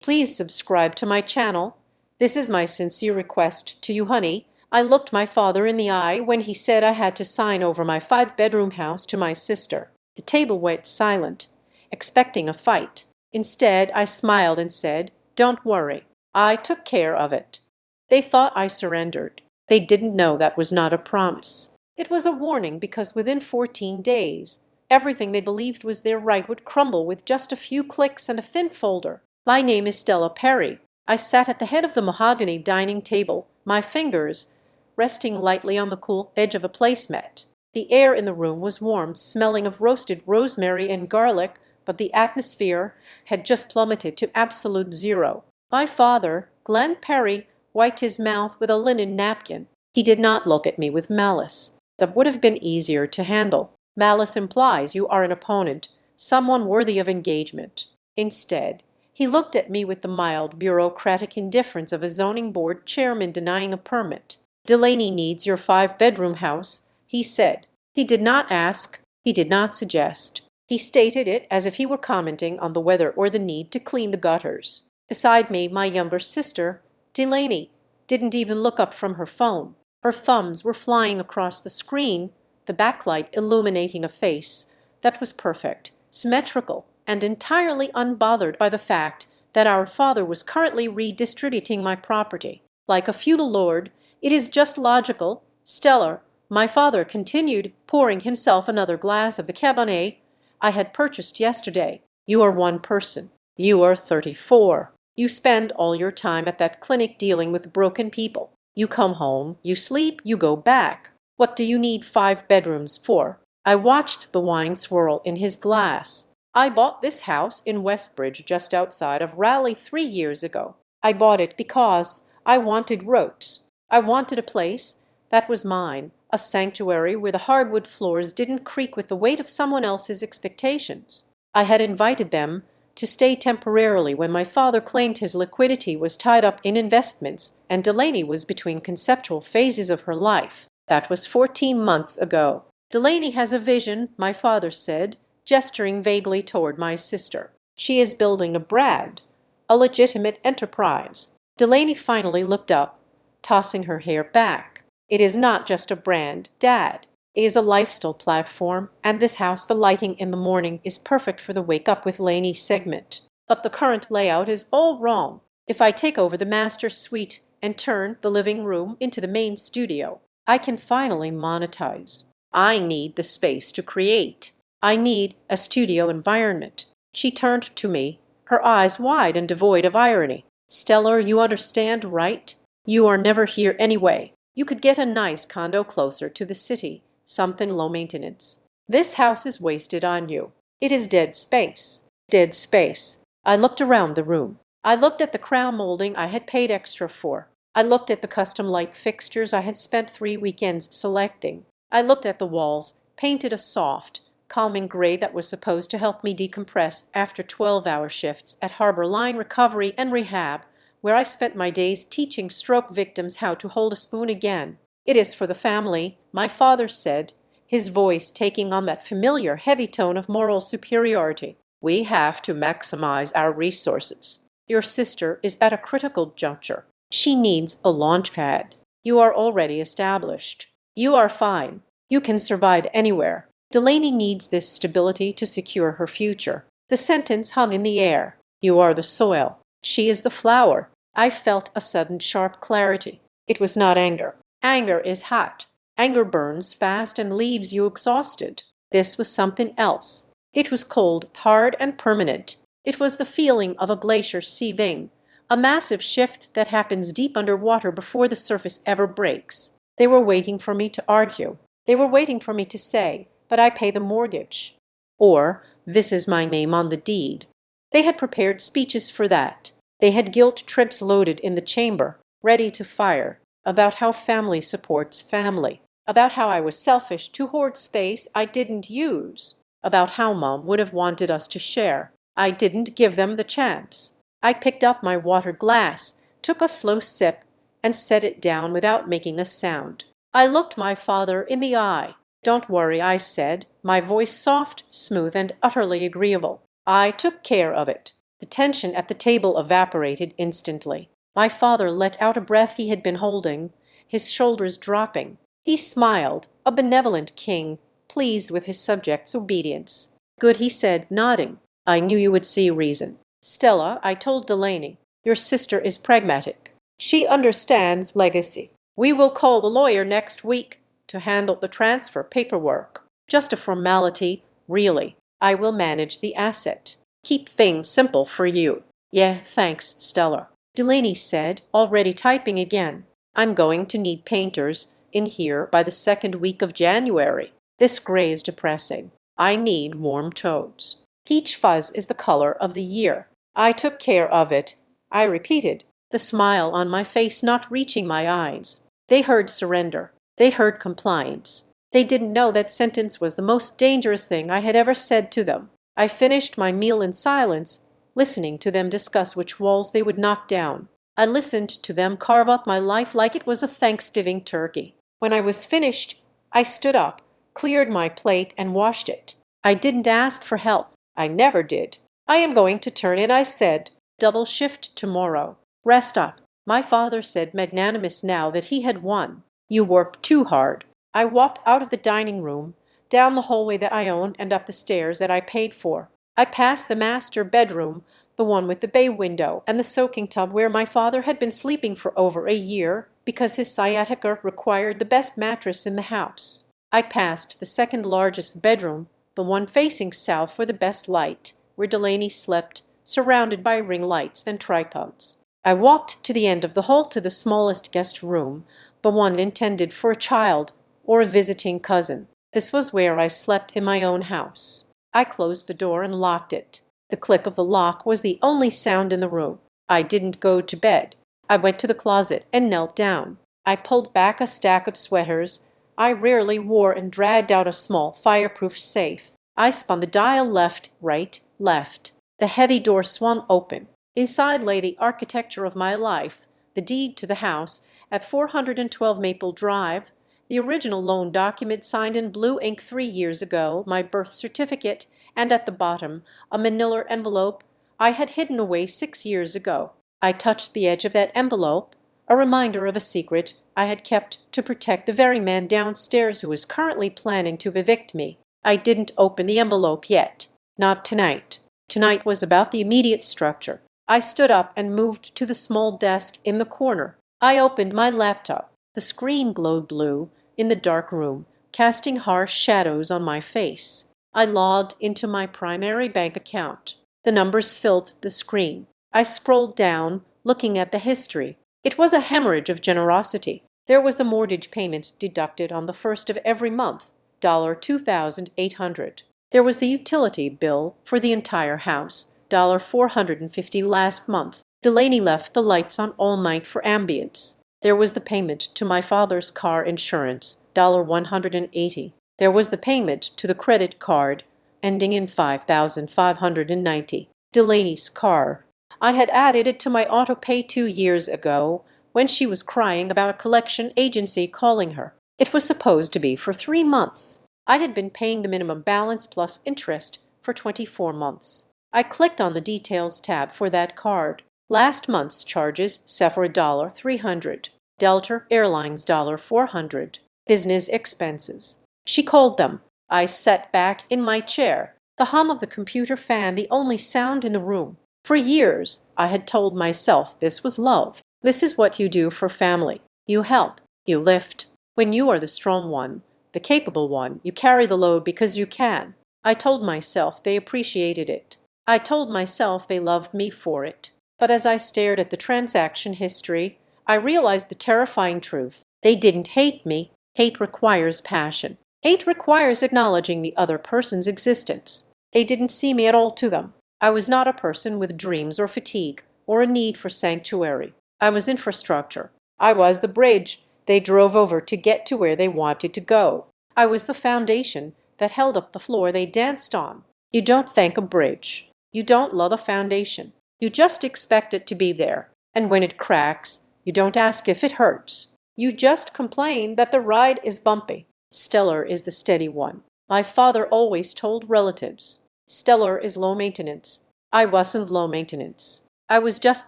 Please subscribe to my channel. This is my sincere request to you, honey. I looked my father in the eye when he said I had to sign over my 5-bedroom house to my sister. The table went silent, expecting a fight. Instead, I smiled and said, "Don't worry. I took care of it." They thought I surrendered. They didn't know that was not a promise. It was a warning, because within 14 days, everything they believed was their right would crumble with just a few clicks and a thin folder. My name is Stella Perry. I sat at the head of the mahogany dining table, my fingers resting lightly on the cool edge of a placemat. The air in the room was warm, smelling of roasted rosemary and garlic, but the atmosphere had just plummeted to absolute zero. My father, Glenn Perry, wiped his mouth with a linen napkin. He did not look at me with malice. That would have been easier to handle. Malice implies you are an opponent, someone worthy of engagement. Instead, he looked at me with the mild bureaucratic indifference of a zoning board chairman denying a permit. "Delaney needs your 5-bedroom house," he said. He did not ask. He did not suggest. He stated it as if he were commenting on the weather or the need to clean the gutters. Beside me, my younger sister, Delaney, didn't even look up from her phone. Her thumbs were flying across the screen, the backlight illuminating a face that was perfect, symmetrical, and entirely unbothered by the fact that our father was currently redistributing my property. Like a feudal lord, "It is just logical, Stellar," my father continued, pouring himself another glass of the Cabernet I had purchased yesterday. "You are one person. You are 34. You spend all your time at that clinic dealing with broken people. You come home, you sleep, you go back. What do you need 5 bedrooms for?" I watched the wine swirl in his glass. "I bought this house in Westbridge just outside of Raleigh 3 years ago. I bought it because I wanted roads. I wanted a place that was mine, a sanctuary where the hardwood floors didn't creak with the weight of someone else's expectations. I had invited them to stay temporarily when my father claimed his liquidity was tied up in investments and Delaney was between conceptual phases of her life. That was 14 months ago. Delaney has a vision," my father said, gesturing vaguely toward my sister. "She is building a brand, a legitimate enterprise." Delaney finally looked up, tossing her hair back. "It is not just a brand, Dad. It is a lifestyle platform, and this house, the lighting in the morning, is perfect for the Wake Up with Lainey segment. But the current layout is all wrong. If I take over the master suite and turn the living room into the main studio, I can finally monetize. I need the space to create. I need a studio environment." She turned to me, her eyes wide and devoid of irony. "Stellar, you understand, right? You are never here anyway. You could get a nice condo closer to the city, something low maintenance. This house is wasted on you. It is dead space. Dead space." I looked around the room. I looked at the crown molding I had paid extra for. I looked at the custom light fixtures I had spent 3 weekends selecting. I looked at the walls, painted a soft, calming gray that was supposed to help me decompress after 12-hour shifts at Harbor Line Recovery and Rehab, where I spent my days teaching stroke victims how to hold a spoon again. "It is for the family," my father said, his voice taking on that familiar heavy tone of moral superiority. "We have to maximize our resources. Your sister is at a critical juncture. She needs a launch pad. You are already established. You are fine. You can survive anywhere. Delaney needs this stability to secure her future." The sentence hung in the air. "You are the soil. She is the flower." I felt a sudden sharp clarity. It was not anger. Anger is hot. Anger burns fast and leaves you exhausted. This was something else. It was cold, hard, and permanent. It was the feeling of a glacier seething, a massive shift that happens deep underwater before the surface ever breaks. They were waiting for me to argue. They were waiting for me to say, "But I pay the mortgage," or "This is my name on the deed." They had prepared speeches for that. They had guilt trips loaded in the chamber, ready to fire, about how family supports family, about how I was selfish to hoard space I didn't use, about how Mom would have wanted us to share. I didn't give them the chance. I picked up my water glass, took a slow sip, and set it down without making a sound. I looked my father in the eye. "Don't worry," I said, my voice soft, smooth, and utterly agreeable. "I took care of it. The tension at the table evaporated instantly. My father let out a breath he had been holding, his shoulders dropping. He smiled, a benevolent king, pleased with his subjects' obedience. "Good," he said, nodding. "I knew you would see reason. Stella, I told Delaney, your sister is pragmatic. She understands legacy. We will call the lawyer next week to handle the transfer paperwork. Just a formality, really. I will manage the asset. Keep things simple for you." "Yeah, thanks, Stella," Delaney said, already typing again. "I'm going to need painters in here by the second week of January. This gray is depressing. I need warm tones. Peach fuzz is the color of the year. I took care of it," I repeated, the smile on my face not reaching my eyes. They heard surrender. They heard compliance. They didn't know that sentence was the most dangerous thing I had ever said to them. I finished my meal in silence, listening to them discuss which walls they would knock down. I listened to them carve up my life like it was a Thanksgiving turkey. When I was finished, I stood up, cleared my plate, and washed it. I didn't ask for help. I never did. "I am going to turn in," I said. "Double shift tomorrow. Rest up." My father said, magnanimous now that he had won. "You work too hard." I walked out of the dining room, down the hallway that I owned and up the stairs that I paid for. I passed the master bedroom, the one with the bay window, and the soaking tub where my father had been sleeping for over a year because his sciatica required the best mattress in the house. I passed the second largest bedroom, the one facing south for the best light, where Delaney slept, surrounded by ring lights and tripods. I walked to the end of the hall to the smallest guest room, the one intended for a child or a visiting cousin. This was where I slept in my own house. I closed the door and locked it. The click of the lock was the only sound in the room. I didn't go to bed. I went to the closet and knelt down. I pulled back a stack of sweaters I rarely wore and dragged out a small fireproof safe. I spun the dial left, right, left. The heavy door swung open. Inside lay the architecture of my life, the deed to the house at 412 Maple Drive, the original loan document signed in blue ink 3 years ago, my birth certificate, and at the bottom a manila envelope I had hidden away 6 years ago. I touched the edge of that envelope, a reminder of a secret I had kept to protect the very man downstairs who was currently planning to evict me. I didn't open the envelope yet. Not tonight. Tonight was about the immediate structure. I stood up and moved to the small desk in the corner. I opened my laptop. The screen glowed blue in the dark room, casting harsh shadows on my face. I logged into my primary bank account. The numbers filled the screen. I scrolled down, looking at the history. It was a hemorrhage of generosity. There was the mortgage payment deducted on the first of every month, $2,800. There was the utility bill for the entire house, $450 last month. Delaney left the lights on all night for ambience. There was the payment to my father's car insurance, $180. There was the payment to the credit card, ending in 5,590. Delaney's car. I had added it to my auto pay 2 years ago when she was crying about a collection agency calling her. It was supposed to be for 3 months. I had been paying the minimum balance plus interest for 24 months. I clicked on the details tab for that card. Last month's charges set for $300. Delta Airlines $400. Business expenses. She called them. I sat back in my chair, the hum of the computer fan the only sound in the room. For years, I had told myself this was love. This is what you do for family. You help. You lift. When you are the strong one, the capable one, you carry the load because you can. I told myself they appreciated it. I told myself they loved me for it. But as I stared at the transaction history, I realized the terrifying truth. They didn't hate me. Hate requires passion. Hate requires acknowledging the other person's existence. They didn't see me at all to them. I was not a person with dreams or fatigue or a need for sanctuary. I was infrastructure. I was the bridge they drove over to get to where they wanted to go. I was the foundation that held up the floor they danced on. You don't thank a bridge. You don't love a foundation. You just expect it to be there. And when it cracks, you don't ask if it hurts. You just complain that the ride is bumpy. Stellar is the steady one. My father always told relatives. Stellar is low maintenance. I wasn't low maintenance. I was just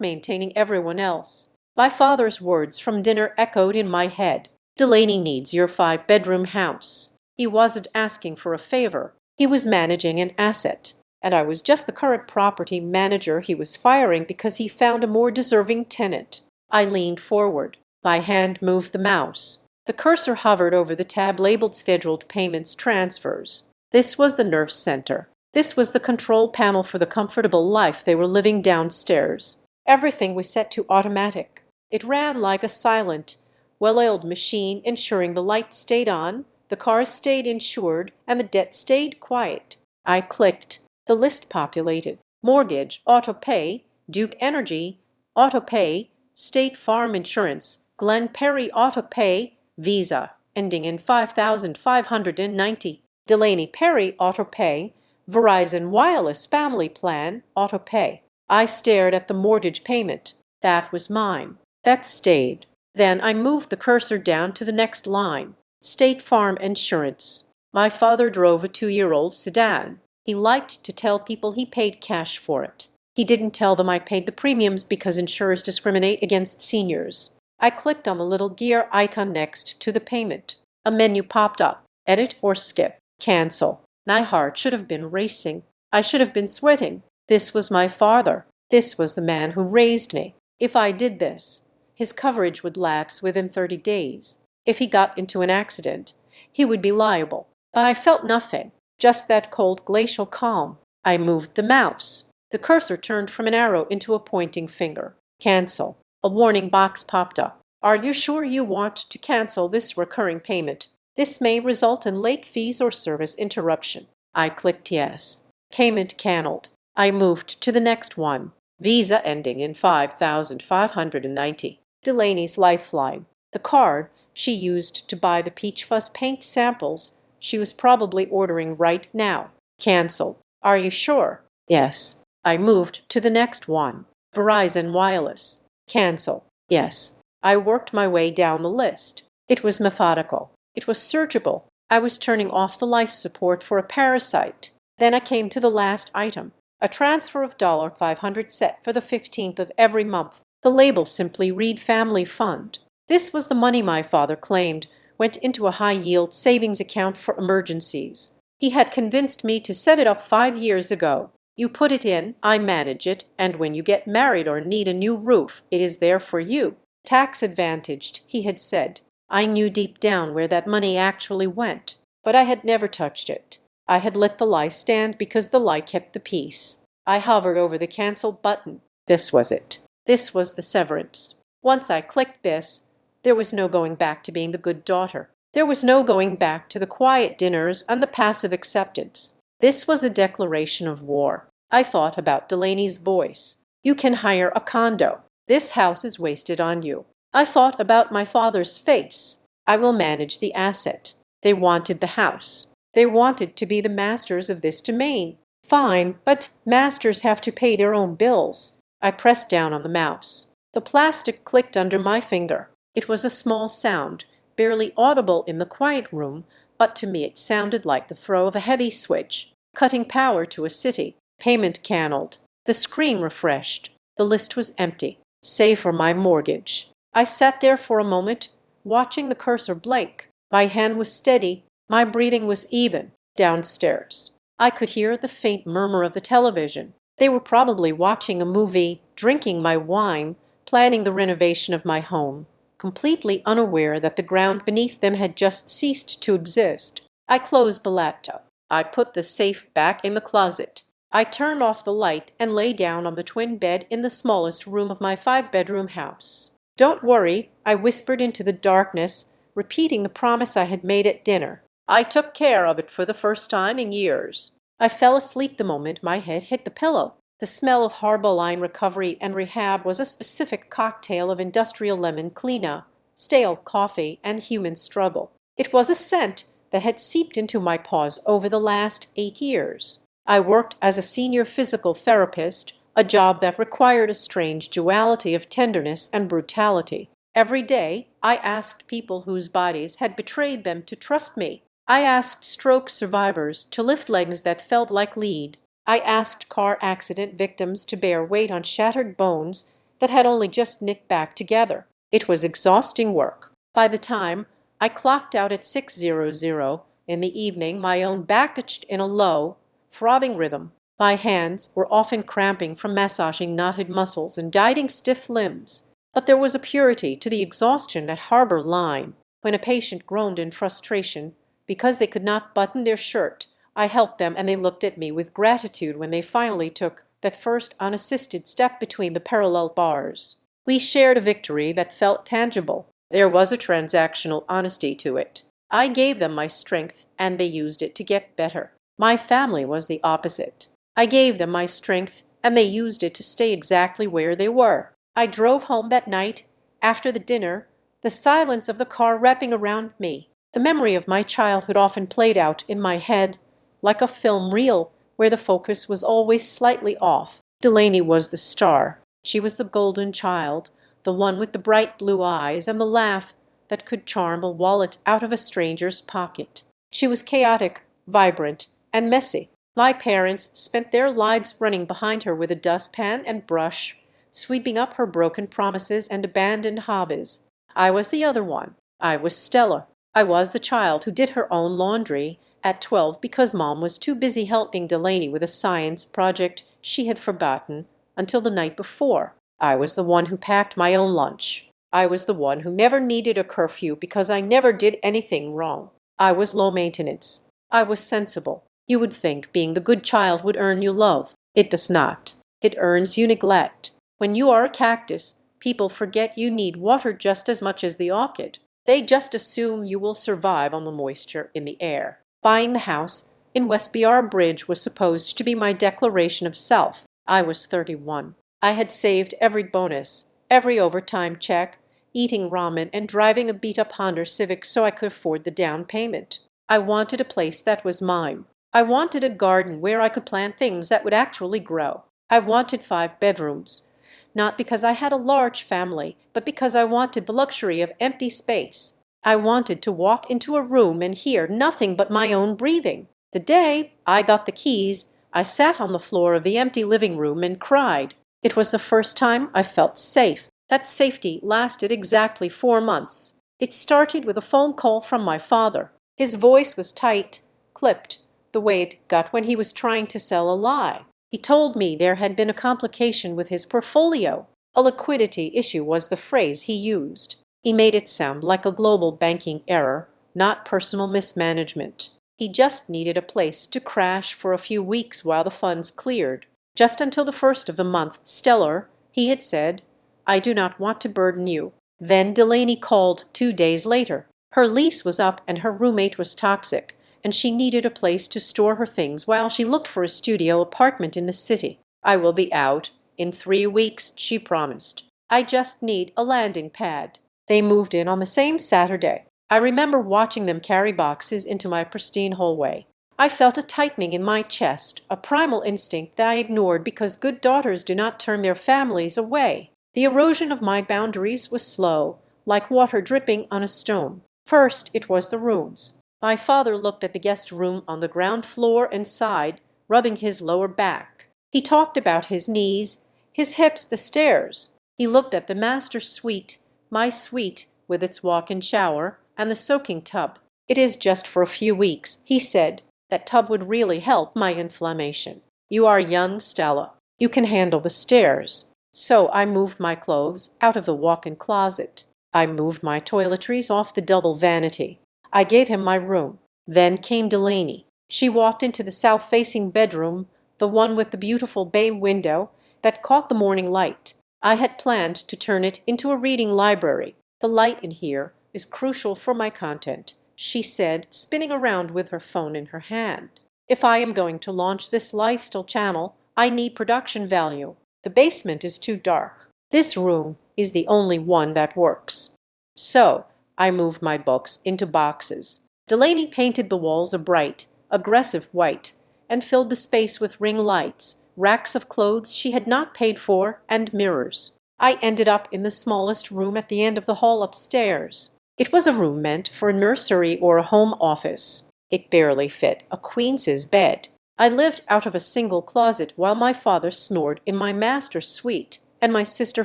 maintaining everyone else. My father's words from dinner echoed in my head. Delaney needs your 5-bedroom house. He wasn't asking for a favor. He was managing an asset. And I was just the current property manager he was firing because he found a more deserving tenant. I leaned forward. My hand moved the mouse. The cursor hovered over the tab labeled Scheduled Payments Transfers. This was the nerve center. This was the control panel for the comfortable life they were living downstairs. Everything was set to automatic. It ran like a silent, well-oiled machine, ensuring the light stayed on, the cars stayed insured, and the debt stayed quiet. I clicked. The list populated. Mortgage, auto pay, Duke Energy, auto pay, State Farm Insurance, Glen Perry auto pay, Visa, ending in 5590, Delaney Perry auto pay, Verizon Wireless Family Plan auto pay. I stared at the mortgage payment. That was mine. That stayed. Then I moved the cursor down to the next line. State Farm Insurance. My father drove a 2-year-old sedan. He liked to tell people he paid cash for it. He didn't tell them I paid the premiums because insurers discriminate against seniors. I clicked on the little gear icon next to the payment. A menu popped up. Edit or skip. Cancel. My heart should have been racing. I should have been sweating. This was my father. This was the man who raised me. If I did this, his coverage would lapse within 30 days. If he got into an accident, he would be liable. But I felt nothing. Just that cold glacial calm. I moved the mouse. The cursor turned from an arrow into a pointing finger. Cancel. A warning box popped up. Are you sure you want to cancel this recurring payment? This may result in late fees or service interruption. I clicked yes. Payment canceled. I moved to the next one. Visa ending in 5590. Delaney's Lifeline. The card she used to buy the Peach Fuzz paint samples she was probably ordering right now. Cancel. Are you sure? Yes. I moved to the next one. Verizon Wireless. Cancel. Yes. I worked my way down the list. It was methodical. It was surgical. I was turning off the life support for a parasite. Then I came to the last item. A transfer of $500 set for the 15th of every month. The label simply read Family Fund. This was the money my father claimed went into a high-yield savings account for emergencies. He had convinced me to set it up 5 years ago. You put it in, I manage it, and when you get married or need a new roof, it is there for you. Tax advantaged, he had said. I knew deep down where that money actually went, but I had never touched it. I had let the lie stand because the lie kept the peace. I hovered over the cancel button. This was it. This was the severance. Once I clicked this, there was no going back to being the good daughter. There was no going back to the quiet dinners and the passive acceptance. This was a declaration of war. I thought about Delaney's voice. You can hire a condo. This house is wasted on you. I thought about my father's face. I will manage the asset. They wanted the house. They wanted to be the masters of this domain. Fine, but masters have to pay their own bills. I pressed down on the mouse. The plastic clicked under my finger. It was a small sound, barely audible in the quiet room, but to me it sounded like the throw of a heavy switch, cutting power to a city. Payment canceled. The screen refreshed. The list was empty, save for my mortgage. I sat there for a moment, watching the cursor blink. My hand was steady. My breathing was even. Downstairs, I could hear the faint murmur of the television. They were probably watching a movie, drinking my wine, planning the renovation of my home, completely unaware that the ground beneath them had just ceased to exist. I closed the laptop. I put the safe back in the closet. I turned off the light and lay down on the twin bed in the smallest room of my 5-bedroom house. Don't worry, I whispered into the darkness, repeating the promise I had made at dinner. I took care of it for the first time in years. I fell asleep the moment my head hit the pillow. The smell of Harboline recovery and rehab was a specific cocktail of industrial lemon cleanup, stale coffee, and human struggle. It was a scent that had seeped into my paws over the last 8 years. I worked as a senior physical therapist, a job that required a strange duality of tenderness and brutality. Every day, I asked people whose bodies had betrayed them to trust me. I asked stroke survivors to lift legs that felt like lead. I asked car accident victims to bear weight on shattered bones that had only just knit back together. It was exhausting work. By the time I clocked out at 6:00 in the evening, my own back itched in a low, throbbing rhythm. My hands were often cramping from massaging knotted muscles and guiding stiff limbs. But there was a purity to the exhaustion at Harbor Line. When a patient groaned in frustration because they could not button their shirt, I helped them, and they looked at me with gratitude when they finally took that first unassisted step between the parallel bars. We shared a victory that felt tangible. There was a transactional honesty to it. I gave them my strength, and they used it to get better. My family was the opposite. I gave them my strength, and they used it to stay exactly where they were. I drove home that night, after the dinner, the silence of the car wrapping around me. The memory of my childhood often played out in my head, like a film reel where the focus was always slightly off. Delaney was the star. She was the golden child, the one with the bright blue eyes and the laugh that could charm a wallet out of a stranger's pocket. She was chaotic, vibrant, and messy. My parents spent their lives running behind her with a dustpan and brush, sweeping up her broken promises and abandoned hobbies. I was the other one. I was Stella. I was the child who did her own laundry at 12 because Mom was too busy helping Delaney with a science project she had forgotten until the night before. I was the one who packed my own lunch. I was the one who never needed a curfew because I never did anything wrong. I was low maintenance. I was sensible. You would think being the good child would earn you love. It does not. It earns you neglect. When you are a cactus, people forget you need water just as much as the orchid. They just assume you will survive on the moisture in the air. Buying the house in Westbyar Bridge was supposed to be my declaration of self. I was 31. I had saved every bonus, every overtime check, eating ramen and driving a beat-up Honda Civic so I could afford the down payment. I wanted a place that was mine. I wanted a garden where I could plant things that would actually grow. I wanted 5 bedrooms, not because I had a large family, but because I wanted the luxury of empty space. I wanted to walk into a room and hear nothing but my own breathing. The day I got the keys, I sat on the floor of the empty living room and cried. It was the first time I felt safe. That safety lasted exactly 4 months. It started with a phone call from my father. His voice was tight, clipped, the way it got when he was trying to sell a lie. He told me there had been a complication with his portfolio. A liquidity issue was the phrase he used. He made it sound like a global banking error, not personal mismanagement. He just needed a place to crash for a few weeks while the funds cleared. Just until the first of the month, Stellar, he had said, I do not want to burden you. Then Delaney called 2 days later. Her lease was up and her roommate was toxic, and she needed a place to store her things while she looked for a studio apartment in the city. I will be out in 3 weeks, she promised. I just need a landing pad. They moved in on the same Saturday. I remember watching them carry boxes into my pristine hallway. I felt a tightening in my chest, a primal instinct that I ignored because good daughters do not turn their families away. The erosion of my boundaries was slow, like water dripping on a stone. First, it was the rooms. My father looked at the guest room on the ground floor and sighed, rubbing his lower back. He talked about his knees, his hips, the stairs. He looked at the master suite, my suite, with its walk-in shower, and the soaking tub. It is just for a few weeks, he said. That tub would really help my inflammation. You are young, Stella. You can handle the stairs. So I moved my clothes out of the walk-in closet. I moved my toiletries off the double vanity. I gave him my room. Then came Delaney. She walked into the south-facing bedroom, the one with the beautiful bay window that caught the morning light. I had planned to turn it into a reading library. The light in here is crucial for my content, she said, spinning around with her phone in her hand. If I am going to launch this lifestyle channel, I need production value. The basement is too dark. This room is the only one that works. So I moved my books into boxes. Delaney painted the walls a bright, aggressive white, and filled the space with ring lights, racks of clothes she had not paid for, and mirrors. I ended up in the smallest room at the end of the hall upstairs. It was a room meant for a nursery or a home office. It barely fit a queen's bed. I lived out of a single closet while my father snored in my master suite, and my sister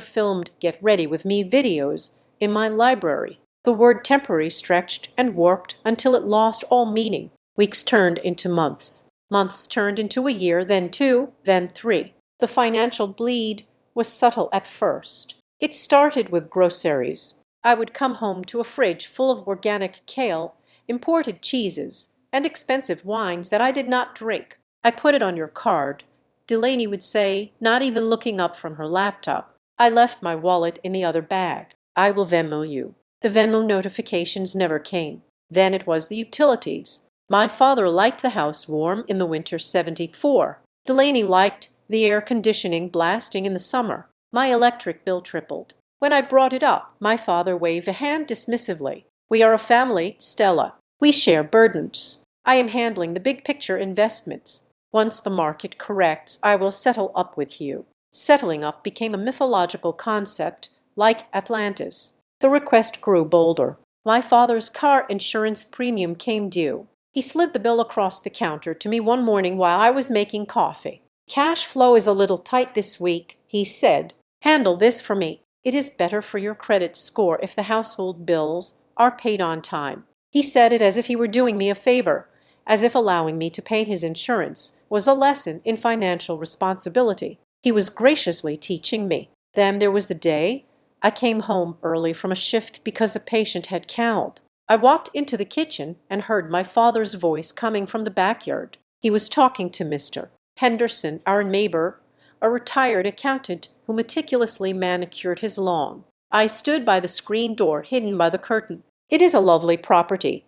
filmed Get Ready With Me videos in my library. The word temporary stretched and warped until it lost all meaning. Weeks turned into months. Months turned into a year, then two, then three. The financial bleed was subtle at first. It started with groceries. I would come home to a fridge full of organic kale, imported cheeses, and expensive wines that I did not drink. I put it on your card, Delaney would say, not even looking up from her laptop. I left my wallet in the other bag. I will Venmo you. The Venmo notifications never came. Then it was the utilities. My father liked the house warm in the winter '74. Delaney liked the air conditioning blasting in the summer. My electric bill tripled. When I brought it up, my father waved a hand dismissively. We are a family, Stella. We share burdens. I am handling the big picture investments. Once the market corrects, I will settle up with you. Settling up became a mythological concept, like Atlantis. The request grew bolder. My father's car insurance premium came due. He slid the bill across the counter to me one morning while I was making coffee. Cash flow is a little tight this week, he said. Handle this for me. It is better for your credit score if the household bills are paid on time. He said it as if he were doing me a favor, as if allowing me to pay his insurance was a lesson in financial responsibility. He was graciously teaching me. Then there was the day I came home early from a shift because a patient had called. I walked into the kitchen and heard my father's voice coming from the backyard. He was talking to Mr. Henderson, our neighbor, a retired accountant who meticulously manicured his lawn. I stood by the screen door hidden by the curtain. It is a lovely property.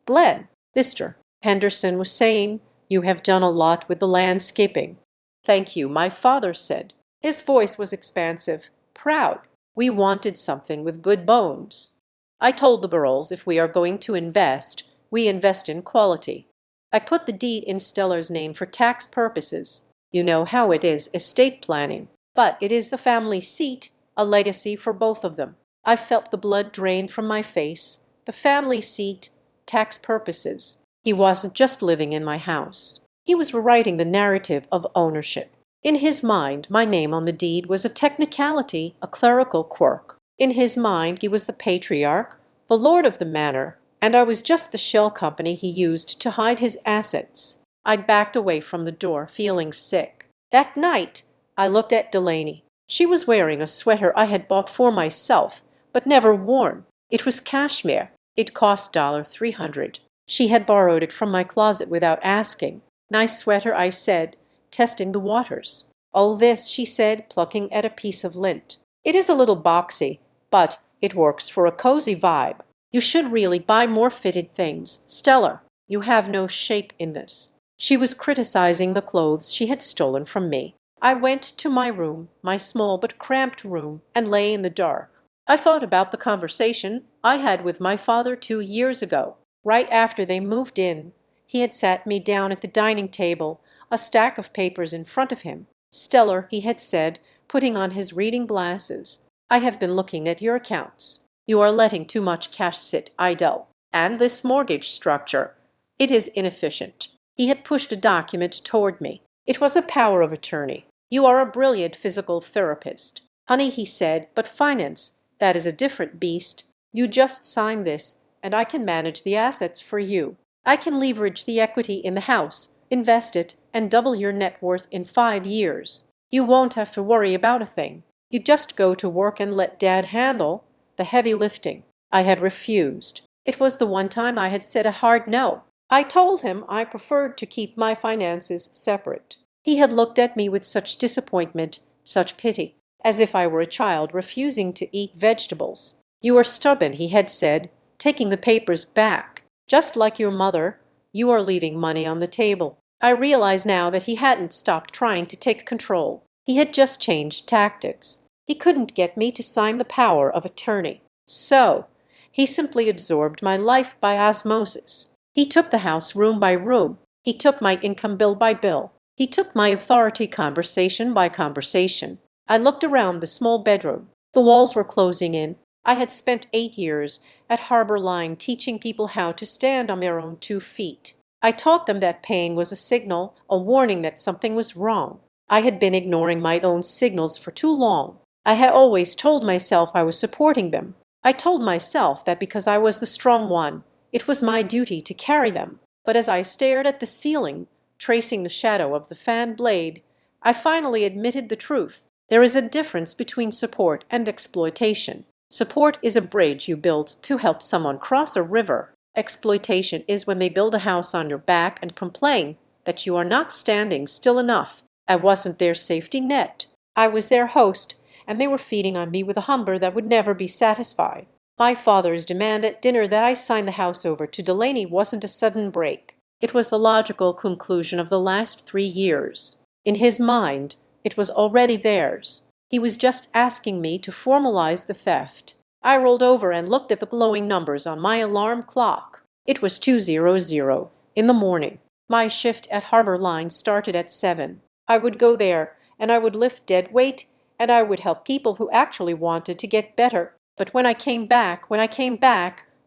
Glenn, Mr. Henderson was saying, you have done a lot with the landscaping. Thank you, my father said. His voice was expansive, proud. We wanted something with good bones. I told the girls if we are going to invest, we invest in quality. I put the deed in Stellar's name for tax purposes. You know how it is, estate planning. But it is the family seat, a legacy for both of them. I felt the blood drain from my face. The family seat, tax purposes. He wasn't just living in my house. He was rewriting the narrative of ownership. In his mind, my name on the deed was a technicality, a clerical quirk. In his mind, he was the patriarch, the lord of the manor, and I was just the shell company he used to hide his assets. I backed away from the door, feeling sick. That night, I looked at Delaney. She was wearing a sweater I had bought for myself, but never worn. It was cashmere. It cost $300. She had borrowed it from my closet without asking. Nice sweater, I said, testing the waters. Oh, this, she said, plucking at a piece of lint. It is a little boxy, but it works for a cozy vibe. You should really buy more fitted things. Stella, you have no shape in this. She was criticizing the clothes she had stolen from me. I went to my room, my small but cramped room, and lay in the dark. I thought about the conversation I had with my father 2 years ago. Right after they moved in, he had sat me down at the dining table, a stack of papers in front of him. Stellar, he had said, putting on his reading glasses. I have been looking at your accounts. You are letting too much cash sit idle. And this mortgage structure. It is inefficient. He had pushed a document toward me. It was a power of attorney. You are a brilliant physical therapist. Honey, he said, but finance, that is a different beast. You just sign this, and I can manage the assets for you. I can leverage the equity in the house, invest it, and double your net worth in 5 years. You won't have to worry about a thing. You just go to work and let Dad handle the heavy lifting. I had refused. It was the one time I had said a hard no. I told him I preferred to keep my finances separate. He had looked at me with such disappointment, such pity, as if I were a child refusing to eat vegetables. You are stubborn, he had said, taking the papers back. Just like your mother, you are leaving money on the table. I realize now that he hadn't stopped trying to take control. He had just changed tactics. He couldn't get me to sign the power of attorney. So, he simply absorbed my life by osmosis. He took the house room by room. He took my income bill by bill. He took my authority conversation by conversation. I looked around the small bedroom. The walls were closing in. I had spent 8 years at Harbor Line teaching people how to stand on their own 2 feet. I taught them that pain was a signal, a warning that something was wrong. I had been ignoring my own signals for too long. I had always told myself I was supporting them. I told myself that because I was the strong one, it was my duty to carry them. But as I stared at the ceiling, tracing the shadow of the fan blade, I finally admitted the truth. There is a difference between support and exploitation. Support is a bridge you build to help someone cross a river. Exploitation is when they build a house on your back and complain that you are not standing still enough. I wasn't their safety net. I was their host, and they were feeding on me with a hunger that would never be satisfied. My father's demand at dinner that I sign the house over to Delaney wasn't a sudden break. It was the logical conclusion of the last 3 years. In his mind, it was already theirs. He was just asking me to formalize the theft. I rolled over and looked at the glowing numbers on my alarm clock. It was 2:00 in the morning. My shift at Harbor Line started at 7. I would go there, and I would lift dead weight, and I would help people who actually wanted to get better. But when I came back,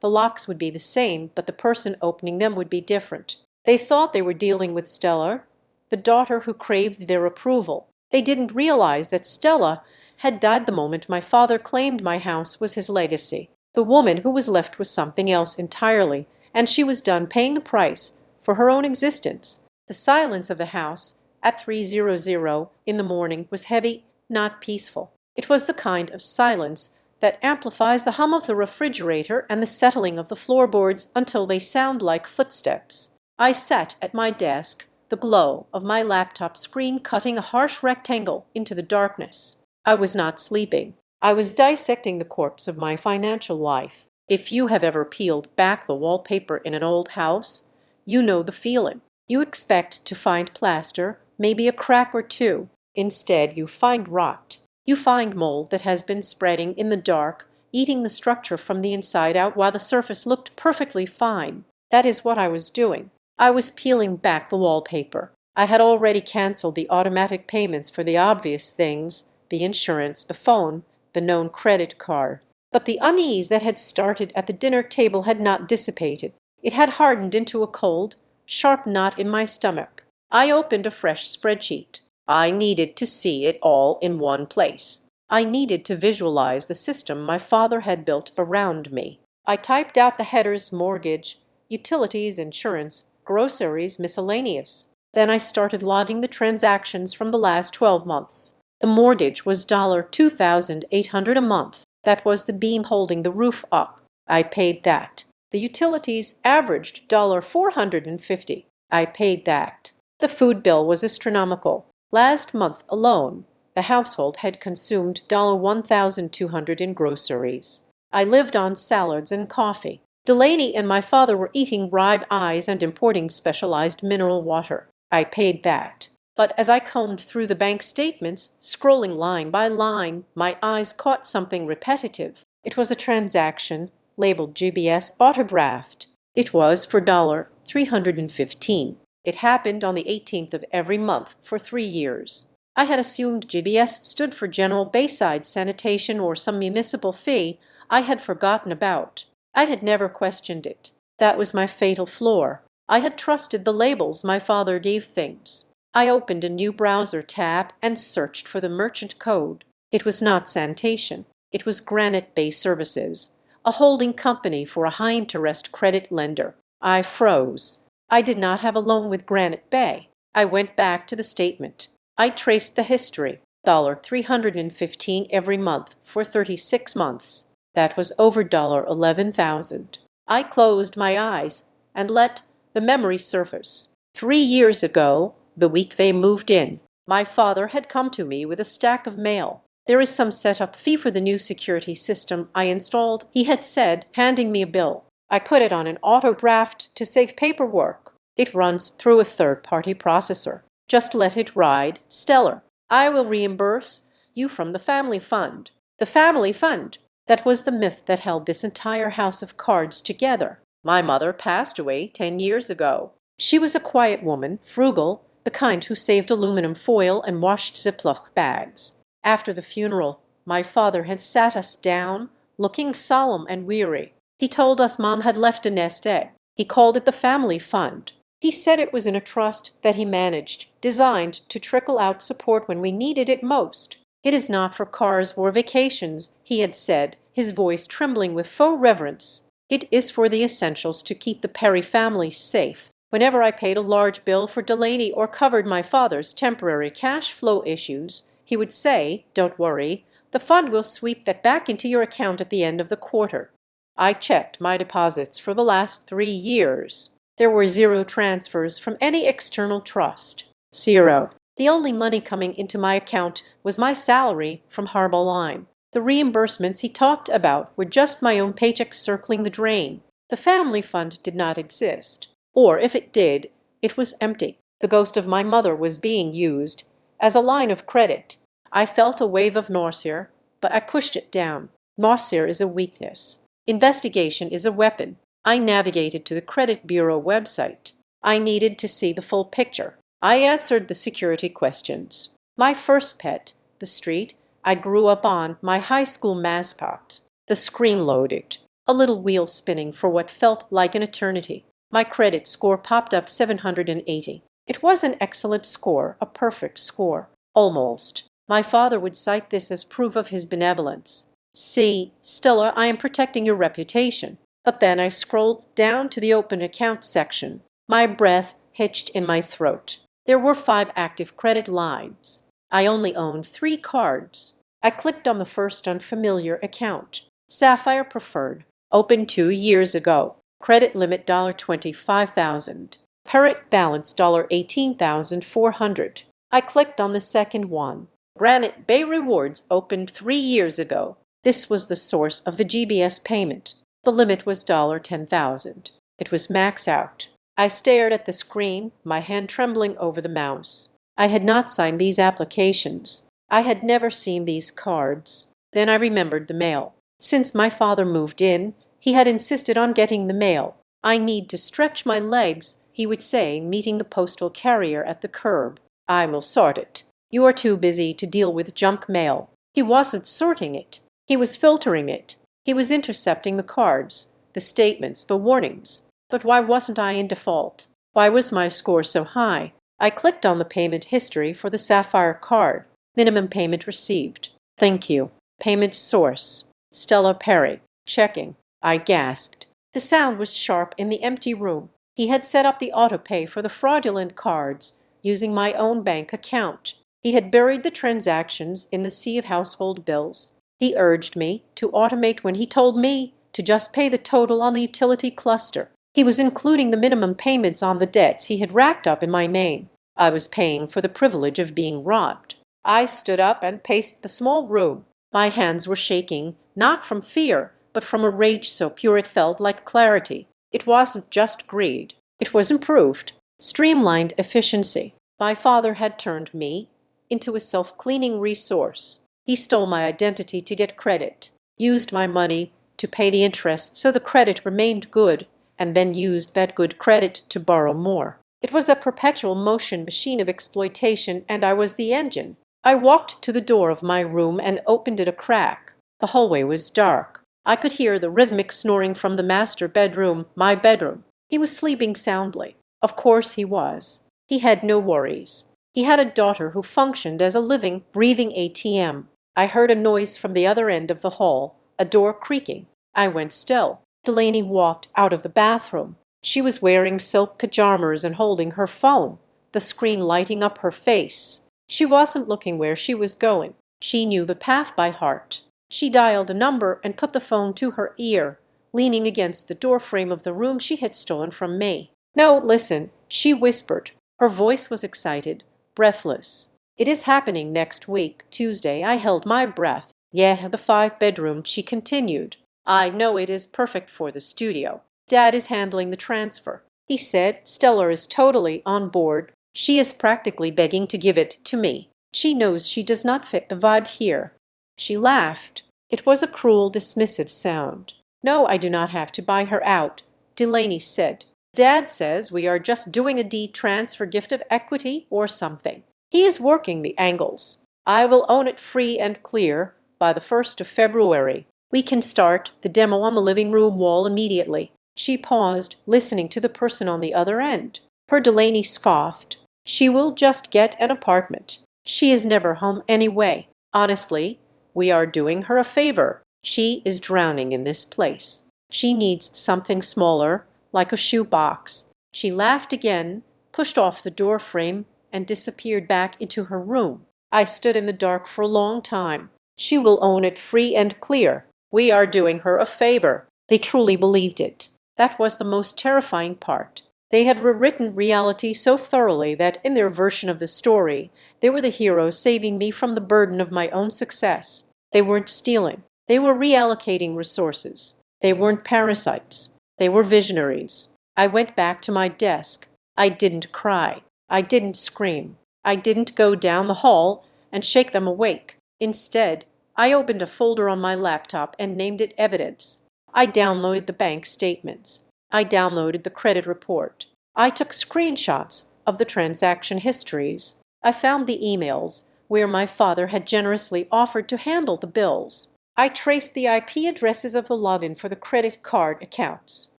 the locks would be the same, but the person opening them would be different. They thought they were dealing with Stella, the daughter who craved their approval. They didn't realize that Stella had died the moment my father claimed my house was his legacy. The woman who was left was something else entirely, and she was done paying the price for her own existence. The silence of the house at 3:00 in the morning was heavy, not peaceful. It was the kind of silence that amplifies the hum of the refrigerator and the settling of the floorboards until they sound like footsteps. I sat at my desk, the glow of my laptop screen cutting a harsh rectangle into the darkness. I was not sleeping. I was dissecting the corpse of my financial life. If you have ever peeled back the wallpaper in an old house, you know the feeling. You expect to find plaster, maybe a crack or two. Instead, you find rot. You find mold that has been spreading in the dark, eating the structure from the inside out while the surface looked perfectly fine. That is what I was doing. I was peeling back the wallpaper. I had already canceled the automatic payments for the obvious things, the insurance, the phone, the known credit card. But the unease that had started at the dinner table had not dissipated. It had hardened into a cold, sharp knot in my stomach. I opened a fresh spreadsheet. I needed to see it all in one place. I needed to visualize the system my father had built around me. I typed out the headers: mortgage, utilities, insurance, groceries, miscellaneous. Then I started logging the transactions from the last 12 months. The mortgage was $2,800 a month. That was the beam holding the roof up. I paid that. The utilities averaged $450. I paid that. The food bill was astronomical. Last month alone, the household had consumed $1,200 in groceries. I lived on salads and coffee. Delaney and my father were eating rib eyes and importing specialized mineral water. I paid that. But as I combed through the bank statements, scrolling line by line, my eyes caught something repetitive. It was a transaction labeled GBS autographed. It was for $315. It happened on the 18th of every month for 3 years. I had assumed GBS stood for General Bayside Sanitation or some municipal fee I had forgotten about. I had never questioned it. That was my fatal flaw. I had trusted the labels my father gave things. I opened a new browser tab and searched for the merchant code. It was not sanitation. It was Granite Bay Services, a holding company for a high-interest credit lender. I froze. I did not have a loan with Granite Bay. I went back to the statement. I traced the history. $315 every month for 36 months. That was over $11,000. I closed my eyes and let the memory surface. 3 years ago, the week they moved in, my father had come to me with a stack of mail. There is some setup fee for the new security system I installed, he had said, handing me a bill. I put it on an auto draft to save paperwork. It runs through a third-party processor. Just let it ride. Stellar. I will reimburse you from the family fund. The family fund. That was the myth that held this entire house of cards together. My mother passed away 10 years ago. She was a quiet woman, frugal, the kind who saved aluminum foil and washed Ziploc bags. After the funeral, my father had sat us down, looking solemn and weary. He told us Mom had left a nest egg. He called it the family fund. He said it was in a trust that he managed, designed to trickle out support when we needed it most. It is not for cars or vacations, he had said, his voice trembling with faux reverence. It is for the essentials to keep the Perry family safe. Whenever I paid a large bill for Delaney or covered my father's temporary cash flow issues, he would say, "Don't worry, the fund will sweep that back into your account at the end of the quarter." I checked my deposits for the last 3 years. There were 0 transfers from any external trust. 0. The only money coming into my account was my salary from Harbour. The reimbursements he talked about were just my own paychecks circling the drain. The family fund did not exist. Or if it did, it was empty. The ghost of my mother was being used as a line of credit. I felt a wave of nausea, but I pushed it down. Nausea is a weakness. Investigation is a weapon. I navigated to the credit bureau website. I needed to see the full picture. I answered the security questions. My first pet, the street I grew up on, my high school mascot. The screen loaded, a little wheel spinning for what felt like an eternity. My credit score popped up 780. It was an excellent score, a perfect score. Almost. My father would cite this as proof of his benevolence. "See, Stella, I am protecting your reputation." But then I scrolled down to the open account section. My breath hitched in my throat. There were 5 active credit lines. I only owned 3 cards. I clicked on the first unfamiliar account. Sapphire Preferred. Opened 2 years ago. Credit limit $25,000. Current balance $18,400. I clicked on the second one. Granite Bay Rewards. Opened 3 years ago. This was the source of the GBS payment. The limit was $10,000. It was max out. I stared at the screen, my hand trembling over the mouse. I had not signed these applications. I had never seen these cards. Then I remembered the mail. Since my father moved in, he had insisted on getting the mail. "I need to stretch my legs," he would say, meeting the postal carrier at the curb. "I will sort it. You are too busy to deal with junk mail." He wasn't sorting it. He was filtering it. He was intercepting the cards, the statements, the warnings. But why wasn't I in default? Why was my score so high? I clicked on the payment history for the Sapphire card. Minimum payment received. Thank you. Payment source. Stella Perry. Checking. I gasped. The sound was sharp in the empty room. He had set up the autopay for the fraudulent cards using my own bank account. He had buried the transactions in the sea of household bills. He urged me to automate when he told me to just pay the total on the utility cluster. He was including the minimum payments on the debts he had racked up in my name. I was paying for the privilege of being robbed. I stood up and paced the small room. My hands were shaking, not from fear, but from a rage so pure it felt like clarity. It wasn't just greed. It was improved, streamlined efficiency. My father had turned me into a self-cleaning resource. He stole my identity to get credit, used my money to pay the interest so the credit remained good, and then used that good credit to borrow more. It was a perpetual motion machine of exploitation, and I was the engine. I walked to the door of my room and opened it a crack. The hallway was dark. I could hear the rhythmic snoring from the master bedroom, my bedroom. He was sleeping soundly. Of course he was. He had no worries. He had a daughter who functioned as a living, breathing ATM. I heard a noise from the other end of the hall, a door creaking. I went still. Delaney walked out of the bathroom. She was wearing silk pajamas and holding her phone, the screen lighting up her face. She wasn't looking where she was going. She knew the path by heart. She dialed a number and put the phone to her ear, leaning against the doorframe of the room she had stolen from me. "No, listen," she whispered. Her voice was excited, breathless. "It is happening next week, Tuesday." I held my breath. "Yeah, the 5-bedroom," she continued. "I know it is perfect for the studio. Dad is handling the transfer. He said Stella is totally on board. She is practically begging to give it to me. She knows she does not fit the vibe here." She laughed. It was a cruel, dismissive sound. "No, I do not have to buy her out," Delaney said. "Dad says we are just doing a deed transfer gift of equity or something. He is working the angles. I will own it free and clear by the 1st of February. We can start the demo on the living room wall immediately." She paused, listening to the person on the other end. Her Delaney scoffed. She will just get an apartment. She is never home anyway. Honestly, we are doing her a favor. She is drowning in this place. She needs something smaller, like a shoebox. She laughed again, pushed off the door frame, and disappeared back into her room. I stood in the dark for a long time. She will own it free and clear. We are doing her a favor. They truly believed it. That was the most terrifying part. They had rewritten reality so thoroughly that in their version of the story, they were the heroes saving me from the burden of my own success. They weren't stealing. They were reallocating resources. They weren't parasites. They were visionaries. I went back to my desk. I didn't cry. I didn't scream. I didn't go down the hall and shake them awake. Instead, I opened a folder on my laptop and named it Evidence. I downloaded the bank statements. I downloaded the credit report. I took screenshots of the transaction histories. I found the emails where my father had generously offered to handle the bills. I traced the IP addresses of the login for the credit card accounts.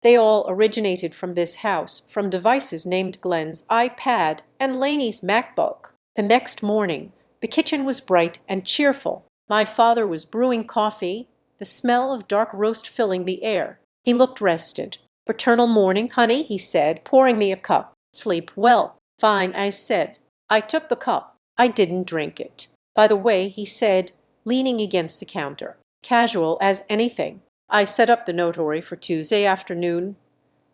They all originated from this house, from devices named Glenn's iPad and Laney's MacBook. The next morning, the kitchen was bright and cheerful. My father was brewing coffee, the smell of dark roast filling the air. He looked rested. "Paternal morning, honey," he said, pouring me a cup. "Sleep well." "Fine," I said. I took the cup. I didn't drink it. "By the way," he said, leaning against the counter, casual as anything, "I set up the notary for Tuesday afternoon,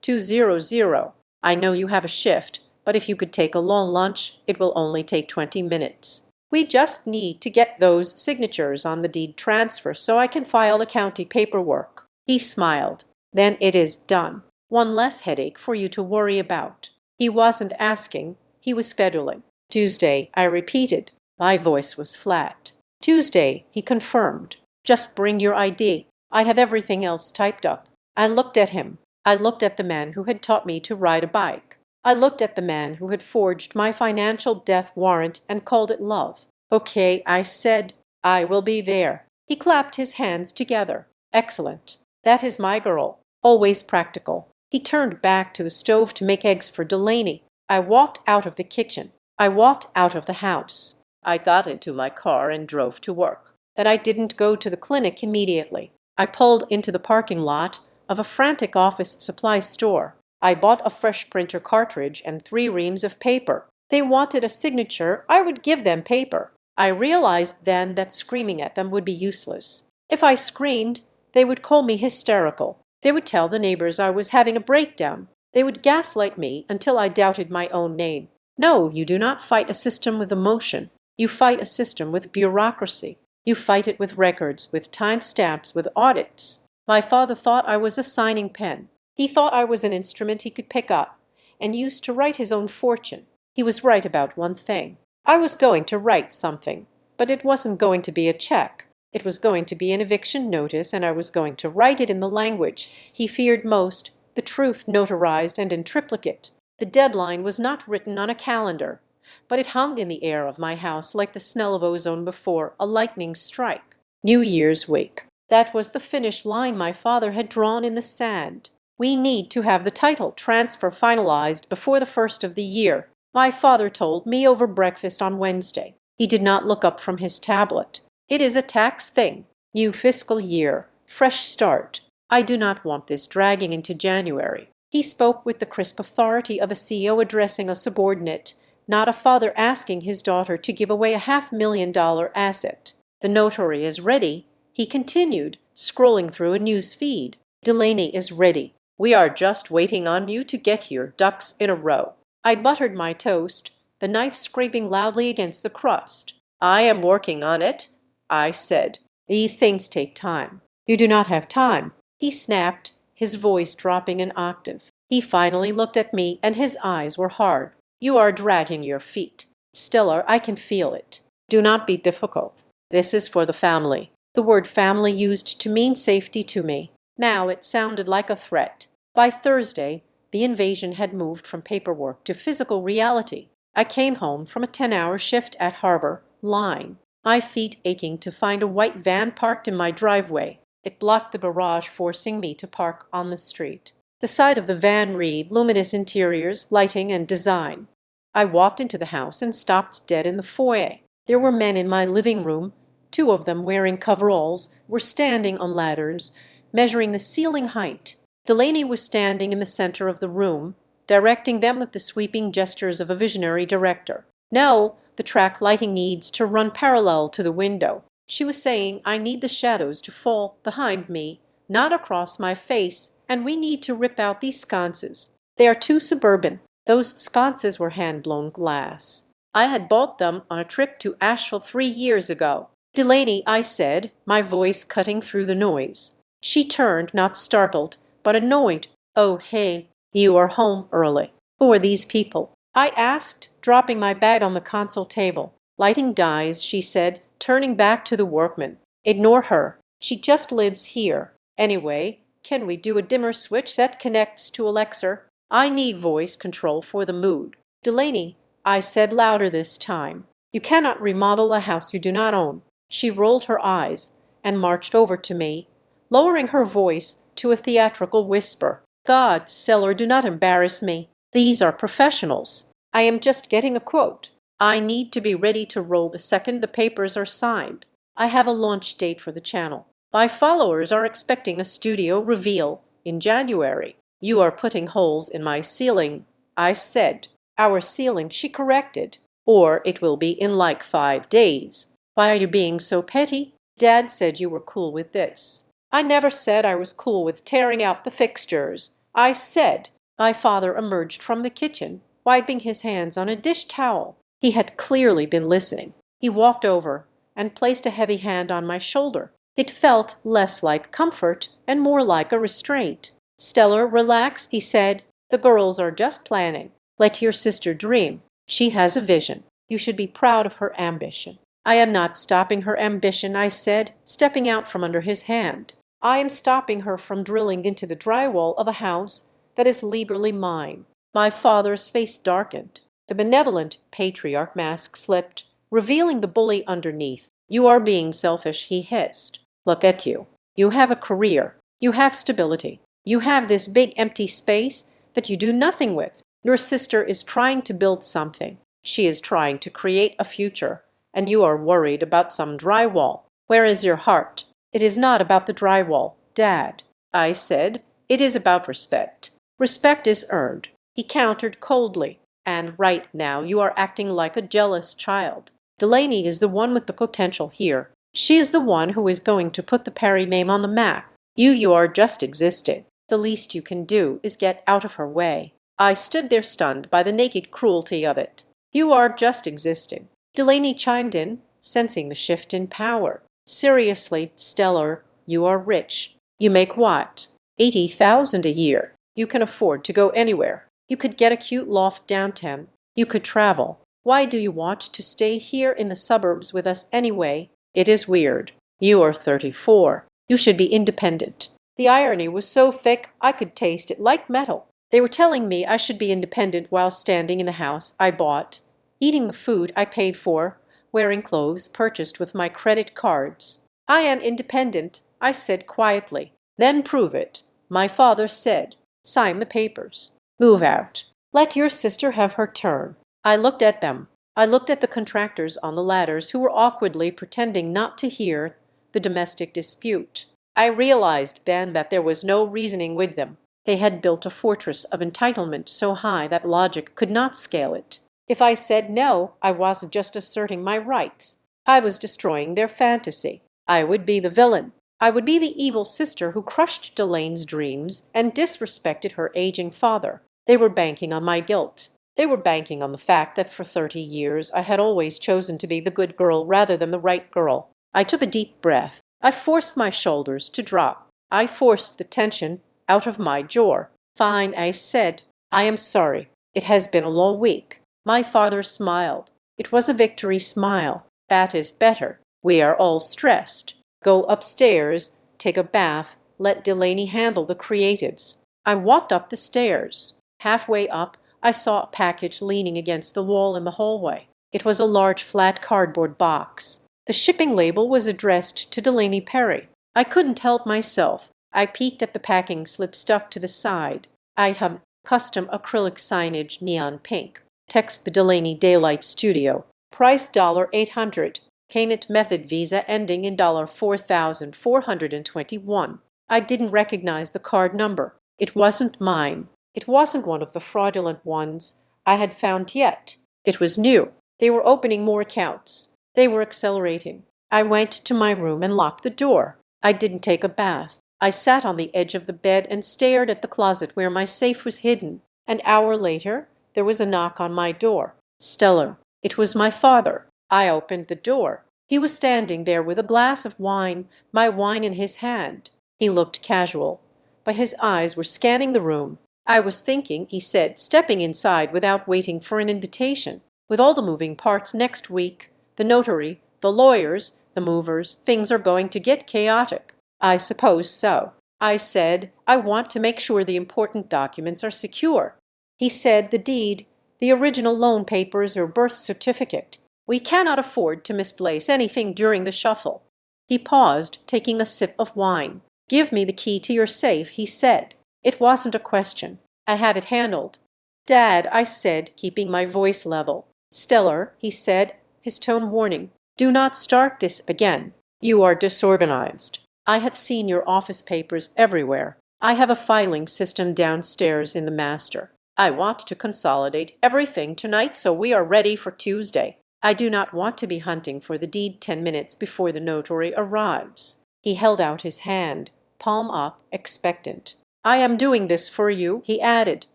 2:00. I know you have a shift, but if you could take a long lunch, it will only take 20 minutes. We just need to get those signatures on the deed transfer so I can file the county paperwork." He smiled. "Then it is done. One less headache for you to worry about." He wasn't asking, he was fiddling. "Tuesday," I repeated. My voice was flat. "Tuesday," he confirmed. "Just bring your ID. I have everything else typed up." I looked at him. I looked at the man who had taught me to ride a bike. I looked at the man who had forged my financial death warrant and called it love. "Okay," I said. "I will be there." He clapped his hands together. "Excellent. That is my girl. Always practical." He turned back to the stove to make eggs for Delaney. I walked out of the kitchen. I walked out of the house. I got into my car and drove to work. That I didn't go to the clinic immediately. I pulled into the parking lot of a frantic office supply store. I bought a fresh printer cartridge and 3 reams of paper. They wanted a signature. I would give them paper. I realized then that screaming at them would be useless. If I screamed, they would call me hysterical. They would tell the neighbors I was having a breakdown. They would gaslight me until I doubted my own name. No, you do not fight a system with emotion. You fight a system with bureaucracy. You fight it with records, with timestamps, with audits. My father thought I was a signing pen. He thought I was an instrument he could pick up and use to write his own fortune. He was right about one thing. I was going to write something, but it wasn't going to be a check. It was going to be an eviction notice, and I was going to write it in the language he feared most, the truth notarized and in triplicate. The deadline was not written on a calendar, but it hung in the air of my house like the smell of ozone before a lightning strike. New Year's week. That was the finish line my father had drawn in the sand. "We need to have the title transfer finalized before the first of the year," my father told me over breakfast on Wednesday. He did not look up from his tablet. "It is a tax thing. New fiscal year. Fresh start. I do not want this dragging into January." He spoke with the crisp authority of a CEO addressing a subordinate, not a father asking his daughter to give away a $500,000 asset. "The notary is ready," he continued, scrolling through a news feed. "Delaney is ready. We are just waiting on you to get your ducks in a row." I buttered my toast, the knife scraping loudly against the crust. "I am working on it," I said. "These things take time." "You do not have time," he snapped, his voice dropping an octave. He finally looked at me and his eyes were hard. "You are dragging your feet. Stella, I can feel it. Do not be difficult. This is for the family." The word family used to mean safety to me. Now it sounded like a threat. By Thursday, the invasion had moved from paperwork to physical reality. I came home from a 10-hour shift at Harbor Line, my feet aching to find a white van parked in my driveway. It blocked the garage, forcing me to park on the street. The The side of the van read luminous interiors, lighting, and design. I walked into the house and stopped dead in the foyer. There were men in my living room. Two of them, wearing coveralls, were standing on ladders, measuring the ceiling height. Delaney was standing in the center of the room, directing them with the sweeping gestures of a visionary director. "No, the track lighting needs to run parallel to the window," she was saying. "I need the shadows to fall behind me, not across my face, and we need to rip out these sconces. They are too suburban." Those sconces were hand-blown glass. I had bought them on a trip to Asheville 3 years ago. "Delaney," I said, my voice cutting through the noise. She turned, not startled, but annoyed. "Oh, hey, you are home early. Who are these people?" I asked, dropping my bag on the console table. "Lighting guys," she said, turning back to the workman. "Ignore her. She just lives here. Anyway, can we do a dimmer switch that connects to Alexa? I need voice control for the mood." "Delaney," I said louder this time, "you cannot remodel a house you do not own." She rolled her eyes and marched over to me, lowering her voice to a theatrical whisper. "God, Seller, do not embarrass me. These are professionals. I am just getting a quote. I need to be ready to roll the second the papers are signed. I have a launch date for the channel. My followers are expecting a studio reveal in January. You are putting holes in my ceiling," I said. "Our ceiling," she corrected. "Or it will be in like 5 days. Why are you being so petty? Dad said you were cool with this." "I never said I was cool with tearing out the fixtures," I said. My father emerged from the kitchen, wiping his hands on a dish towel. He had clearly been listening. He walked over and placed a heavy hand on my shoulder. It felt less like comfort and more like a restraint. "Stellar, relax," he said. "The girls are just planning. Let your sister dream. She has a vision. You should be proud of her ambition." "I am not stopping her ambition," I said, stepping out from under his hand. "I am stopping her from drilling into the drywall of a house that is legally mine." My father's face darkened. The benevolent patriarch mask slipped, revealing the bully underneath. "You are being selfish," he hissed. "Look at you. You have a career. You have stability. You have this big empty space that you do nothing with. Your sister is trying to build something. She is trying to create a future, and you are worried about some drywall. Where is your heart?" "It is not about the drywall, Dad," I said. "It is about respect. Respect is earned." He countered coldly. "And right now you are acting like a jealous child. Delaney is the one with the potential here. She is the one who is going to put the Perry name on the map. You are just existing. The least you can do is get out of her way." I stood there stunned by the naked cruelty of it. "You are just existing," Delaney chimed in, sensing the shift in power. "Seriously, Stellar, you are rich. You make what? 80,000 a year. You can afford to go anywhere. You could get a cute loft downtown. You could travel. Why do you want to stay here in the suburbs with us anyway? It is weird. You are 34. You should be independent." The irony was so thick I could taste it like metal. They were telling me I should be independent while standing in the house I bought, eating the food I paid for, wearing clothes purchased with my credit cards. "I am independent," I said quietly. "Then prove it," my father said. "Sign the papers. Move out. Let your sister have her turn." I looked at them. I looked at the contractors on the ladders who were awkwardly pretending not to hear the domestic dispute. I realized then that there was no reasoning with them. They had built a fortress of entitlement so high that logic could not scale it. If I said no, I wasn't just asserting my rights. I was destroying their fantasy. I would be the villain. I would be the evil sister who crushed Delaine's dreams and disrespected her aging father. They were banking on my guilt. They were banking on the fact that for 30 years I had always chosen to be the good girl rather than the right girl. I took a deep breath. I forced my shoulders to drop. I forced the tension out of my jaw. "Fine," I said. "I am sorry. It has been a long week." My father smiled. It was a victory smile. "That is better. We are all stressed. Go upstairs, take a bath, let Delaney handle the creatives." I walked up the stairs. Halfway up, I saw a package leaning against the wall in the hallway. It was a large flat cardboard box. The shipping label was addressed to Delaney Perry. I couldn't help myself. I peeked at the packing slip stuck to the side. Item: custom acrylic signage, neon pink. Text: the Delaney Daylight Studio. Price $800. Payment method: Visa, ending in $4421. I didn't recognize the card number. It wasn't mine. It wasn't one of the fraudulent ones I had found yet. It was new. They were opening more accounts. They were accelerating. I went to my room and locked the door. I didn't take a bath. I sat on the edge of the bed and stared at the closet where my safe was hidden. An hour later, there was a knock on my door. Stellar. It was my father. I opened the door. He was standing there with a glass of wine, my wine in his hand. He looked casual, but his eyes were scanning the room. I was thinking, he said, stepping inside without waiting for an invitation. With all the moving parts next week, the notary, the lawyers, the movers, things are going to get chaotic. I suppose so. I said, I want to make sure the important documents are secure. He said, the deed, the original loan papers or birth certificate. We cannot afford to misplace anything during the shuffle. He paused, taking a sip of wine. Give me the key to your safe, he said. It wasn't a question. I have it handled. Dad, I said, keeping my voice level. Stellar, he said, his tone warning. Do not start this again. You are disorganized. I have seen your office papers everywhere. I have a filing system downstairs in the master. I want to consolidate everything tonight so we are ready for Tuesday. I do not want to be hunting for the deed 10 minutes before the notary arrives. He held out his hand, palm up, expectant. I am doing this for you, he added,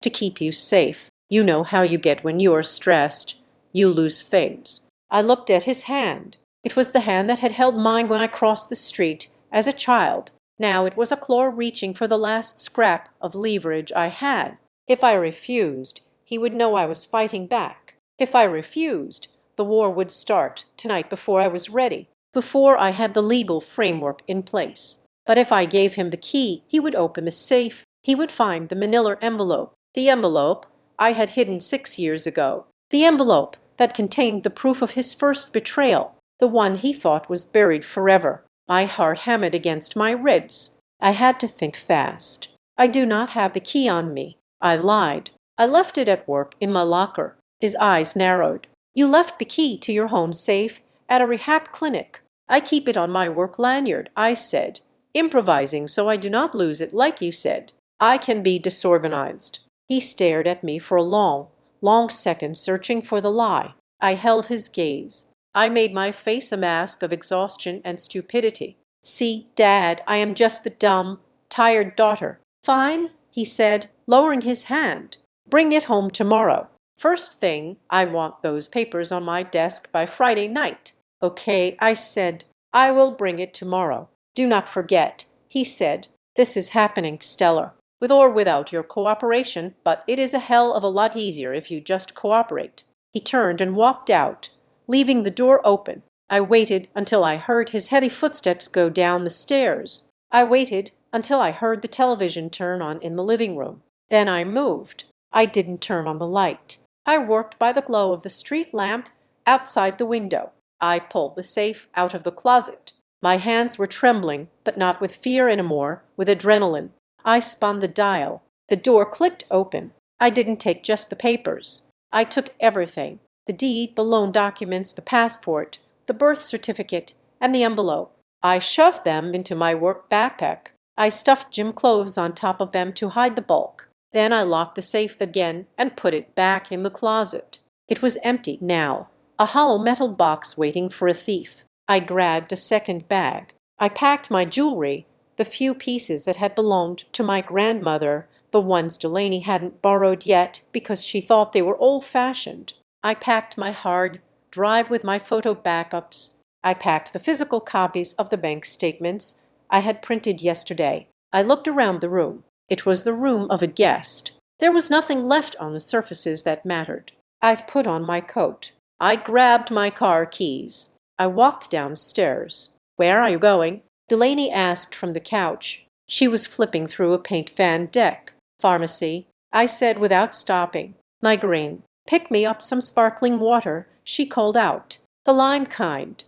to keep you safe. You know how you get when you are stressed. You lose things. I looked at his hand. It was the hand that had held mine when I crossed the street as a child. Now it was a claw reaching for the last scrap of leverage I had. If I refused, he would know I was fighting back. If I refused, the war would start tonight before I was ready, before I had the legal framework in place. But if I gave him the key, he would open the safe. He would find the manila envelope, the envelope I had hidden 6 years ago, the envelope that contained the proof of his first betrayal, the one he thought was buried forever. My heart hammered against my ribs. I had to think fast. I do not have the key on me. I lied. I left it at work in my locker. His eyes narrowed. You left the key to your home safe at a rehab clinic. I keep it on my work lanyard, I said, improvising so I do not lose it like you said. I can be disorganized. He stared at me for a long, long second, searching for the lie. I held his gaze. I made my face a mask of exhaustion and stupidity. See, Dad, I am just the dumb, tired daughter. Fine, he said, lowering his hand. Bring it home tomorrow. First thing, I want those papers on my desk by Friday night. Okay, I said. I will bring it tomorrow. Do not forget, he said. This is happening, Stellar, with or without your cooperation, but it is a hell of a lot easier if you just cooperate. He turned and walked out, leaving the door open. I waited until I heard his heavy footsteps go down the stairs. I waited until I heard the television turn on in the living room. Then I moved. I didn't turn on the light. I worked by the glow of the street lamp outside the window. I pulled the safe out of the closet. My hands were trembling, but not with fear anymore, with adrenaline. I spun the dial. The door clicked open. I didn't take just the papers. I took everything. The deed, the loan documents, the passport, the birth certificate, and the envelope. I shoved them into my work backpack. I stuffed gym clothes on top of them to hide the bulk. Then I locked the safe again and put it back in the closet. It was empty now, a hollow metal box waiting for a thief. I grabbed a second bag. I packed my jewelry, the few pieces that had belonged to my grandmother, the ones Delaney hadn't borrowed yet because she thought they were old-fashioned. I packed my hard drive with my photo backups. I packed the physical copies of the bank statements I had printed yesterday. I looked around the room. It was the room of a guest. There was nothing left on the surfaces that mattered. I've put on my coat. I grabbed my car keys. I walked downstairs. Where are you going? Delaney asked from the couch. She was flipping through a paint van deck. Pharmacy, I said without stopping. Migraine. Pick me up some sparkling water, she called out. The lime kind.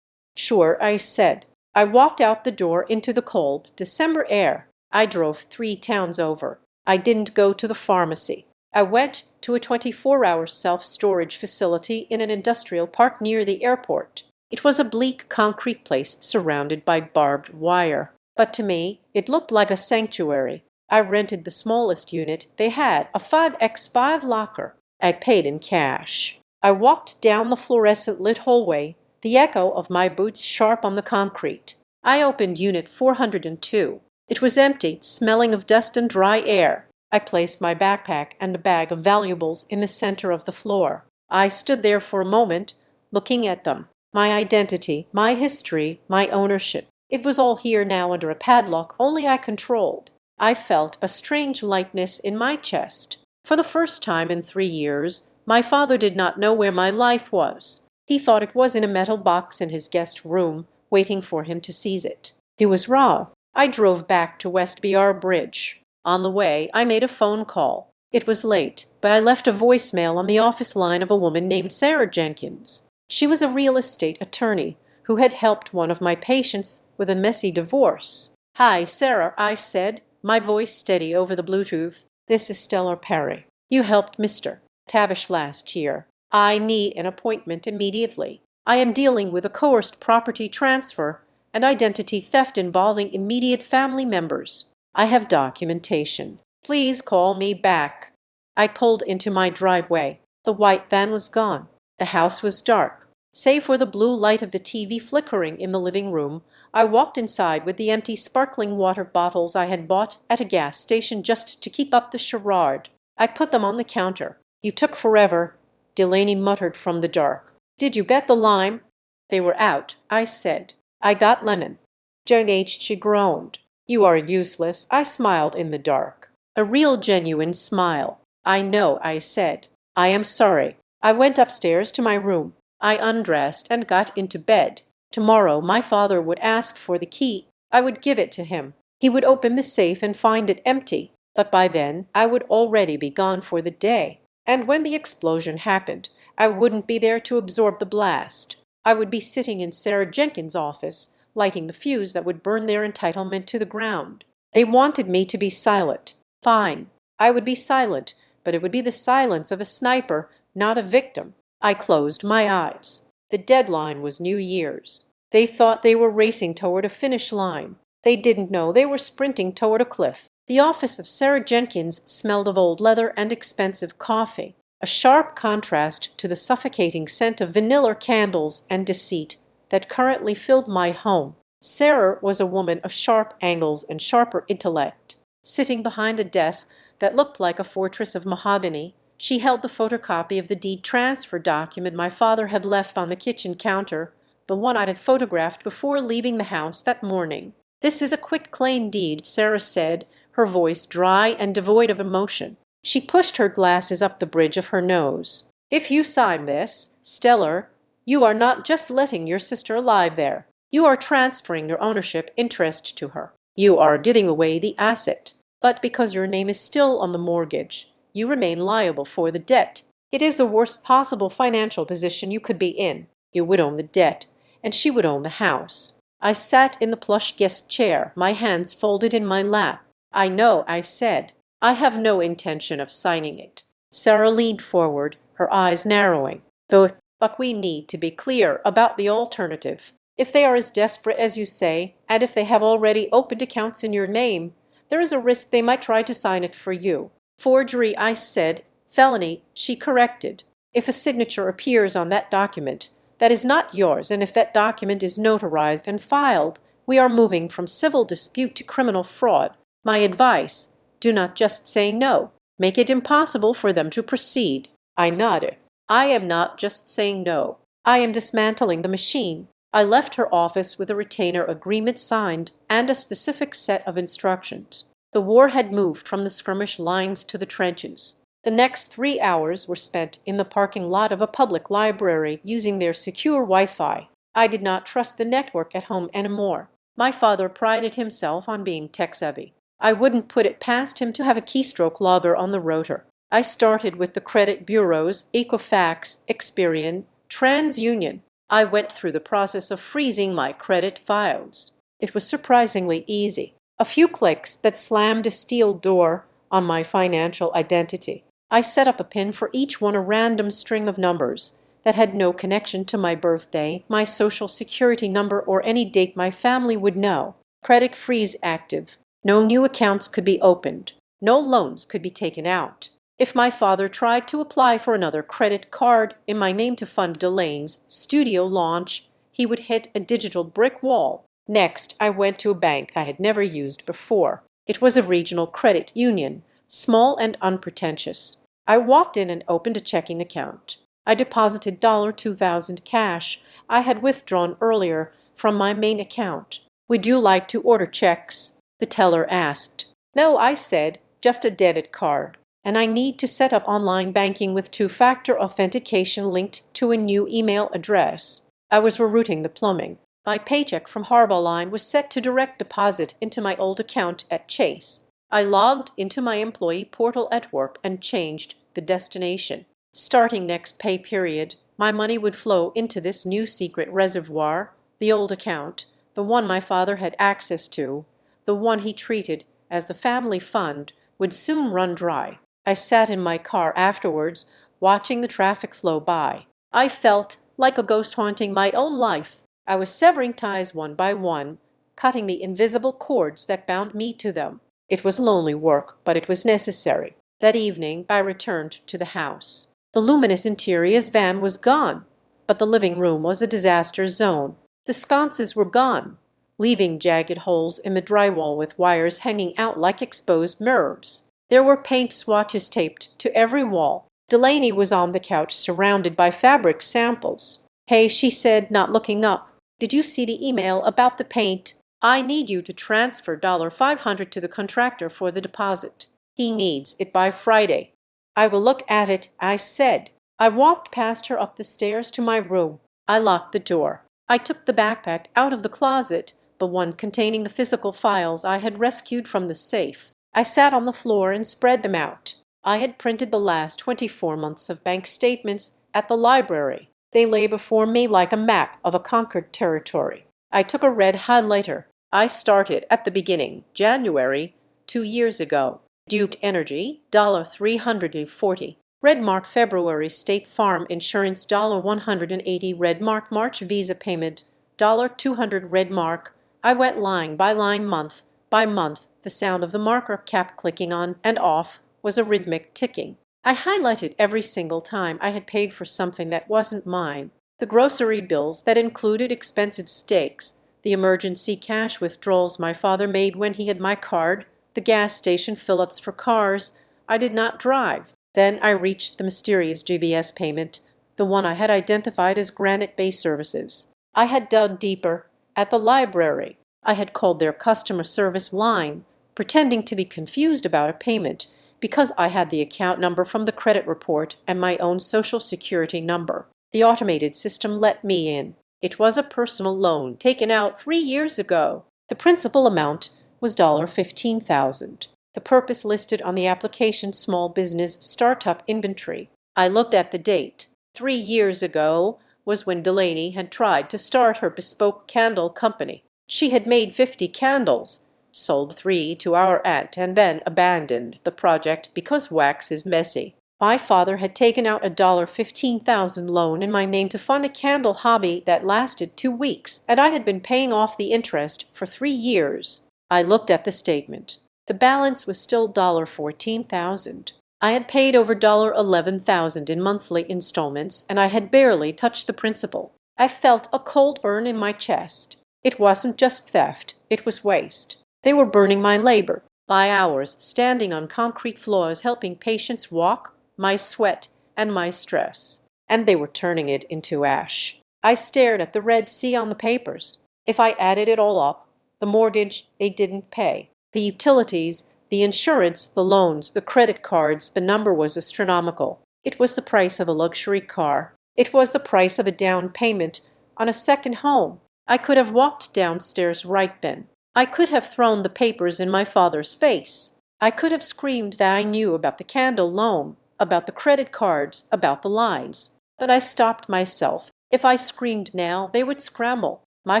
Sure, I said. I walked out the door into the cold December air. I drove 3 towns over. I didn't go to the pharmacy. I went to a 24-hour self-storage facility in an industrial park near the airport. It was a bleak concrete place surrounded by barbed wire, but to me it looked like a sanctuary. I rented the smallest unit they had, a 5x5 locker. I paid in cash. I walked down the fluorescent-lit hallway, the echo of my boots sharp on the concrete. I opened Unit 402. It was empty, smelling of dust and dry air. I placed my backpack and a bag of valuables in the center of the floor. I stood there for a moment, looking at them. My identity, my history, my ownership. It was all here now under a padlock only I controlled. I felt a strange lightness in my chest. For the first time in 3 years, my father did not know where my life was. He thought it was in a metal box in his guest room, waiting for him to seize it. He was wrong. I drove back to West BR Bridge. On the way, I made a phone call. It was late, but I left a voicemail on the office line of a woman named Sarah Jenkins. She was a real estate attorney who had helped one of my patients with a messy divorce. "Hi, Sarah," I said, my voice steady over the Bluetooth. "This is Stellar Perry. You helped Mr. Tavish last year. I need an appointment immediately. I am dealing with a coerced property transfer and identity theft involving immediate family members. I have documentation. Please call me back." I pulled into my driveway. The white van was gone. The house was dark. Save for the blue light of the TV flickering in the living room, I walked inside with the empty sparkling water bottles I had bought at a gas station just to keep up the charade. I put them on the counter. "You took forever," Delaney muttered from the dark. "Did you get the lime?" "They were out," I said. "I got lemon." Jane H. She groaned. "You are useless." I smiled in the dark. A real genuine smile. "I know," I said. "I am sorry." I went upstairs to my room. I undressed and got into bed. Tomorrow my father would ask for the key. I would give it to him. He would open the safe and find it empty. But by then I would already be gone for the day. And when the explosion happened, I wouldn't be there to absorb the blast. I would be sitting in Sarah Jenkins' office, lighting the fuse that would burn their entitlement to the ground. They wanted me to be silent. Fine. I would be silent, but it would be the silence of a sniper, not a victim. I closed my eyes. The deadline was New Year's. They thought they were racing toward a finish line. They didn't know they were sprinting toward a cliff. The office of Sarah Jenkins smelled of old leather and expensive coffee, a sharp contrast to the suffocating scent of vanilla candles and deceit that currently filled my home. Sarah was a woman of sharp angles and sharper intellect. Sitting behind a desk that looked like a fortress of mahogany, she held the photocopy of the deed transfer document my father had left on the kitchen counter, the one I had photographed before leaving the house that morning. "This is a quitclaim deed," Sarah said, her voice dry and devoid of emotion. She pushed her glasses up the bridge of her nose. "If you sign this, Stellar, you are not just letting your sister lie there. You are transferring your ownership interest to her. You are giving away the asset. But because your name is still on the mortgage, you remain liable for the debt. It is the worst possible financial position you could be in. You would own the debt, and she would own the house." I sat in the plush guest chair, my hands folded in my lap. "I know," I said. "I have no intention of signing it." Sarah leaned forward, her eyes narrowing. But we need to be clear about the alternative. If they are as desperate as you say, and if they have already opened accounts in your name, there is a risk they might try to sign it for you." "Forgery," I said. "Felony," she corrected. "If a signature appears on that document, that is not yours, and if that document is notarized and filed, we are moving from civil dispute to criminal fraud. My advice, do not just say no. Make it impossible for them to proceed." I nodded. "I am not just saying no. I am dismantling the machine." I left her office with a retainer agreement signed and a specific set of instructions. The war had moved from the skirmish lines to the trenches. The next 3 hours were spent in the parking lot of a public library using their secure Wi-Fi. I did not trust the network at home anymore. My father prided himself on being tech-savvy. I wouldn't put it past him to have a keystroke logger on the router. I started with the credit bureaus, Equifax, Experian, TransUnion. I went through the process of freezing my credit files. It was surprisingly easy. A few clicks that slammed a steel door on my financial identity. I set up a pin for each one, a random string of numbers that had no connection to my birthday, my social security number, or any date my family would know. Credit freeze active. No new accounts could be opened. No loans could be taken out. If my father tried to apply for another credit card in my name to fund Delaine's studio launch, he would hit a digital brick wall. Next, I went to a bank I had never used before. It was a regional credit union, small and unpretentious. I walked in and opened a checking account. I deposited $2,000 cash I had withdrawn earlier from my main account. "Would you like to order checks?" the teller asked. "No," I said, "just a debit card. And I need to set up online banking with two-factor authentication linked to a new email address." I was rerouting the plumbing. My paycheck from Harbaugh was set to direct deposit into my old account at Chase. I logged into my employee portal at work and changed the destination. Starting next pay period, my money would flow into this new secret reservoir. The old account, the one my father had access to, the one he treated as the family fund, would soon run dry. I sat in my car afterwards, watching the traffic flow by. I felt like a ghost haunting my own life. I was severing ties one by one, cutting the invisible cords that bound me to them. It was lonely work, but it was necessary. That evening I returned to the house. The luminous interior's van was gone, but the living room was a disaster zone. The sconces were gone, leaving jagged holes in the drywall with wires hanging out like exposed nerves. There were paint swatches taped to every wall. Delaney was on the couch surrounded by fabric samples. "Hey," she said, not looking up. "Did you see the email about the paint? I need you to transfer $500 to the contractor for the deposit. He needs it by Friday." "I will look at it," I said. I walked past her up the stairs to my room. I locked the door. I took the backpack out of the closet, the one containing the physical files I had rescued from the safe. I sat on the floor and spread them out. I had printed the last 24 months of bank statements at the library. They lay before me like a map of a conquered territory. I took a red highlighter. I started at the beginning, January, 2 years ago. Duke Energy, $340. Red mark February, State Farm Insurance, $180. Red mark March Visa payment, $200. Red mark. I went line by line, month by month. The sound of the marker cap clicking on and off was a rhythmic ticking. I highlighted every single time I had paid for something that wasn't mine. The grocery bills that included expensive steaks, the emergency cash withdrawals my father made when he had my card, the gas station fill-ups for cars I did not drive. Then I reached the mysterious GBS payment, the one I had identified as Granite Bay Services. I had dug deeper. At the library, I had called their customer service line, pretending to be confused about a payment because I had the account number from the credit report and my own social security number. The automated system let me in. It was a personal loan taken out 3 years ago. The principal amount was $15,000. The purpose listed on the application: small business startup inventory. I looked at the date. 3 years ago was when Delaney had tried to start her bespoke candle company. She had made 50 candles, sold 3 to our aunt, and then abandoned the project because wax is messy. My father had taken out a $15,000 loan in my name to fund a candle hobby that lasted 2 weeks, and I had been paying off the interest for 3 years. I looked at the statement. The balance was still $14,000. I had paid over $11,000 in monthly installments, and I had barely touched the principal. I felt a cold burn in my chest. It wasn't just theft, it was waste. They were burning my labor, my hours standing on concrete floors helping patients walk, my sweat and my stress. And they were turning it into ash. I stared at the red C on the papers. If I added it all up, the mortgage they didn't pay, the utilities, the insurance, the loans, the credit cards, the number was astronomical. It was the price of a luxury car. It was the price of a down payment on a second home. I could have walked downstairs right then. I could have thrown the papers in my father's face. I could have screamed that I knew about the candle loan, about the credit cards, about the lines. But I stopped myself. If I screamed now, they would scramble. My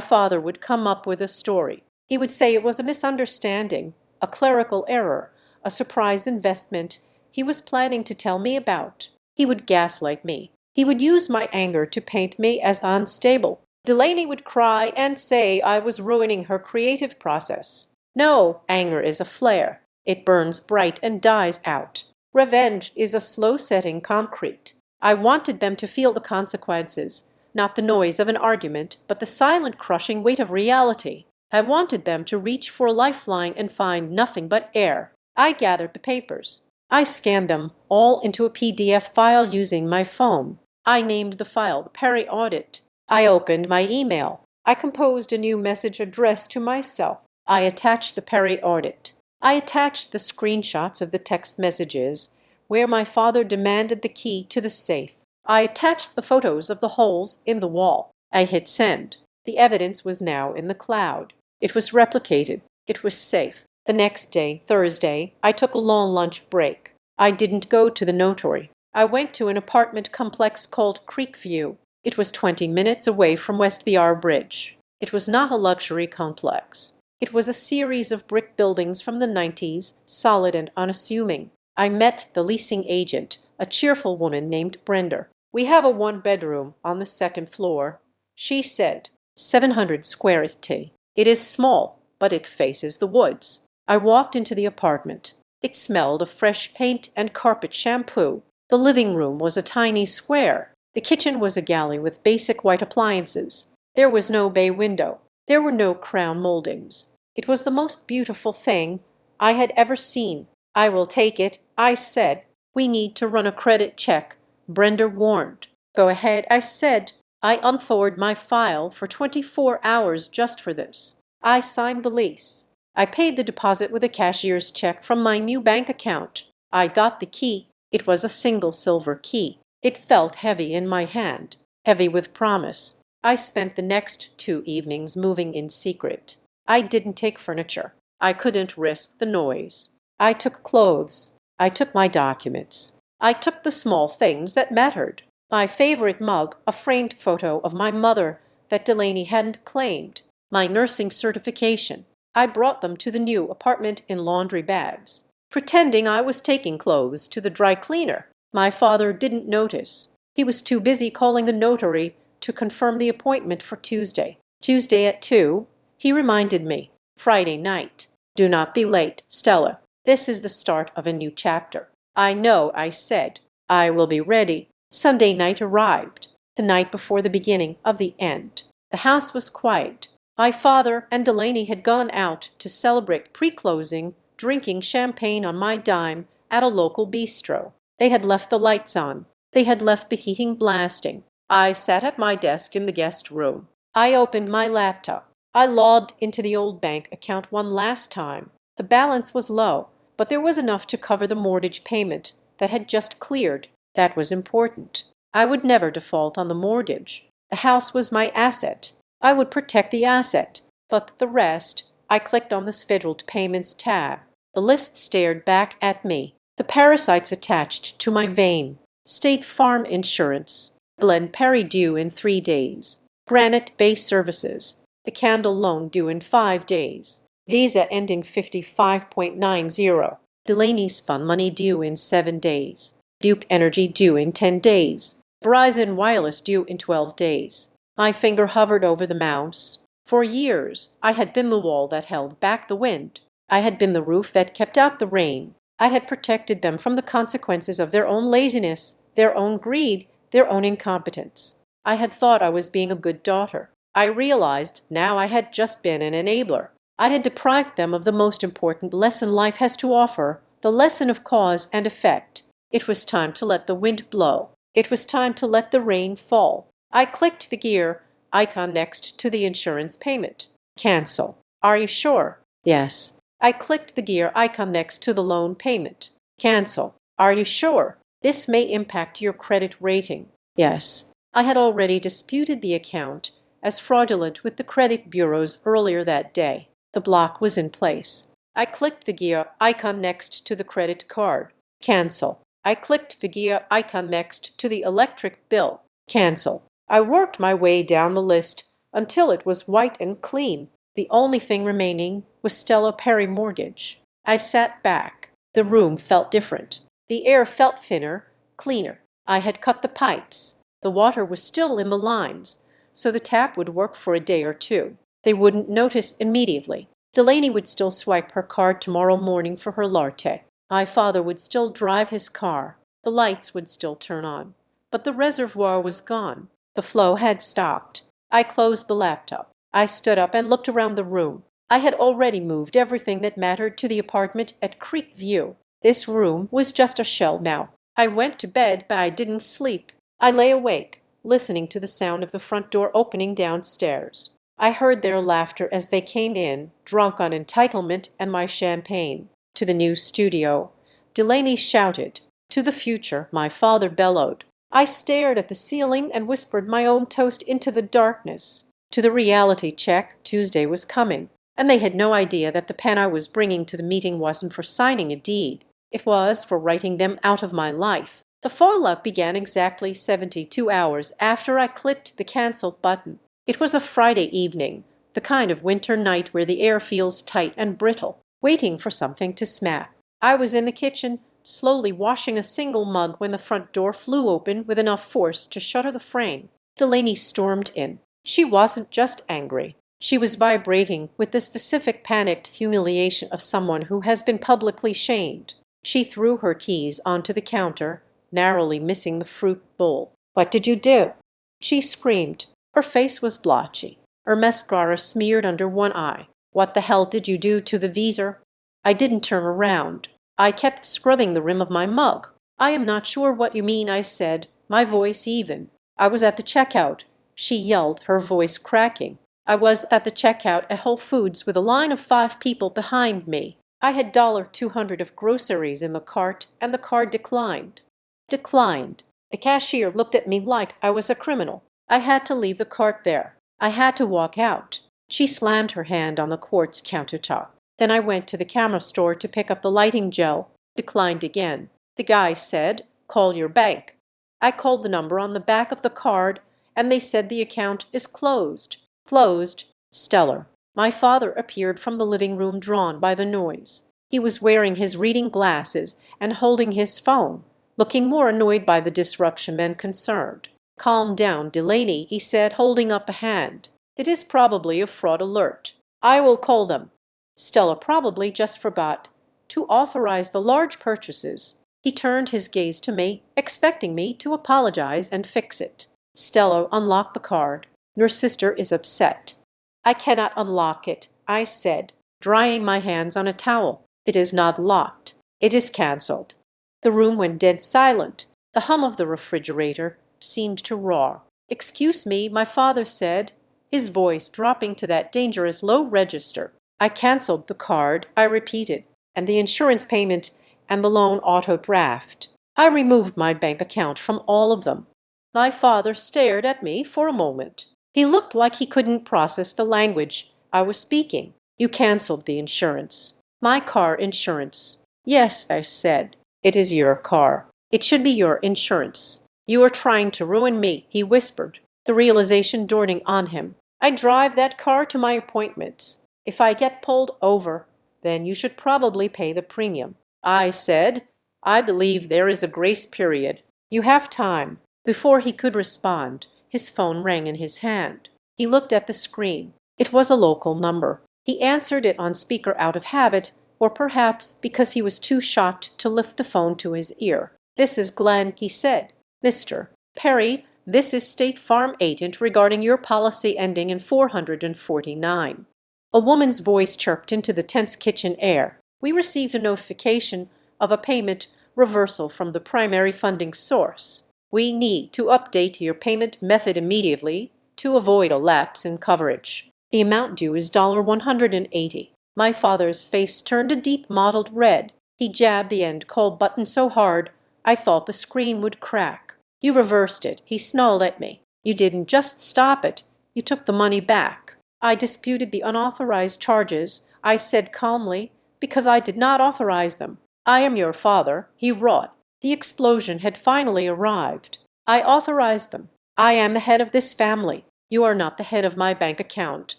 father would come up with a story. He would say it was a misunderstanding, a clerical error, a surprise investment he was planning to tell me about. He would gaslight me. He would use my anger to paint me as unstable. Delaney would cry and say I was ruining her creative process. No, anger is a flare. It burns bright and dies out. Revenge is a slow-setting concrete. I wanted them to feel the consequences, not the noise of an argument, but the silent crushing weight of reality. I wanted them to reach for a lifeline and find nothing but air. I gathered the papers. I scanned them all into a PDF file using my phone. I named the file the Perry Audit. I opened my email. I composed a new message addressed to myself. I attached the Perry Audit. I attached the screenshots of the text messages where my father demanded the key to the safe. I attached the photos of the holes in the wall. I hit send. The evidence was now in the cloud. It was replicated. It was safe. The next day, Thursday, I took a long lunch break. I didn't go to the notary. I went to an apartment complex called Creekview. It was 20 minutes away from West VR Bridge. It was not a luxury complex. It was a series of brick buildings from the 90s, solid and unassuming. I met the leasing agent, a cheerful woman named Brenda. We have a one-bedroom on the second floor. She said, 700 square feet. It is small, but it faces the woods. I walked into the apartment. It smelled of fresh paint and carpet shampoo. The living room was a tiny square. The kitchen was a galley with basic white appliances. There was no bay window. There were no crown moldings. It was the most beautiful thing I had ever seen. I will take it, I said. We need to run a credit check, Brenda warned. Go ahead, I said. I unthawed my file for 24 hours just for this. I signed the lease. I paid the deposit with a cashier's check from my new bank account. I got the key. It was a single silver key. It felt heavy in my hand, heavy with promise. I spent the next 2 evenings moving in secret. I didn't take furniture. I couldn't risk the noise. I took clothes. I took my documents. I took the small things that mattered. My favorite mug, a framed photo of my mother that Delaney hadn't claimed, my nursing certification. I brought them to the new apartment in laundry bags, pretending I was taking clothes to the dry cleaner. My father didn't notice. He was too busy calling the notary to confirm the appointment for Tuesday. Tuesday at 2, he reminded me. Friday night. Do not be late, Stella. This is the start of a new chapter. I know, I said. I will be ready. Sunday night arrived, the night before the beginning of the end. The house was quiet. My father and Delaney had gone out to celebrate pre-closing, drinking champagne on my dime at a local bistro. They had left the lights on. They had left the heating blasting. I sat at my desk in the guest room. I opened my laptop. I logged into the old bank account one last time. The balance was low, but there was enough to cover the mortgage payment that had just cleared. That was important. I would never default on the mortgage. The house was my asset. I would protect the asset. But the rest, I clicked on the Scheduled Payments tab. The list stared back at me. The parasites attached to my vein. State Farm Insurance. Glen Perry due in 3 days. Granite Bay Services. The Candle loan due in 5 days. Visa ending 55.90. Delaney's fund money due in 7 days. Duke Energy due in 10 days. Verizon Wireless due in 12 days. My finger hovered over the mouse. For years, I had been the wall that held back the wind. I had been the roof that kept out the rain. I had protected them from the consequences of their own laziness, their own greed, their own incompetence. I had thought I was being a good daughter. I realized now I had just been an enabler. I had deprived them of the most important lesson life has to offer, the lesson of cause and effect. It was time to let the wind blow. It was time to let the rain fall. I clicked the gear icon next to the insurance payment. Cancel. Are you sure? Yes. I clicked the gear icon next to the loan payment. Cancel. Are you sure? This may impact your credit rating. Yes. I had already disputed the account as fraudulent with the credit bureaus earlier that day. The block was in place. I clicked the gear icon next to the credit card. Cancel. I clicked the gear icon next to the electric bill. Cancel. I worked my way down the list until it was white and clean. The only thing remaining was Stella Perry Mortgage. I sat back. The room felt different. The air felt thinner, cleaner. I had cut the pipes. The water was still in the lines, so the tap would work for a day or two. They wouldn't notice immediately. Delaney would still swipe her card tomorrow morning for her latte. My father would still drive his car. The lights would still turn on. But the reservoir was gone. The flow had stopped. I closed the laptop. I stood up and looked around the room. I had already moved everything that mattered to the apartment at Creek View. This room was just a shell now. I went to bed, but I didn't sleep. I lay awake, listening to the sound of the front door opening downstairs. I heard their laughter as they came in, drunk on entitlement and my champagne. To the new studio, Delaney shouted. To the future, my father bellowed. I stared at the ceiling and whispered my own toast into the darkness. To the reality check, Tuesday was coming, and they had no idea that the pen I was bringing to the meeting wasn't for signing a deed. It was for writing them out of my life. The fallout began exactly 72 hours after I clicked the cancel button. It was a Friday evening, the kind of winter night where the air feels tight and brittle, waiting for something to smack. I was in the kitchen, slowly washing a single mug when the front door flew open with enough force to shutter the frame. Delaney stormed in. She wasn't just angry. She was vibrating with the specific panicked humiliation of someone who has been publicly shamed. She threw her keys onto the counter, narrowly missing the fruit bowl. "What did you do?" She screamed. Her face was blotchy, her mascara smeared under one eye. "What the hell did you do to the visor?" I didn't turn around. I kept scrubbing the rim of my mug. "I am not sure what you mean," I said, my voice even. "I was at the checkout," she yelled, her voice cracking. "I was at the checkout at Whole Foods with a line of 5 people behind me. I had $200 of groceries in the cart, and the card declined." Declined. The cashier looked at me like I was a criminal. I had to leave the cart there. I had to walk out. She slammed her hand on the quartz countertop. Then I went to the camera store to pick up the lighting gel. Declined again. The guy said, "Call your bank." I called the number on the back of the card, and they said the account is closed. Closed. Stellar. My father appeared from the living room, drawn by the noise. He was wearing his reading glasses and holding his phone, looking more annoyed by the disruption than concerned. "Calm down, Delaney," he said, holding up a hand. "It is probably a fraud alert. I will call them. Stella probably just forgot to authorize the large purchases." He turned his gaze to me, expecting me to apologize and fix it. "Stella, unlock the card. Your sister is upset." "I cannot unlock it," I said, drying my hands on a towel. "It is not locked. It is cancelled." The room went dead silent. The hum of the refrigerator seemed to roar. "Excuse me," my father said, his voice dropping to that dangerous low register. "I cancelled the card," I repeated, "and the insurance payment and the loan auto draft. I removed my bank account from all of them." My father stared at me for a moment. He looked like he couldn't process the language I was speaking. "You cancelled the insurance." "My car insurance." "Yes," I said. "It is your car. It should be your insurance." "You are trying to ruin me," he whispered, the realization dawning on him. "I drive that car to my appointments. If I get pulled over, then you should probably pay the premium." I said, "I believe there is a grace period. You have time." Before he could respond, his phone rang in his hand. He looked at the screen. It was a local number. He answered it on speaker out of habit, or perhaps because he was too shocked to lift the phone to his ear. "This is Glenn," he said. "Mr. Perry, this is State Farm agent regarding your policy ending in 449. A woman's voice chirped into the tense kitchen air. "We received a notification of a payment reversal from the primary funding source. We need to update your payment method immediately to avoid a lapse in coverage. The amount due is $180. My father's face turned a deep mottled red. He jabbed the end call button so hard I thought the screen would crack. "You reversed it," he snarled at me. "You didn't just stop it. You took the money back." "I disputed the unauthorized charges," I said calmly, "because I did not authorize them." "I am your father," he roared. The explosion had finally arrived. "I authorized them. I am the head of this family. You are not the head of my bank account,"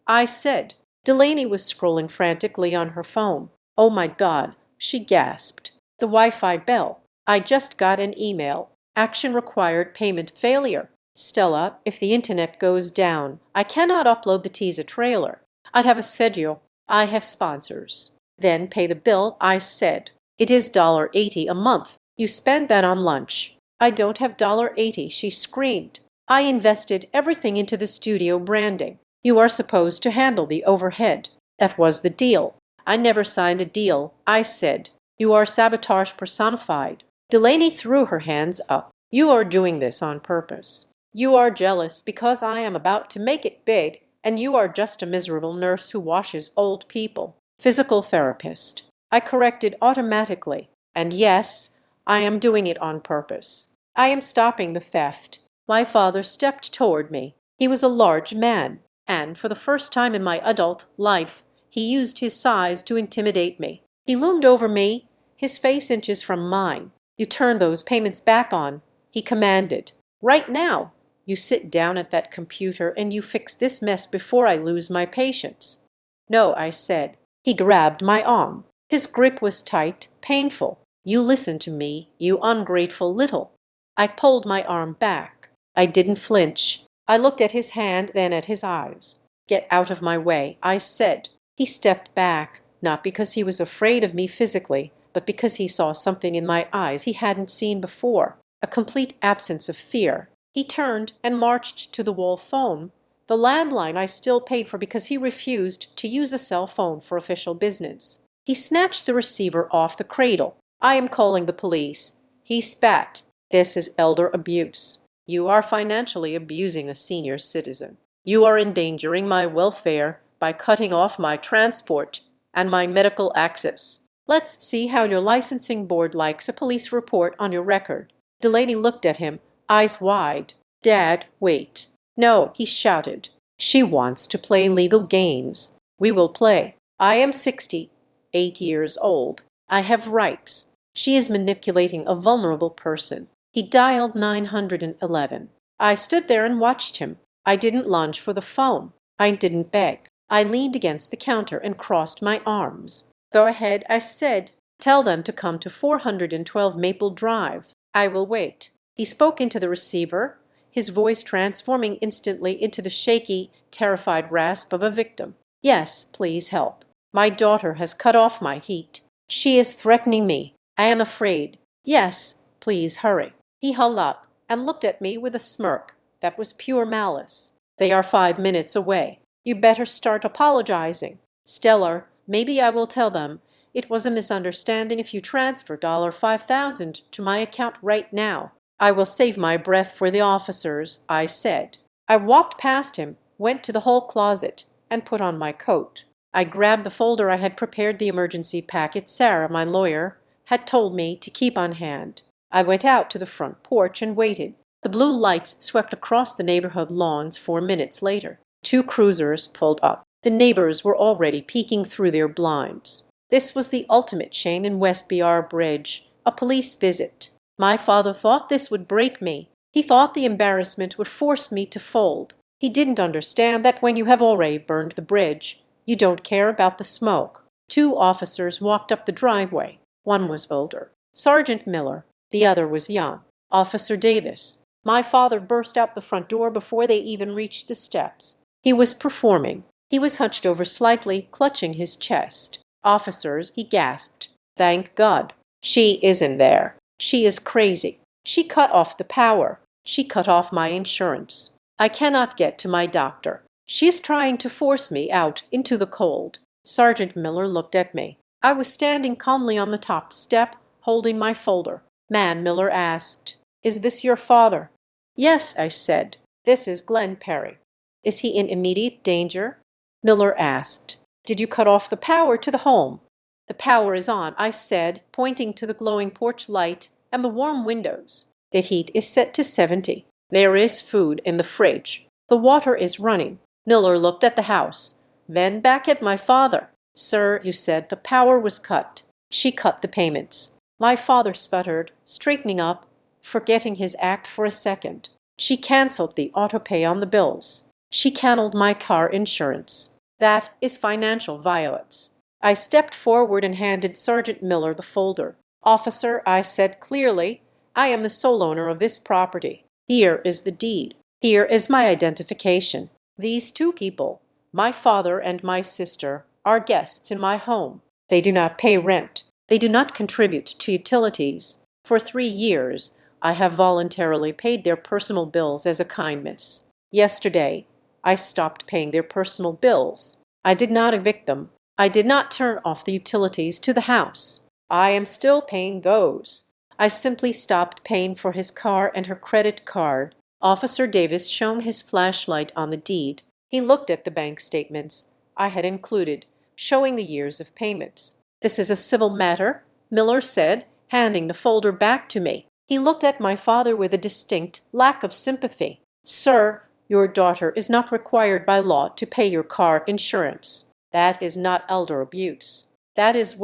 I said. Delaney was scrolling frantically on her phone. "Oh my God, She gasped. The Wi-Fi bell. I just got an email. Action required, payment failure. Stella, if the internet goes down, I cannot upload the teaser trailer. I'd have a schedule. I have sponsors. Then pay the bill, I said. It is $80 a month. You spend that on lunch. I don't have $80, she screamed. I invested everything into the studio branding. You are supposed to handle the overhead. That was the deal. I never signed a deal, I said. You are sabotage personified. Delaney threw her hands up. You are doing this on purpose. You are jealous because I am about to make it big, and you are just a miserable nurse who washes old people. Physical therapist. I corrected automatically. And yes, I am doing it on purpose. I am stopping the theft. My father stepped toward me. He was a large man, and for the first time in my adult life, he used his size to intimidate me. He loomed over me, his face inches from mine. You turn those payments back on, he commanded. Right now. You sit down at that computer and you fix this mess before I lose my patience. No, I said. He grabbed my arm. His grip was tight, painful. You listen to me, you ungrateful little. I pulled my arm back. I didn't flinch. I looked at his hand, then at his eyes. Get out of my way, I said. He stepped back, not because he was afraid of me physically, but because he saw something in my eyes he hadn't seen before, a complete absence of fear. He turned and marched to the wall phone, the landline I still paid for because he refused to use a cell phone for official business. He snatched the receiver off the cradle. I am calling the police. He spat. This is elder abuse. You are financially abusing a senior citizen. You are endangering my welfare by cutting off my transport and my medical access. Let's see how your licensing board likes a police report on your record. Delaney looked at him, eyes wide. Dad, wait. No, he shouted. She wants to play legal games. We will play. I am 68 years old. I have rights. She is manipulating a vulnerable person. He dialed 911. I stood there and watched him. I didn't lunge for the phone. I didn't beg. I leaned against the counter and crossed my arms. Go ahead, I said. Tell them to come to 412 Maple Drive. I will wait. He spoke into the receiver, his voice transforming instantly into the shaky, terrified rasp of a victim. Yes, please help. My daughter has cut off my heat. She is threatening me. I am afraid. Yes, please hurry. He hung up and looked at me with a smirk that was pure malice. They are 5 minutes away. You better start apologizing. Stellar, maybe I will tell them it was a misunderstanding if you transfer $5,000 to my account right now. I will save my breath for the officers, I said. I walked past him, went to the hall closet, and put on my coat. I grabbed the folder I had prepared the emergency packet Sarah, my lawyer, had told me to keep on hand. I went out to the front porch and waited. The blue lights swept across the neighborhood lawns 4 minutes later. 2 cruisers pulled up. The neighbors were already peeking through their blinds. This was the ultimate shame in West BR Bridge, a police visit. My father thought this would break me. He thought the embarrassment would force me to fold. He didn't understand that when you have already burned the bridge, you don't care about the smoke. 2 officers walked up the driveway. One was older, Sergeant Miller. The other was young, Officer Davis. My father burst out the front door before they even reached the steps. He was performing. He was hunched over slightly, clutching his chest. Officers, he gasped. Thank God. She isn't there. She is crazy. She cut off the power. She cut off my insurance. I cannot get to my doctor. She is trying to force me out into the cold. Sergeant Miller looked at me. I was standing calmly on the top step, holding my folder. Man, Miller asked, is this your father? Yes, I said. This is Glenn Perry. Is he in immediate danger? Miller asked. Did you cut off the power to the home? The power is on, I said, pointing to the glowing porch light and the warm windows. The heat is set to 70. There is food in the fridge. The water is running. Miller looked at the house, then back at my father. Sir, you said the power was cut. She cut the payments. My father sputtered, straightening up, forgetting his act for a second. She canceled the autopay on the bills. She canceled my car insurance. That is financial violence. I stepped forward and handed Sergeant Miller the folder. "Officer," I said clearly, "I am the sole owner of this property. Here is the deed. Here is my identification. These two people, my father and my sister, are guests in my home. They do not pay rent. They do not contribute to utilities. For 3 years, I have voluntarily paid their personal bills as a kindness. Yesterday, I stopped paying their personal bills. I did not evict them. I did not turn off the utilities to the house. I am still paying those. I simply stopped paying for his car and her credit card." Officer Davis shone his flashlight on the deed. He looked at the bank statements I had included, showing the years of payments. "This is a civil matter," Miller said, handing the folder back to me. He looked at my father with a distinct lack of sympathy. "Sir, your daughter is not required by law to pay your car insurance. That is not elder abuse. That is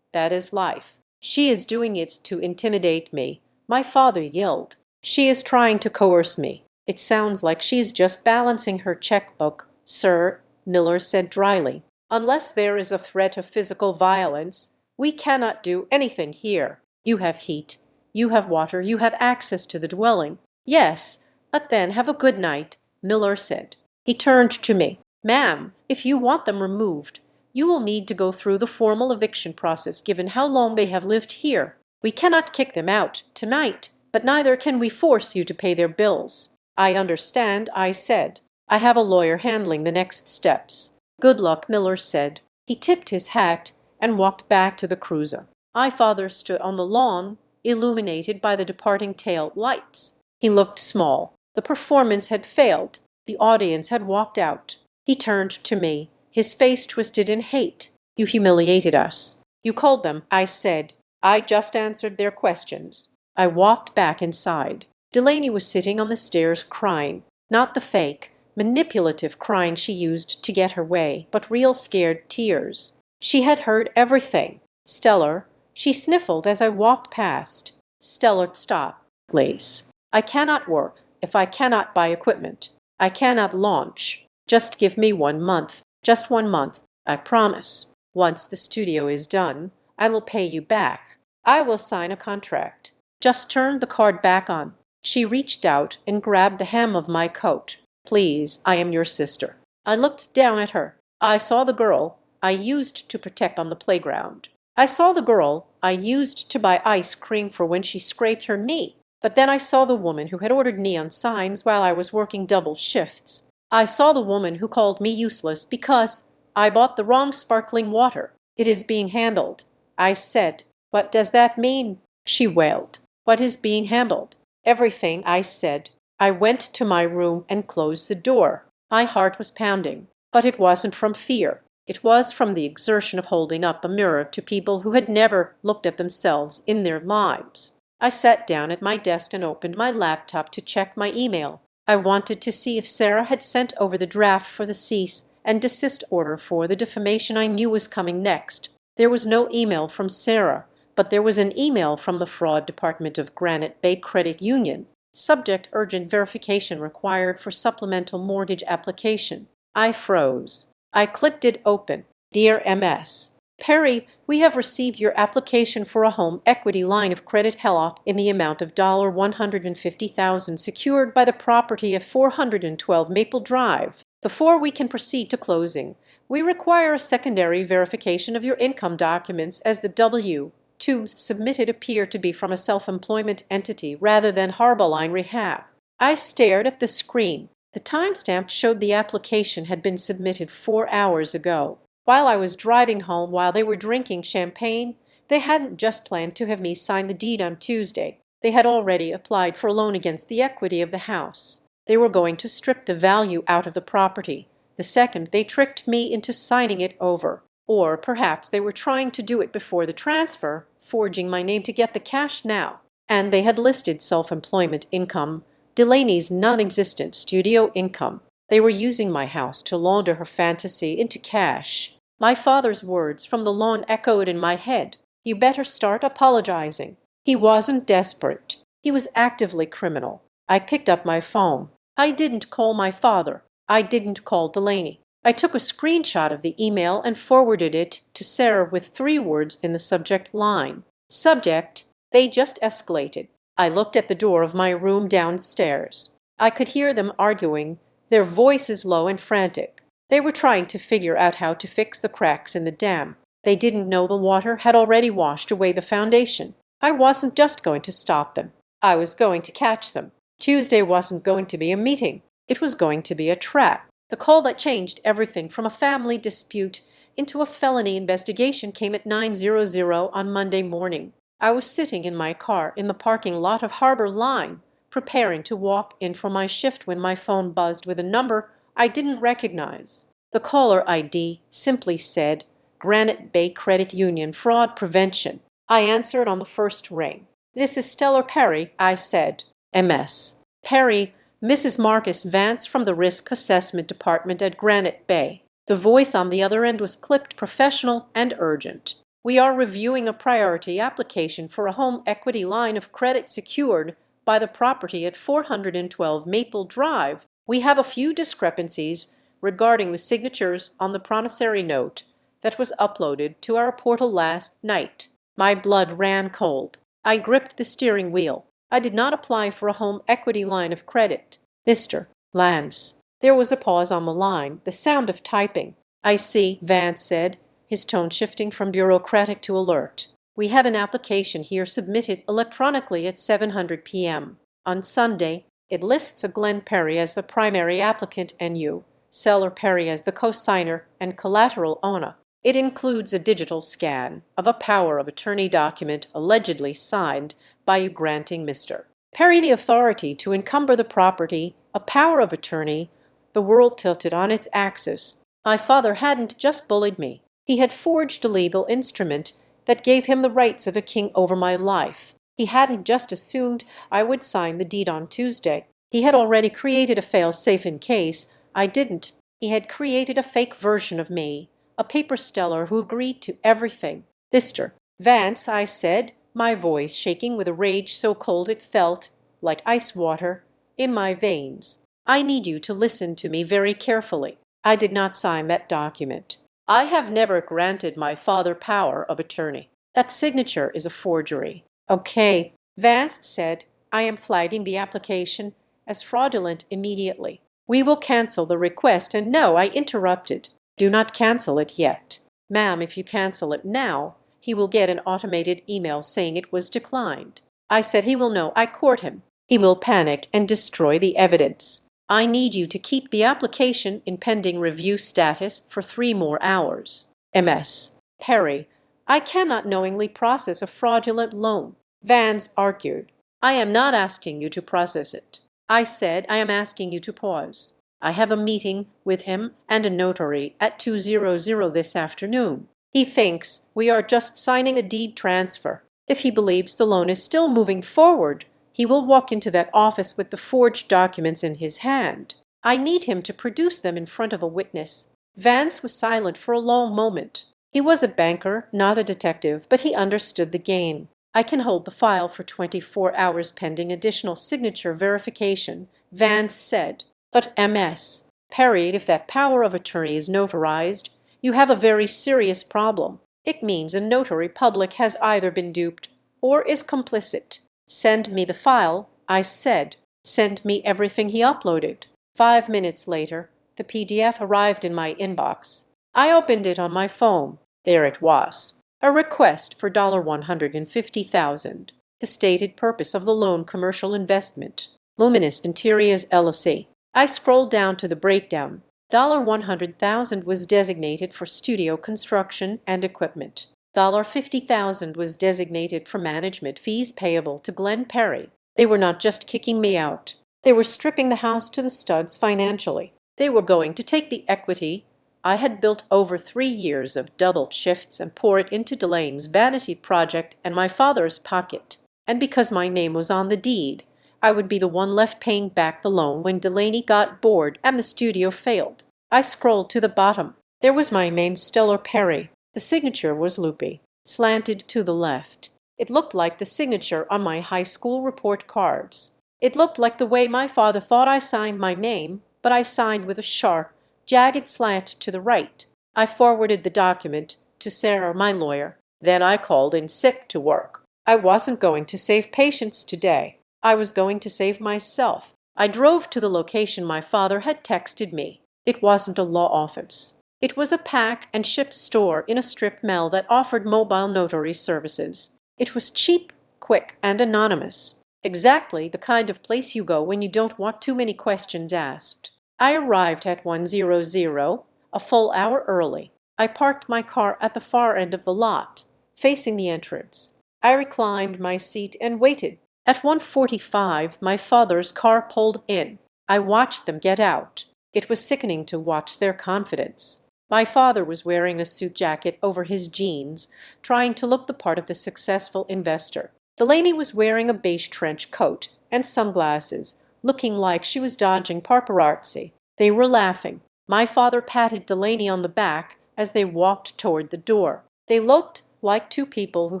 that is life. She is doing it to intimidate me." My father yelled. "She is trying to coerce me. It sounds like she's just balancing her checkbook, sir," Miller said dryly. "Unless there is a threat of physical violence, we cannot do anything here. You have heat, you have water, you have access to the dwelling." "Yes, but then have a good night," Miller said. He turned to me. "Ma'am, if you want them removed, you will need to go through the formal eviction process given how long they have lived here. We cannot kick them out tonight, but neither can we force you to pay their bills." "I understand," I said. "I have a lawyer handling the next steps." "Good luck," Miller said. He tipped his hat and walked back to the cruiser. My father stood on the lawn, illuminated by the departing tail lights. He looked small. The performance had failed. The audience had walked out. He turned to me, his face twisted in hate. "You humiliated us. You called them," I said. "I just answered their questions." I walked back inside. Delaney was sitting on the stairs crying, not the fake, manipulative crying she used to get her way, but real scared tears. She had heard everything. "Stellar," she sniffled as I walked past. "Stellar, stop, please. I cannot work if I cannot buy equipment. I cannot launch. Just give me 1 month. Just 1 month, I promise. Once the studio is done, I will pay you back. I will sign a contract. Just turn the card back on." She reached out and grabbed the hem of my coat. "Please, I am your sister." I looked down at her. I saw the girl I used to protect on the playground. I saw the girl I used to buy ice cream for when she scraped her knee. But then I saw the woman who had ordered neon signs while I was working double shifts. I saw the woman who called me useless because I bought the wrong sparkling water. "It is being handled," I said. "What does that mean?" she wailed. "What is being handled?" "Everything," I said. I went to my room and closed the door. My heart was pounding, but it wasn't from fear. It was from the exertion of holding up a mirror to people who had never looked at themselves in their lives. I sat down at my desk and opened my laptop to check my email. I wanted to see if Sarah had sent over the draft for the cease and desist order for the defamation I knew was coming next. There was no email from Sarah, but there was an email from the fraud department of Granite Bay Credit Union. Subject: urgent verification required for supplemental mortgage application. I froze. I clicked it open. "Dear MS. Perry, we have received your application for a home equity line of credit HELOC in the amount of $150,000 secured by the property at 412 Maple Drive. Before we can proceed to closing, we require a secondary verification of your income documents as the W-2s submitted appear to be from a self-employment entity rather than Harborline Rehab." I stared at the screen. The timestamp showed the application had been submitted 4 hours ago. While I was driving home while they were drinking champagne, they hadn't just planned to have me sign the deed on Tuesday. They had already applied for a loan against the equity of the house. They were going to strip the value out of the property the second they tricked me into signing it over. Or perhaps they were trying to do it before the transfer, forging my name to get the cash now. And they had listed self-employment income, Delaney's non-existent studio income. They were using my house to launder her fantasy into cash. My father's words from the lawn echoed in my head. "You better start apologizing." He wasn't desperate. He was actively criminal. I picked up my phone. I didn't call my father. I didn't call Delaney. I took a screenshot of the email and forwarded it to Sarah with 3 words in the subject line. Subject: they just escalated. I looked at the door of my room downstairs. I could hear them arguing, their voices low and frantic. They were trying to figure out how to fix the cracks in the dam. They didn't know the water had already washed away the foundation. I wasn't just going to stop them. I was going to catch them. Tuesday wasn't going to be a meeting. It was going to be a trap. The call that changed everything from a family dispute into a felony investigation came at 9:00 on Monday morning. I was sitting in my car in the parking lot of Harbor Line, preparing to walk in for my shift when my phone buzzed with a number I didn't recognize. The caller ID simply said, Granite Bay Credit Union Fraud Prevention. I answered on the first ring. "This is Stellar Perry," I said. "MS. Perry, Mrs. Marcus Vance from the Risk Assessment Department at Granite Bay." The voice on the other end was clipped, professional and urgent. "We are reviewing a priority application for a home equity line of credit secured by the property at 412 Maple Drive. We have a few discrepancies regarding the signatures on the promissory note that was uploaded to our portal last night." My blood ran cold. I gripped the steering wheel. I did not apply for a home equity line of credit. "Mr. Lance." There was a pause on the line, the sound of typing. "I see," Vance said, his tone shifting from bureaucratic to alert. "We have an application here submitted electronically at 7:00 p.m. on Sunday. It lists a Glenn Perry as the primary applicant and you, Seller Perry, as the co-signer and collateral owner. It includes a digital scan of a power of attorney document allegedly signed by you granting Mr. Perry the authority to encumber the property, a power of attorney." The world tilted on its axis. My father hadn't just bullied me. He had forged a legal instrument that gave him the rights of a king over my life. He hadn't just assumed I would sign the deed on Tuesday. He had already created a fail-safe in case I didn't. He had created a fake version of me, a paper Stellar who agreed to everything. "Mr. Vance," I said, my voice shaking with a rage so cold it felt like ice water in my veins. "I need you to listen to me very carefully. I did not sign that document. I have never granted my father power of attorney. That signature is a forgery." "Okay," Vance said, "I am flagging the application as fraudulent immediately. We will cancel the request." And no, I interrupted. "Do not cancel it yet. Ma'am, if you cancel it now, he will get an automated email saying it was declined." I said he will know I court him. He will panic and destroy the evidence. I need you to keep the application in pending review status for 3 more hours. MS. Perry, I cannot knowingly process a fraudulent loan. Vance argued. "I am not asking you to process it." I said, "I am asking you to pause. I have a meeting with him and a notary at 2:00 this afternoon. He thinks we are just signing a deed transfer. If he believes the loan is still moving forward, he will walk into that office with the forged documents in his hand. I need him to produce them in front of a witness." Vance was silent for a long moment. He was a banker, not a detective, but he understood the game. "I can hold the file for 24 hours pending additional signature verification," Vance said. "But MS. Perry, if that power of attorney is notarized, you have a very serious problem. It means a notary public has either been duped or is complicit." "Send me the file," I said. "Send me everything he uploaded." 5 minutes later, the PDF arrived in my inbox. I opened it on my phone. There it was. A request for $150,000. The stated purpose of the loan: commercial investment. Luminous Interiors LLC. I scrolled down to the breakdown. $100,000 was designated for studio construction and equipment. $50,000 was designated for management fees payable to Glenn Perry. They were not just kicking me out. They were stripping the house to the studs financially. They were going to take the equity I had built over 3 years of double shifts and pour it into Delaine's vanity project and my father's pocket. And because my name was on the deed, I would be the one left paying back the loan when Delaney got bored and the studio failed. I scrolled to the bottom. There was my name, Stellar Perry. The signature was loopy, slanted to the left. It looked like the signature on my high school report cards. It looked like the way my father thought I signed my name, but I signed with a sharp, jagged slant to the right. I forwarded the document to Sarah, my lawyer. Then I called in sick to work. I wasn't going to save patients today. I was going to save myself. I drove to the location my father had texted me. It wasn't a law office. It was a pack and ship store in a strip mall that offered mobile notary services. It was cheap, quick, and anonymous. Exactly the kind of place you go when you don't want too many questions asked. I arrived at 1:00, a full hour early. I parked my car at the far end of the lot, facing the entrance. I reclined my seat and waited. At 1:45, my father's car pulled in. I watched them get out. It was sickening to watch their confidence. My father was wearing a suit jacket over his jeans, trying to look the part of the successful investor. Delaney was wearing a beige trench coat and sunglasses, looking like she was dodging paparazzi. They were laughing. My father patted Delaney on the back as they walked toward the door. They looked like two people who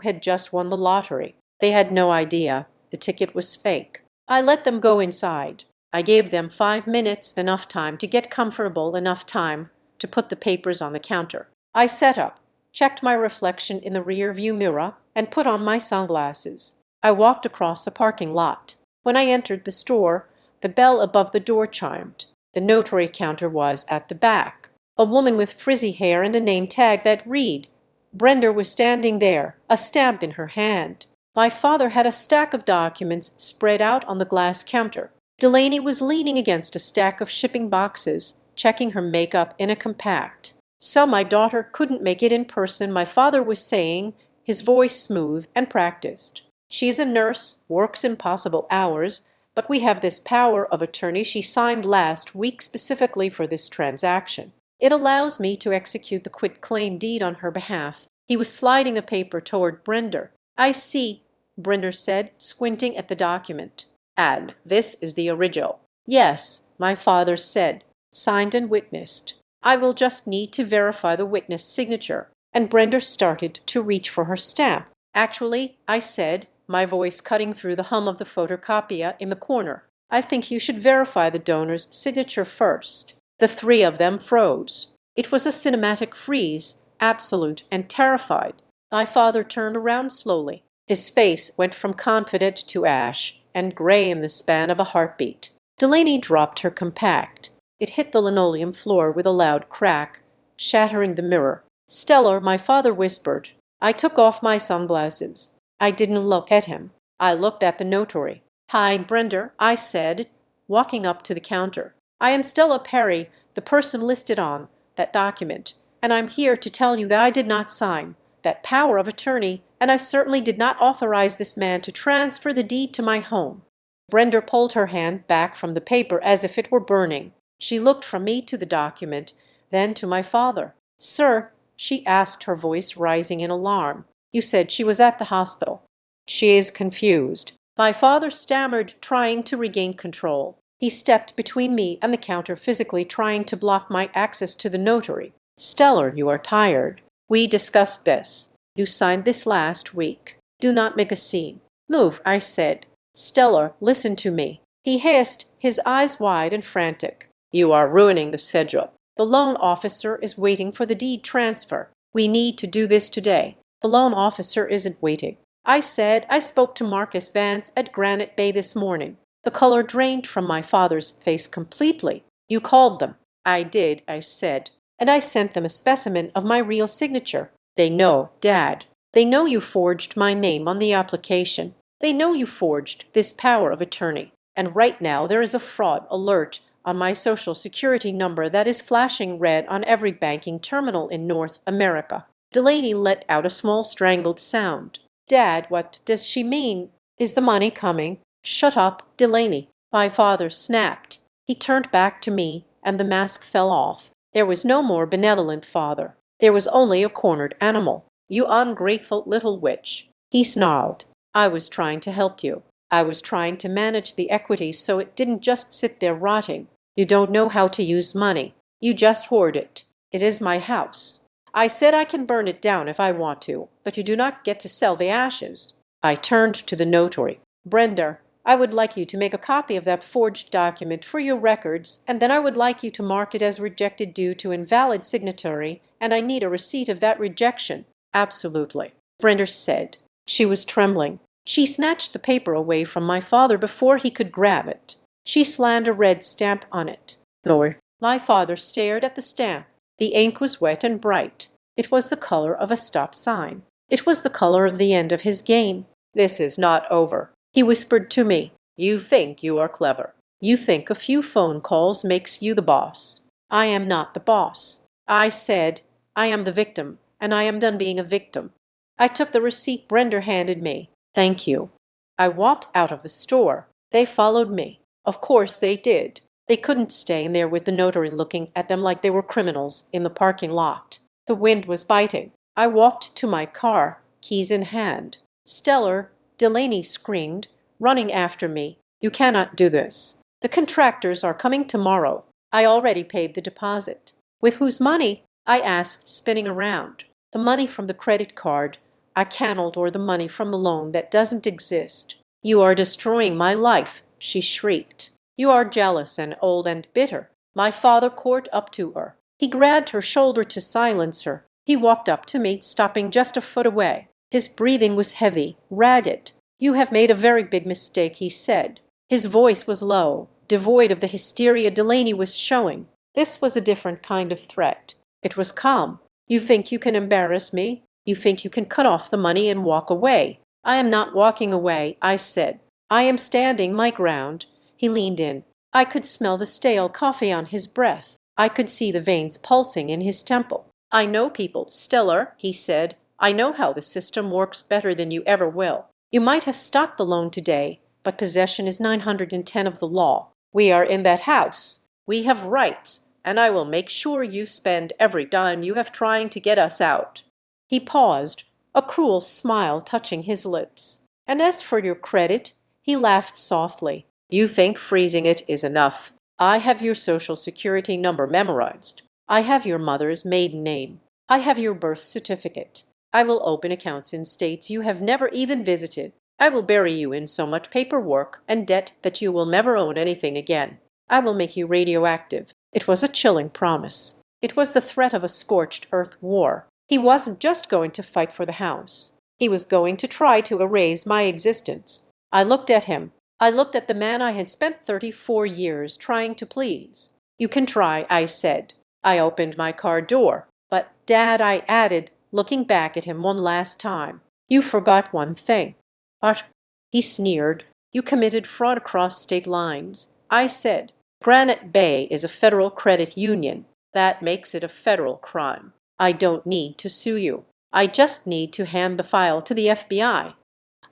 had just won the lottery. They had no idea the ticket was fake. I let them go inside. I gave them 5 minutes, enough time to get comfortable, enough time to put the papers on the counter. I sat up, checked my reflection in the rear-view mirror, and put on my sunglasses. I walked across the parking lot. When I entered the store, the bell above the door chimed. The notary counter was at the back. A woman with frizzy hair and a name tag that read Brenda was standing there, a stamp in her hand. My father had a stack of documents spread out on the glass counter. Delaney was leaning against a stack of shipping boxes, checking her makeup in a compact. So my daughter couldn't make it in person, my father was saying, his voice smooth and practiced. She's a nurse, works impossible hours, but we have this power of attorney she signed last week specifically for this transaction. It allows me to execute the quitclaim deed on her behalf. He was sliding a paper toward Brenda. I see, Brenda said, squinting at the document. And this is the original. Yes, my father said, signed and witnessed. I will just need to verify the witness signature. And Brenda started to reach for her stamp. Actually, I said, my voice cutting through the hum of the photocopier in the corner, I think you should verify the donor's signature first. The three of them froze. It was a cinematic freeze, absolute and terrified. My father turned around slowly. His face went from confident to ash and gray in the span of a heartbeat. Delaney dropped her compact. It hit the linoleum floor with a loud crack, shattering the mirror. Stellar, my father whispered. I took off my sunglasses. I didn't look at him. I looked at the notary. Hi, Brenda, I said, walking up to the counter. I am Stella Perry, the person listed on that document, and I'm here to tell you that I did not sign that power of attorney, and I certainly did not authorize this man to transfer the deed to my home. Brenda pulled her hand back from the paper as if it were burning. She looked from me to the document, then to my father. Sir, she asked, her voice rising in alarm, you said she was at the hospital. She is confused. My father stammered, trying to regain control. He stepped between me and the counter, physically trying to block my access to the notary. Stellar, you are tired. We discussed this. You signed this last week. Do not make a scene. Move, I said. Stellar, listen to me. He hissed, his eyes wide and frantic. You are ruining the schedule. The loan officer is waiting for the deed transfer. We need to do this today. The loan officer isn't waiting. I said I spoke to Marcus Vance at Granite Bay this morning. The color drained from my father's face completely. You called them. I did, I said. And I sent them a specimen of my real signature. They know, Dad. They know you forged my name on the application. They know you forged this power of attorney. And right now there is a fraud alert on my Social Security number that is flashing red on every banking terminal in North America. Delaney let out a small strangled sound. Dad, what does she mean? Is the money coming? Shut up, Delaney. My father snapped. He turned back to me, and the mask fell off. There was no more benevolent father. There was only a cornered animal. You ungrateful little witch. He snarled. I was trying to help you. I was trying to manage the equity so it didn't just sit there rotting. You don't know how to use money. You just hoard it. It is my house. I said I can burn it down if I want to, but you do not get to sell the ashes. I turned to the notary. Brenda, I would like you to make a copy of that forged document for your records, and then I would like you to mark it as rejected due to invalid signatory, and I need a receipt of that rejection." "Absolutely," Brenda said. She was trembling. She snatched the paper away from my father before he could grab it. She slammed a red stamp on it. "Lord." My father stared at the stamp. The ink was wet and bright. It was the color of a stop sign. It was the color of the end of his game. "This is not over," he whispered to me. "You think you are clever. You think a few phone calls makes you the boss. I am not the boss." I said, "I am the victim, and I am done being a victim." I took the receipt Brenda handed me. "Thank you." I walked out of the store. They followed me. Of course they did. They couldn't stay in there with the notary looking at them like they were criminals in the parking lot. The wind was biting. I walked to my car, keys in hand. "Stellar," Delaney screamed, running after me. "You cannot do this. The contractors are coming tomorrow. I already paid the deposit." "With whose money?" I asked, spinning around. "The money from the credit card I cannot, or the money from the loan that doesn't exist." "You are destroying my life," she shrieked. "You are jealous and old and bitter." My father caught up to her. He grabbed her shoulder to silence her. He walked up to me, stopping just a foot away. His breathing was heavy, ragged. "You have made a very big mistake," he said. His voice was low, devoid of the hysteria Delaney was showing. This was a different kind of threat. It was calm. "You think you can embarrass me? You think you can cut off the money and walk away?" "I am not walking away," I said. "I am standing my ground." He leaned in. I could smell the stale coffee on his breath. I could see the veins pulsing in his temple. "I know people, Stellar," he said. "I know how the system works better than you ever will. You might have stopped the loan today, but possession is 910 of the law. We are in that house. We have rights, and I will make sure you spend every dime you have trying to get us out." He paused, a cruel smile touching his lips. "And as for your credit," he laughed softly, "you think freezing it is enough. I have your social security number memorized. I have your mother's maiden name. I have your birth certificate. I will open accounts in states you have never even visited. I will bury you in so much paperwork and debt that you will never own anything again. I will make you radioactive." It was a chilling promise. It was the threat of a scorched earth war. He wasn't just going to fight for the house. He was going to try to erase my existence. I looked at him. I looked at the man I had spent 34 years trying to please. "You can try," I said. I opened my car door. "But, Dad," I added, looking back at him one last time, "you forgot one thing." "What?" He sneered. "You committed fraud across state lines." I said, "Granite Bay is a federal credit union. That makes it a federal crime. I don't need to sue you. I just need to hand the file to the FBI."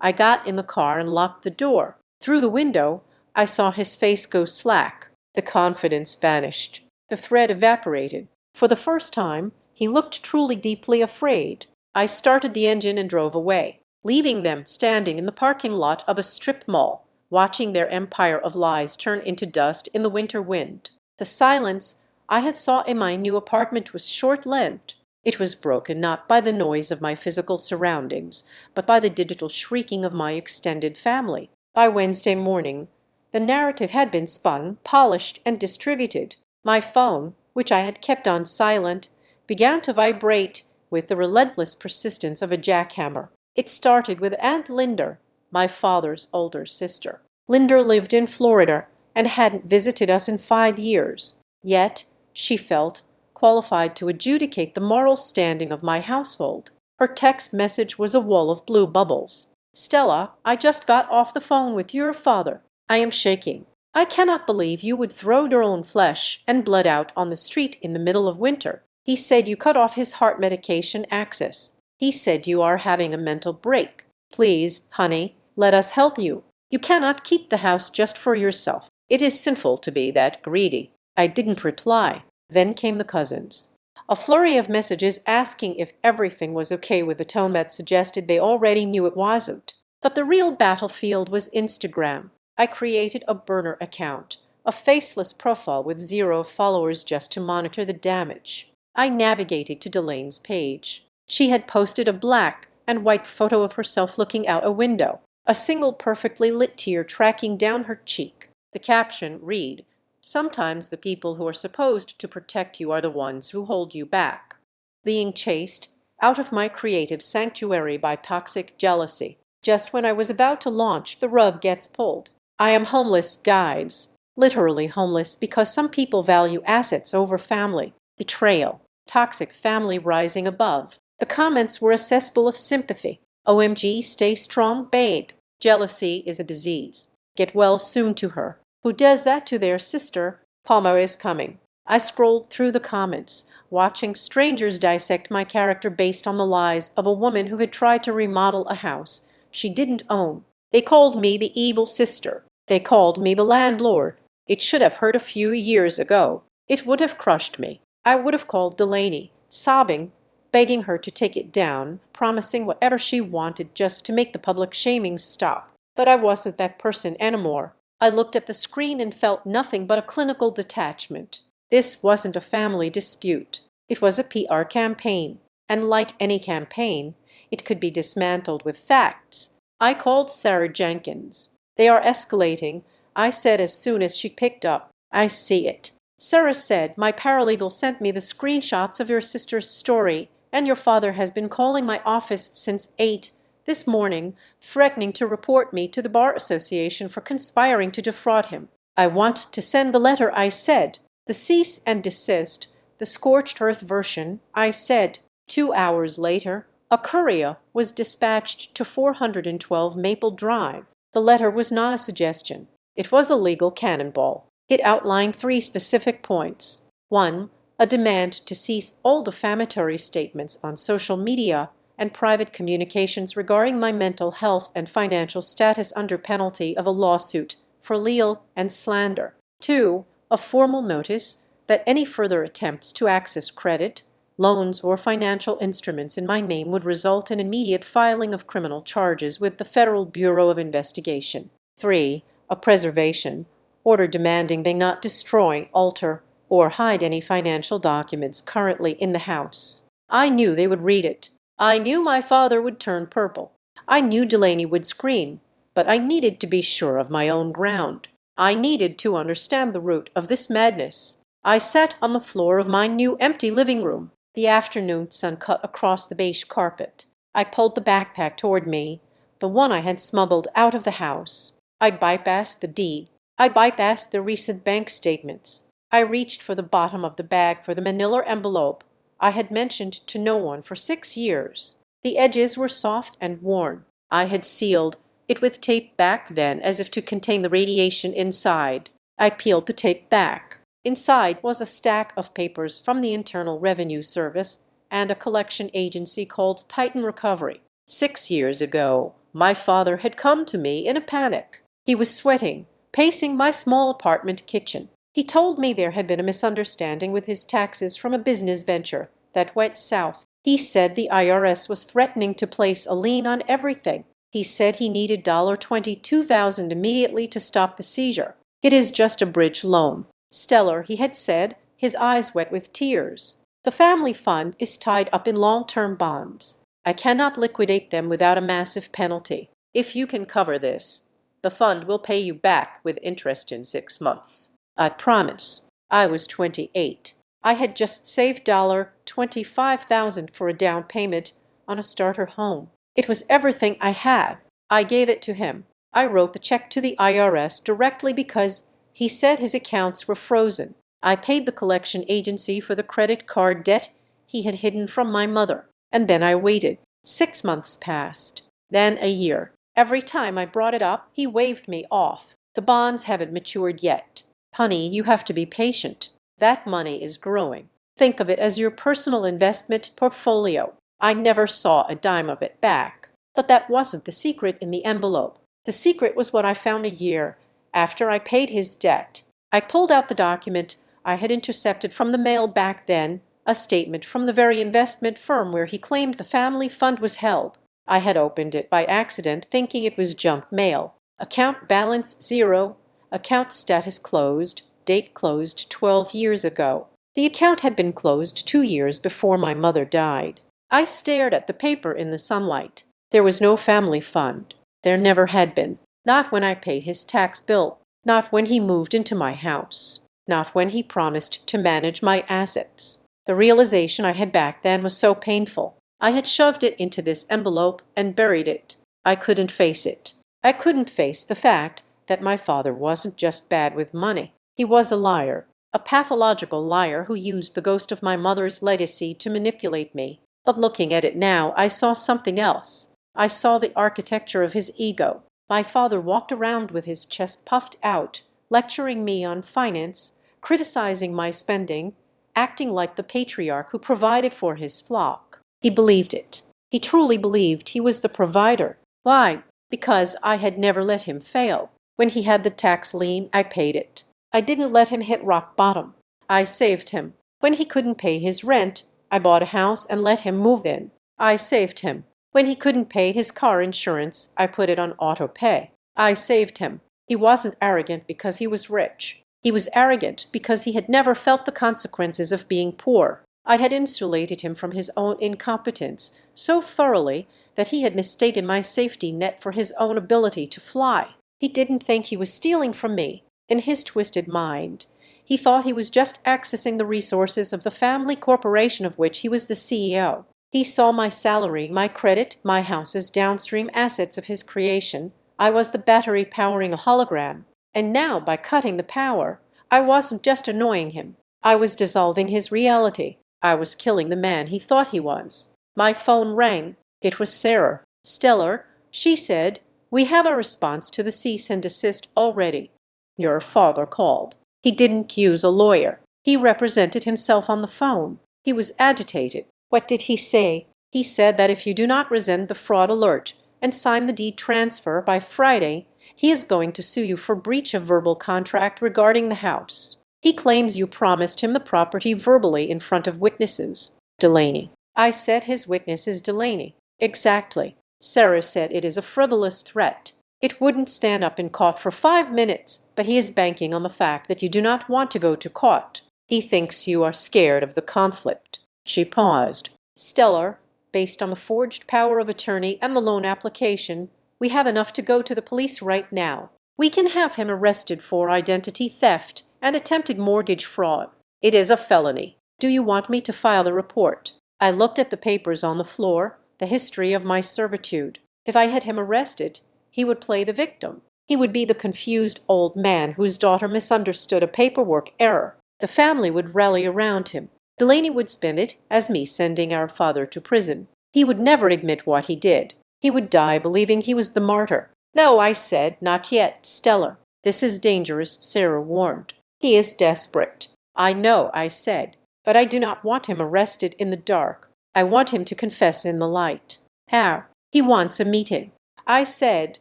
I got in the car and locked the door. Through the window, I saw his face go slack. The confidence vanished. The thread evaporated. For the first time, he looked truly deeply afraid. I started the engine and drove away, leaving them standing in the parking lot of a strip mall, watching their empire of lies turn into dust in the winter wind. The silence I had sought in my new apartment was short-lived. It was broken not by the noise of my physical surroundings, but by the digital shrieking of my extended family. By Wednesday morning, the narrative had been spun, polished, and distributed. My phone, which I had kept on silent, began to vibrate with the relentless persistence of a jackhammer. It started with Aunt Linda, my father's older sister. Linda lived in Florida and hadn't visited us in 5 years. Yet, she felt qualified to adjudicate the moral standing of my household. Her text message was a wall of blue bubbles. "Stella, I just got off the phone with your father. I am shaking. I cannot believe you would throw your own flesh and blood out on the street in the middle of winter. He said you cut off his heart medication access. He said you are having a mental break. Please, honey, let us help you. You cannot keep the house just for yourself. It is sinful to be that greedy." I didn't reply. Then came the cousins. A flurry of messages asking if everything was okay with a tone that suggested they already knew it wasn't. But the real battlefield was Instagram. I created a burner account, a faceless profile with 0 followers just to monitor the damage. I navigated to Delaine's page. She had posted a black and white photo of herself looking out a window. a single perfectly lit tear tracking down her cheek. The caption read, "Sometimes the people who are supposed to protect you are the ones who hold you back." Being chased out of my creative sanctuary by toxic jealousy. Just when I was about to launch, the rug gets pulled. I am homeless, guys. Literally homeless because some people value assets over family. Betrayal. Toxic family rising above. The comments were a cesspool of sympathy. OMG, stay strong, babe. Jealousy is a disease. Get well soon to her. Who does that to their sister? Karma is coming. I scrolled through the comments, watching strangers dissect my character based on the lies of a woman who had tried to remodel a house she didn't own. They called me the evil sister. They called me the landlord. It should have hurt a few years ago. It would have crushed me. I would have called Delaney, sobbing, begging her to take it down, promising whatever she wanted just to make the public shaming stop. But I wasn't that person anymore. I looked at the screen and felt nothing but a clinical detachment. This wasn't a family dispute. It was a PR campaign. And like any campaign, it could be dismantled with facts. I called Sarah Jenkins. "They are escalating," I said as soon as she picked up. "I see it." Sarah said, "My paralegal sent me the screenshots of your sister's story, and your father has been calling my office since 8 this morning, threatening to report me to the Bar Association for conspiring to defraud him. I want to send the letter," I said. "The cease and desist, the scorched earth version," I said. 2 hours later, a courier was dispatched to 412 Maple Drive. The letter was not a suggestion. It was a legal cannonball. It outlined 3 specific points. 1. A demand to cease all defamatory statements on social media and private communications regarding my mental health and financial status under penalty of a lawsuit for leal and slander. 2. A formal notice that any further attempts to access credit, loans, or financial instruments in my name would result in immediate filing of criminal charges with the Federal Bureau of Investigation. 3. A preservation order demanding they not destroy, alter, or hide any financial documents currently in the house. I knew they would read it. I knew my father would turn purple. I knew Delaney would scream, but I needed to be sure of my own ground. I needed to understand the root of this madness. I sat on the floor of my new empty living room. The afternoon sun cut across the beige carpet. I pulled the backpack toward me, the one I had smuggled out of the house. I bypassed the deed. I bypassed the recent bank statements. I reached for the bottom of the bag for the manila envelope I had mentioned to no one for 6 years. The edges were soft and worn. I had sealed it with tape back then as if to contain the radiation inside. I peeled the tape back. Inside was a stack of papers from the Internal Revenue Service and a collection agency called Titan Recovery. 6 years ago, my father had come to me in a panic. He was sweating, pacing my small apartment kitchen. He told me there had been a misunderstanding with his taxes from a business venture that went south. He said the IRS was threatening to place a lien on everything. He said he needed $22,000 immediately to stop the seizure. "It is just a bridge loan. Stellar," he had said, his eyes wet with tears. "The family fund is tied up in long-term bonds. I cannot liquidate them without a massive penalty. If you can cover this, the fund will pay you back with interest in 6 months. I promise." I was 28. I had just saved $25,000 for a down payment on a starter home. It was everything I had. I gave it to him. I wrote the check to the IRS directly because he said his accounts were frozen. I paid the collection agency for the credit card debt he had hidden from my mother. And then I waited. 6 months passed. Then a year. Every time I brought it up, he waved me off. "The bonds haven't matured yet. Honey, you have to be patient. That money is growing. Think of it as your personal investment portfolio." I never saw a dime of it back. But that wasn't the secret in the envelope. The secret was what I found a year after I paid his debt. I pulled out the document I had intercepted from the mail back then, a statement from the very investment firm where he claimed the family fund was held. I had opened it by accident, thinking it was junk mail. Account balance 0. Account status closed. Date closed 12 years ago. The account had been closed 2 years before my mother died. I stared at the paper in the sunlight. There was no family fund. There never had been. Not when I paid his tax bill. Not when he moved into my house. Not when he promised to manage my assets. The realization I had back then was so painful. I had shoved it into this envelope and buried it. I couldn't face it. I couldn't face the fact that my father wasn't just bad with money. He was a liar. A pathological liar who used the ghost of my mother's legacy to manipulate me. But looking at it now, I saw something else. I saw the architecture of his ego. My father walked around with his chest puffed out, lecturing me on finance, criticizing my spending, acting like the patriarch who provided for his flock. He believed it. He truly believed he was the provider. Why? Because I had never let him fail. When he had the tax lien, I paid it. I didn't let him hit rock bottom. I saved him. When he couldn't pay his rent, I bought a house and let him move in. I saved him. When he couldn't pay his car insurance, I put it on auto pay. I saved him. He wasn't arrogant because he was rich. He was arrogant because he had never felt the consequences of being poor. I had insulated him from his own incompetence so thoroughly that he had mistaken my safety net for his own ability to fly. He didn't think he was stealing from me. In his twisted mind, he thought he was just accessing the resources of the family corporation of which he was the CEO. He saw my salary, my credit, my house as downstream assets of his creation. I was the battery powering a hologram. And now, by cutting the power, I wasn't just annoying him. I was dissolving his reality. I was killing the man he thought he was. My phone rang. It was Sarah. "Stellar," she said, "we have a response to the cease and desist already." Your father called. He didn't use a lawyer. He represented himself on the phone. He was agitated. What did he say? He said that if you do not resend the fraud alert and sign the deed transfer by Friday, he is going to sue you for breach of verbal contract regarding the house. He claims you promised him the property verbally in front of witnesses. Delaney. I said his witness is Delaney. Exactly. Sarah said it is a frivolous threat. It wouldn't stand up in court for 5 minutes, but he is banking on the fact that you do not want to go to court. He thinks you are scared of the conflict. She paused. Stellar, based on the forged power of attorney and the loan application, we have enough to go to the police right now. We can have him arrested for identity theft and attempted mortgage fraud. It is a felony. Do you want me to file the report? I looked at the papers on the floor, the history of my servitude. If I had him arrested, he would play the victim. He would be the confused old man whose daughter misunderstood a paperwork error. The family would rally around him. Delaney would spin it as me sending our father to prison. He would never admit what he did. He would die believing he was the martyr. No, I said, not yet, Stellar. This is dangerous, Sarah warned. He is desperate. I know, I said, but I do not want him arrested in the dark. I want him to confess in the light. How? He wants a meeting. I said,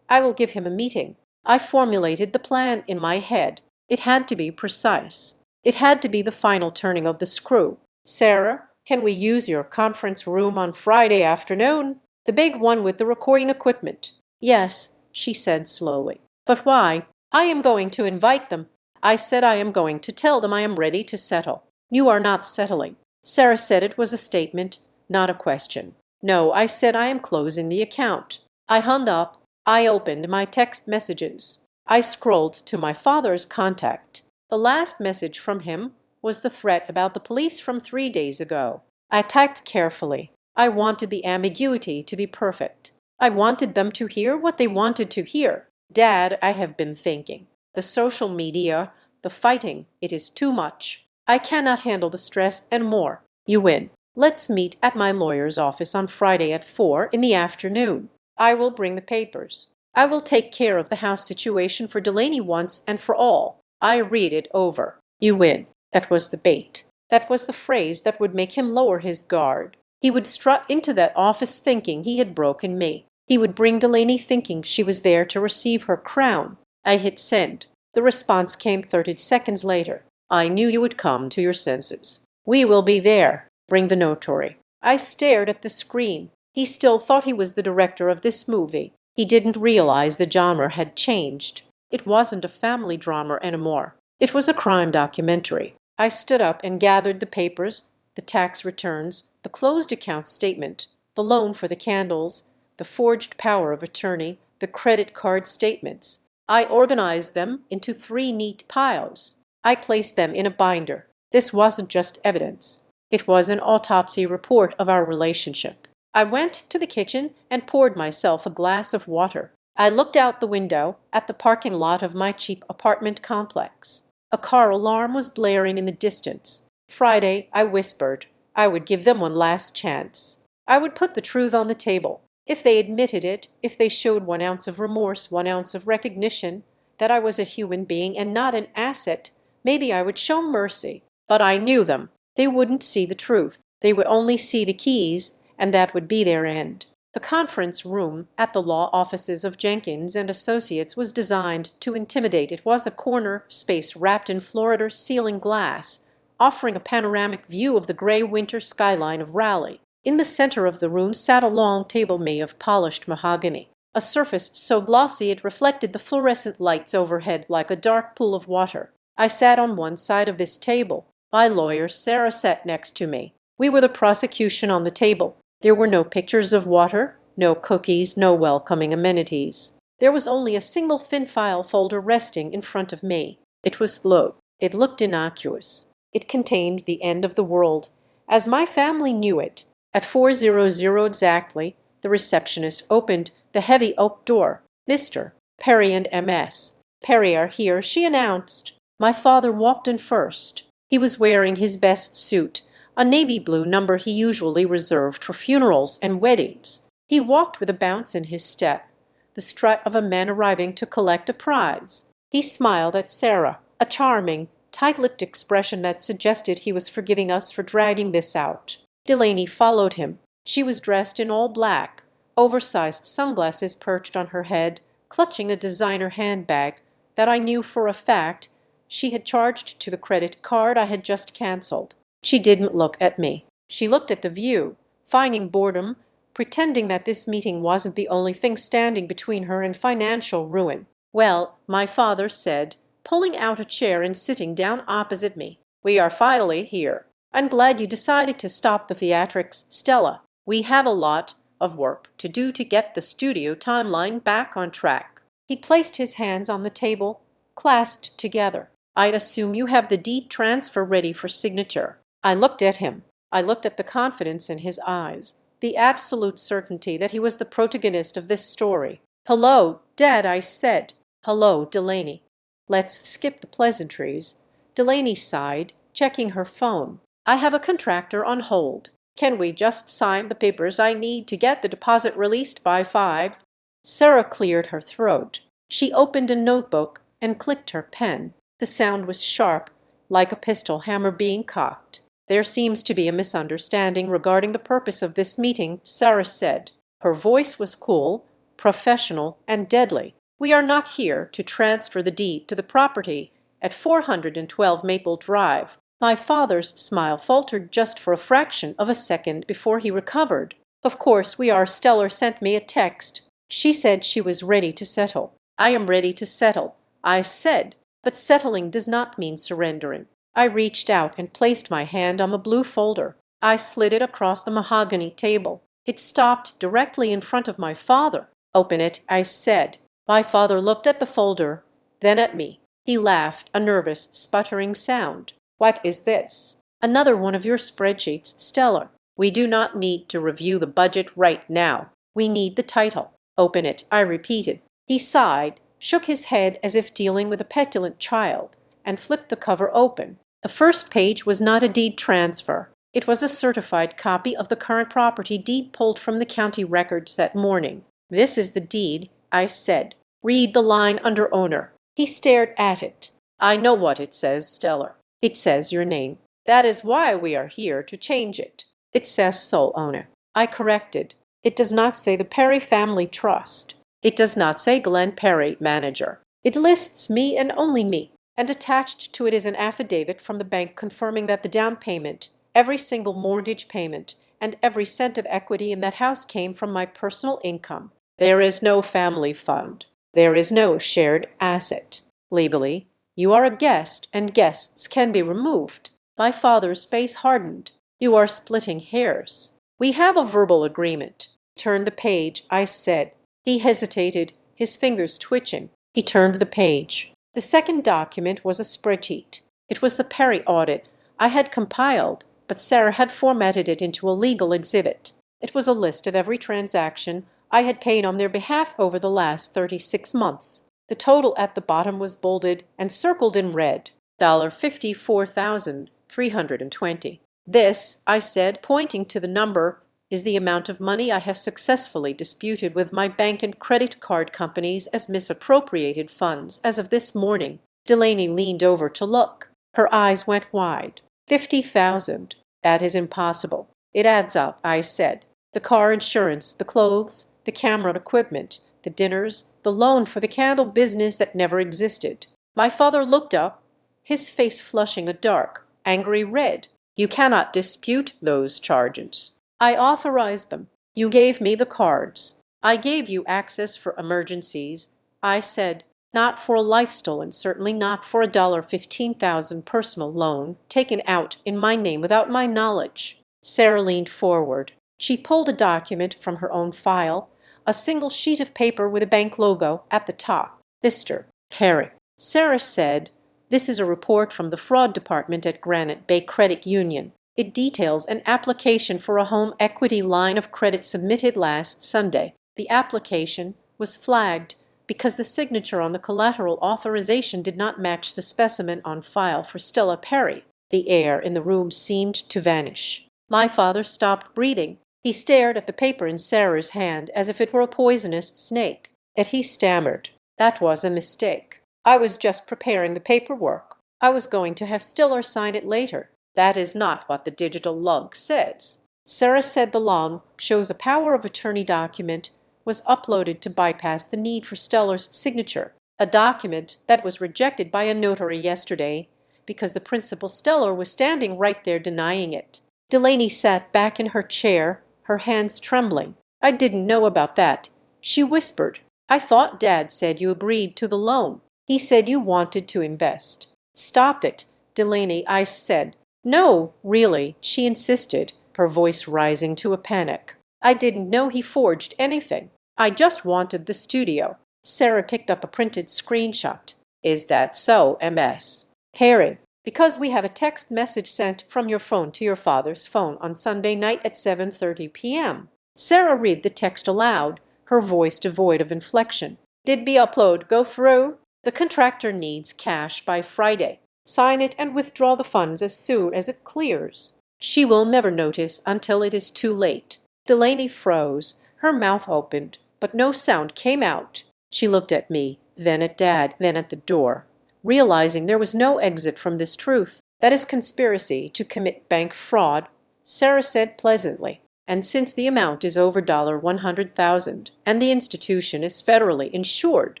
I will give him a meeting. I formulated the plan in my head. It had to be precise. It had to be the final turning of the screw. Sarah, can we use your conference room on Friday afternoon? The big one with the recording equipment. Yes, she said slowly. But why? I am going to invite them. I said I am going to tell them I am ready to settle. You are not settling. Sarah said it was a statement, not a question. No, I said I am closing the account. I hung up. I opened my text messages. I scrolled to my father's contact. The last message from him was the threat about the police from 3 days ago. I typed carefully. I wanted the ambiguity to be perfect. I wanted them to hear what they wanted to hear. Dad, I have been thinking. The social media, the fighting, it is too much. I cannot handle the stress and more. You win. Let's meet at my lawyer's office on Friday at 4 in the afternoon. I will bring the papers. I will take care of the house situation for Delaney once and for all. I read it over. You win. That was the bait. That was the phrase that would make him lower his guard. He would strut into that office thinking he had broken me. He would bring Delaney thinking she was there to receive her crown. I hit send. The response came 30 seconds later. I knew you would come to your senses. We will be there. Bring the notary. I stared at the screen. He still thought he was the director of this movie. He didn't realize the genre had changed. It wasn't a family drama anymore. It was a crime documentary. I stood up and gathered the papers, the tax returns, the closed account statement, the loan for the candles, the forged power of attorney, the credit card statements. I organized them into 3 neat piles. I placed them in a binder. This wasn't just evidence. It was an autopsy report of our relationship. I went to the kitchen and poured myself a glass of water. I looked out the window at the parking lot of my cheap apartment complex. A car alarm was blaring in the distance. Friday, I whispered, I would give them one last chance. I would put the truth on the table. If they admitted it, if they showed 1 ounce of remorse, 1 ounce of recognition, that I was a human being and not an asset, maybe I would show mercy. But I knew them. They wouldn't see the truth. They would only see the keys, and that would be their end. The conference room at the law offices of Jenkins and Associates was designed to intimidate. It was a corner space wrapped in Florida ceiling glass, offering a panoramic view of the gray winter skyline of Raleigh. In the center of the room sat a long table made of polished mahogany, a surface so glossy it reflected the fluorescent lights overhead like a dark pool of water. I sat on one side of this table. My lawyer, Sarah, sat next to me. We were the prosecution on the table. There were no pictures of water, no cookies, no welcoming amenities. There was only a single thin file folder resting in front of me. It was low. It looked innocuous. It contained the end of the world, as my family knew it. At 4:00 exactly, the receptionist opened the heavy oak door. Mr. Perry and Ms. Perry are here, she announced. My father walked in first. He was wearing his best suit, a navy blue number he usually reserved for funerals and weddings. He walked with a bounce in his step, the strut of a man arriving to collect a prize. He smiled at Sarah, a charming, tight-lipped expression that suggested he was forgiving us for dragging this out. Delaney followed him. She was dressed in all black, oversized sunglasses perched on her head, clutching a designer handbag that I knew for a fact she had charged to the credit card I had just canceled. She didn't look at me. She looked at the view, feigning boredom, pretending that this meeting wasn't the only thing standing between her and financial ruin. Well, my father said, pulling out a chair and sitting down opposite me, we are finally here. I'm glad you decided to stop the theatrics, Stella. We have a lot of work to do to get the studio timeline back on track. He placed his hands on the table, clasped together. I'd assume you have the deed transfer ready for signature. I looked at him. I looked at the confidence in his eyes, the absolute certainty that he was the protagonist of this story. Hello, Dad, I said. Hello, Delaney. Let's skip the pleasantries. Delaney sighed, checking her phone. I have a contractor on hold. Can we just sign the papers I need to get the deposit released by 5? Sarah cleared her throat. She opened a notebook and clicked her pen. The sound was sharp, like a pistol hammer being cocked. There seems to be a misunderstanding regarding the purpose of this meeting, Sarah said. Her voice was cool, professional, and deadly. We are not here to transfer the deed to the property at 412 Maple Drive. My father's smile faltered just for a fraction of a second before he recovered. Of course we are. Stellar sent me a text. She said she was ready to settle. I am ready to settle, I said. But settling does not mean surrendering. I reached out and placed my hand on the blue folder. I slid it across the mahogany table. It stopped directly in front of my father. Open it, I said. My father looked at the folder, then at me. He laughed, a nervous, sputtering sound. What is this? Another one of your spreadsheets, Stella. We do not need to review the budget right now. We need the title. Open it, I repeated. He sighed, shook his head as if dealing with a petulant child, and flipped the cover open. The first page was not a deed transfer. It was a certified copy of the current property deed pulled from the county records that morning. This is the deed, I said. Read the line under owner. He stared at it. I know what it says, Stellar. It says your name. That is why we are here to change it. It says sole owner. I corrected. It does not say the Perry Family Trust. It does not say Glenn Perry, manager. It lists me and only me, and attached to it is an affidavit from the bank confirming that the down payment, every single mortgage payment, and every cent of equity in that house came from my personal income. There is no family fund. There is no shared asset. Legally, you are a guest, and guests can be removed. My father's face hardened. You are splitting hairs. We have a verbal agreement. Turn the page, I said. He hesitated, his fingers twitching. He turned the page. The second document was a spreadsheet. It was the Perry audit I had compiled, but Sarah had formatted it into a legal exhibit. It was a list of every transaction I had paid on their behalf over the last 36 months. The total at the bottom was bolded and circled in red, $54,320. This, I said, pointing to the number, is the amount of money I have successfully disputed with my bank and credit card companies as misappropriated funds as of this morning. Delaney leaned over to look. Her eyes went wide. 50,000. That is impossible. It adds up, I said. The car insurance, the clothes, the camera equipment, the dinners, the loan for the candle business that never existed. My father looked up, his face flushing a dark, angry red. You cannot dispute those charges. I authorized them. You gave me the cards. I gave you access for emergencies. I said, not for a life stolen, certainly not for a $15,000 personal loan taken out in my name without my knowledge. Sarah leaned forward. She pulled a document from her own file, a single sheet of paper with a bank logo at the top. Mr. Perry. Sarah said, this is a report from the fraud department at Granite Bay Credit Union. It details an application for a home equity line of credit submitted last Sunday. The application was flagged because the signature on the collateral authorization did not match the specimen on file for Stella Perry. The air in the room seemed to vanish. My father stopped breathing. He stared at the paper in Sarah's hand as if it were a poisonous snake. Yet he stammered. That was a mistake. I was just preparing the paperwork. I was going to have Stiller sign it later. That is not what the digital log says. Sarah said the log shows a power of attorney document was uploaded to bypass the need for Steller's signature, a document that was rejected by a notary yesterday because the principal Steller was standing right there denying it. Delaney sat back in her chair, her hands trembling. I didn't know about that, she whispered. I thought Dad said you agreed to the loan. He said you wanted to invest. Stop it, Delaney, I said. No, really, she insisted, her voice rising to a panic. I didn't know he forged anything. I just wanted the studio. Sarah picked up a printed screenshot. Is that so, MS? Perry, because we have a text message sent from your phone to your father's phone on Sunday night at 7:30 p.m. Sarah read the text aloud, her voice devoid of inflection. Did the upload go through? The contractor needs cash by Friday. Sign it and withdraw the funds as soon as it clears. She will never notice until it is too late. Delaney froze. Her mouth opened, but no sound came out. She looked at me, then at Dad, then at the door. Realizing there was no exit from this truth, that is conspiracy to commit bank fraud, Sarah said pleasantly, and since the amount is over $100,000 and the institution is federally insured,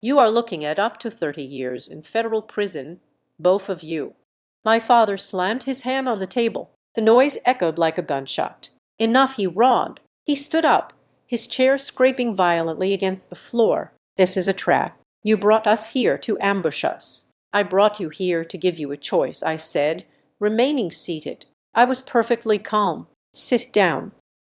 you are looking at up to 30 years in federal prison, both of you. My father slammed his hand on the table. The noise echoed like a gunshot. Enough, he roared. He stood up, his chair scraping violently against the floor. This is a trap. You brought us here to ambush us. I brought you here to give you a choice, I said, remaining seated. I was perfectly calm. Sit down.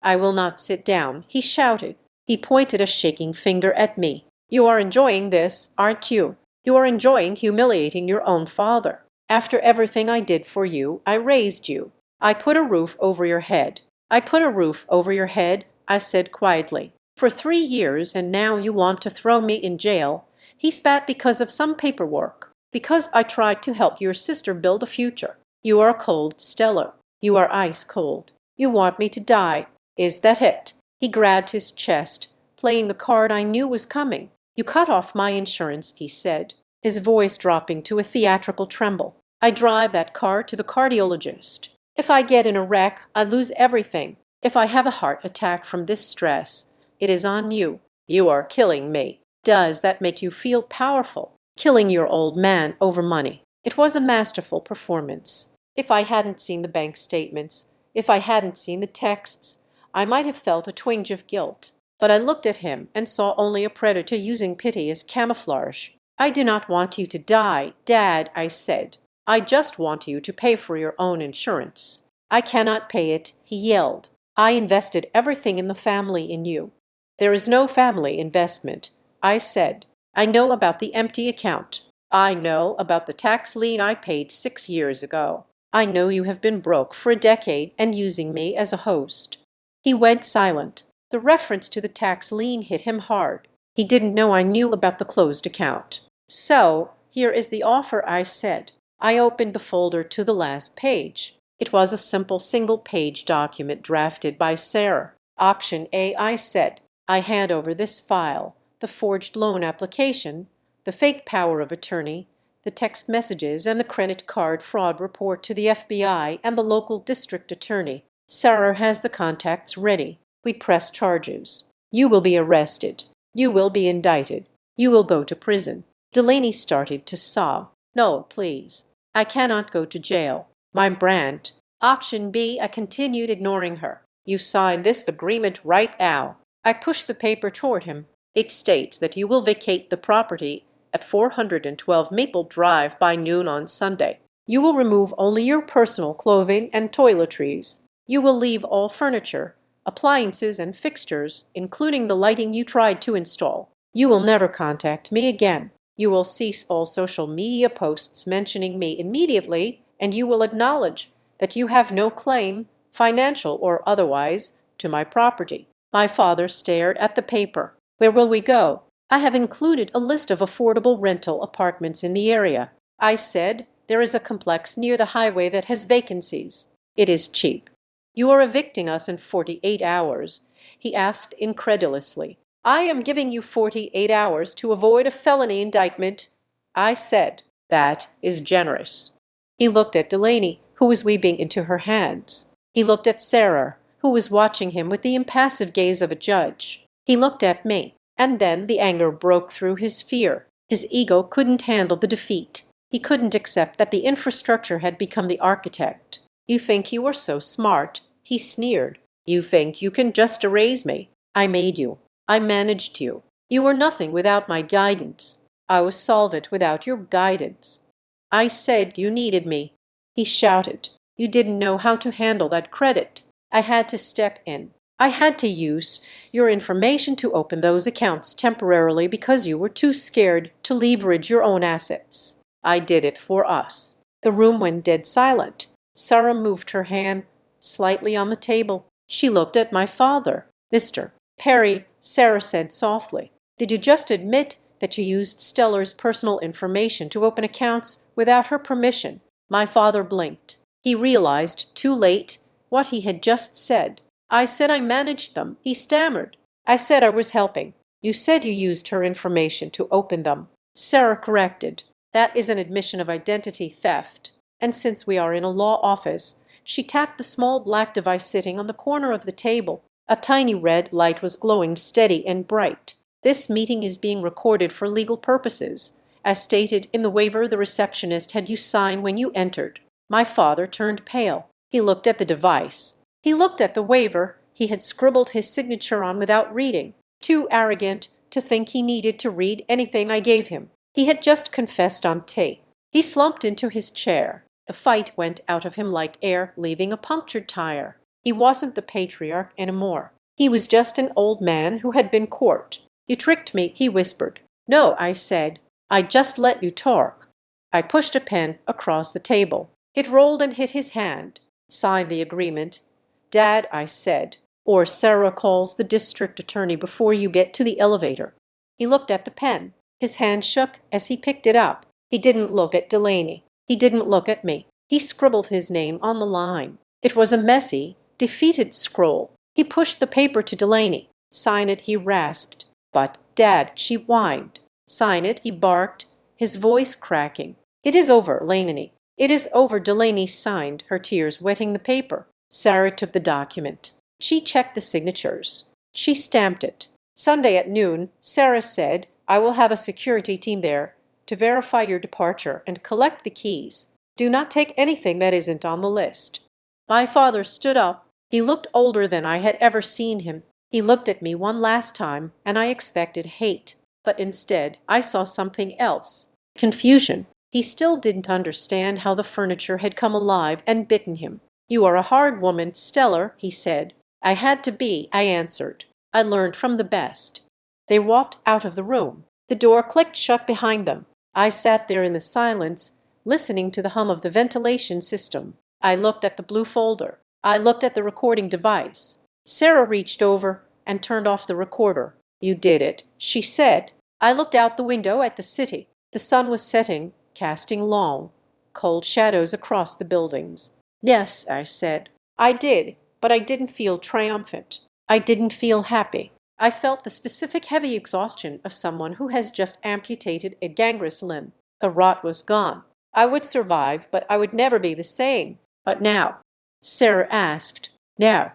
I will not sit down, he shouted. He pointed a shaking finger at me. You are enjoying this, aren't you? You are enjoying humiliating your own father. After everything I did for you, I raised you. I put a roof over your head. I put a roof over your head, I said quietly. For 3 years, and now you want to throw me in jail. He spat because of some paperwork. Because I tried to help your sister build a future. You are cold, Stella. You are ice cold. You want me to die. Is that it? He grabbed his chest, playing the card I knew was coming. You cut off my insurance, he said, his voice dropping to a theatrical tremble. I drive that car to the cardiologist. If I get in a wreck, I lose everything. If I have a heart attack from this stress, it is on you. You are killing me. Does that make you feel powerful? Killing your old man over money. It was a masterful performance. If I hadn't seen the bank statements, if I hadn't seen the texts, I might have felt a twinge of guilt. But I looked at him and saw only a predator using pity as camouflage. I do not want you to die, Dad, I said. I just want you to pay for your own insurance. I cannot pay it, he yelled. I invested everything in the family in you. There is no family investment. I said. I know about the empty account. I know about the tax lien I paid 6 years ago. I know you have been broke for a decade and using me as a host. He went silent. The reference to the tax lien hit him hard. He didn't know I knew about the closed account. So, here is the offer, I said. I opened the folder to the last page. It was a simple single-page document drafted by Sarah. Option A, I said. I hand over this file, the forged loan application, the fake power of attorney, the text messages, and the credit card fraud report to the FBI and the local district attorney. Sarah has the contacts ready. We press charges. You will be arrested. You will be indicted. You will go to prison. Delaney started to sob. No, please. I cannot go to jail. My brand. Option B, I continued, ignoring her. You sign this agreement right now. I pushed the paper toward him. It states that you will vacate the property at 412 Maple Drive by noon on Sunday. You will remove only your personal clothing and toiletries. You will leave all furniture, appliances, and fixtures, including the lighting you tried to install. You will never contact me again. You will cease all social media posts mentioning me immediately, and you will acknowledge that you have no claim, financial or otherwise, to my property. My father stared at the paper. Where will we go? I have included a list of affordable rental apartments in the area. I said, there is a complex near the highway that has vacancies. It is cheap. You are evicting us in 48 hours, he asked incredulously. I am giving you 48 hours to avoid a felony indictment. I said, that is generous. He looked at Delaney, who was weeping into her hands. He looked at Sarah, who was watching him with the impassive gaze of a judge. He looked at me, and then the anger broke through his fear. His ego couldn't handle the defeat. He couldn't accept that the infrastructure had become the architect. You think you are so smart, he sneered. You think you can just erase me. I made you. I managed you. You were nothing without my guidance. I was solvent without your guidance. I said you needed me. He shouted. You didn't know how to handle that credit. I had to step in. I had to use your information to open those accounts temporarily because you were too scared to leverage your own assets. I did it for us. The room went dead silent. Sarah moved her hand slightly on the table. She looked at my father. Mr. Perry, Sarah said softly, did you just admit that you used Stellar's personal information to open accounts without her permission? My father blinked. He realized, too late, what he had just said. I said I managed them, he stammered. I said I was helping. You said you used her information to open them. Sarah corrected. That is an admission of identity theft. And since we are in a law office, she tapped the small black device sitting on the corner of the table. A tiny red light was glowing steady and bright. This meeting is being recorded for legal purposes. As stated in the waiver the receptionist had you sign when you entered. My father turned pale. He looked at the device. He looked at the waiver he had scribbled his signature on without reading, too arrogant to think he needed to read anything I gave him. He had just confessed on tape. He slumped into his chair. The fight went out of him like air leaving a punctured tire. He wasn't the patriarch anymore. He was just an old man who had been court. You tricked me, he whispered. No, I said. I just let you talk. I pushed a pen across the table. It rolled and hit his hand. Sign the agreement. Dad, I said, or Sarah calls the district attorney before you get to the elevator. He looked at the pen. His hand shook as he picked it up. He didn't look at Delaney. He didn't look at me. He scribbled his name on the line. It was a messy, defeated scroll. He pushed the paper to Delaney. Sign it, he rasped. But, Dad, she whined. Sign it, he barked, his voice cracking. It is over, Delaney. It is over, Delaney signed, her tears wetting the paper. Sarah took the document. She checked the signatures. She stamped it. Sunday at noon, Sarah said, I will have a security team there to verify your departure and collect the keys. Do not take anything that isn't on the list. My father stood up. He looked older than I had ever seen him. He looked at me one last time, and I expected hate. But instead, I saw something else. Confusion. He still didn't understand how the furniture had come alive and bitten him. You are a hard woman, Stellar, he said. I had to be, I answered. I learned from the best. They walked out of the room. The door clicked shut behind them. I sat there in the silence, listening to the hum of the ventilation system. I looked at the blue folder. I looked at the recording device. Sarah reached over and turned off the recorder. "You did it," she said. I looked out the window at the city. The sun was setting, casting long, cold shadows across the buildings. "Yes," I said. "I did, but I didn't feel triumphant. I didn't feel happy. I felt the specific heavy exhaustion of someone who has just amputated a gangrenous limb. The rot was gone. I would survive, but I would never be the same. But now?" Sarah asked. "Now,"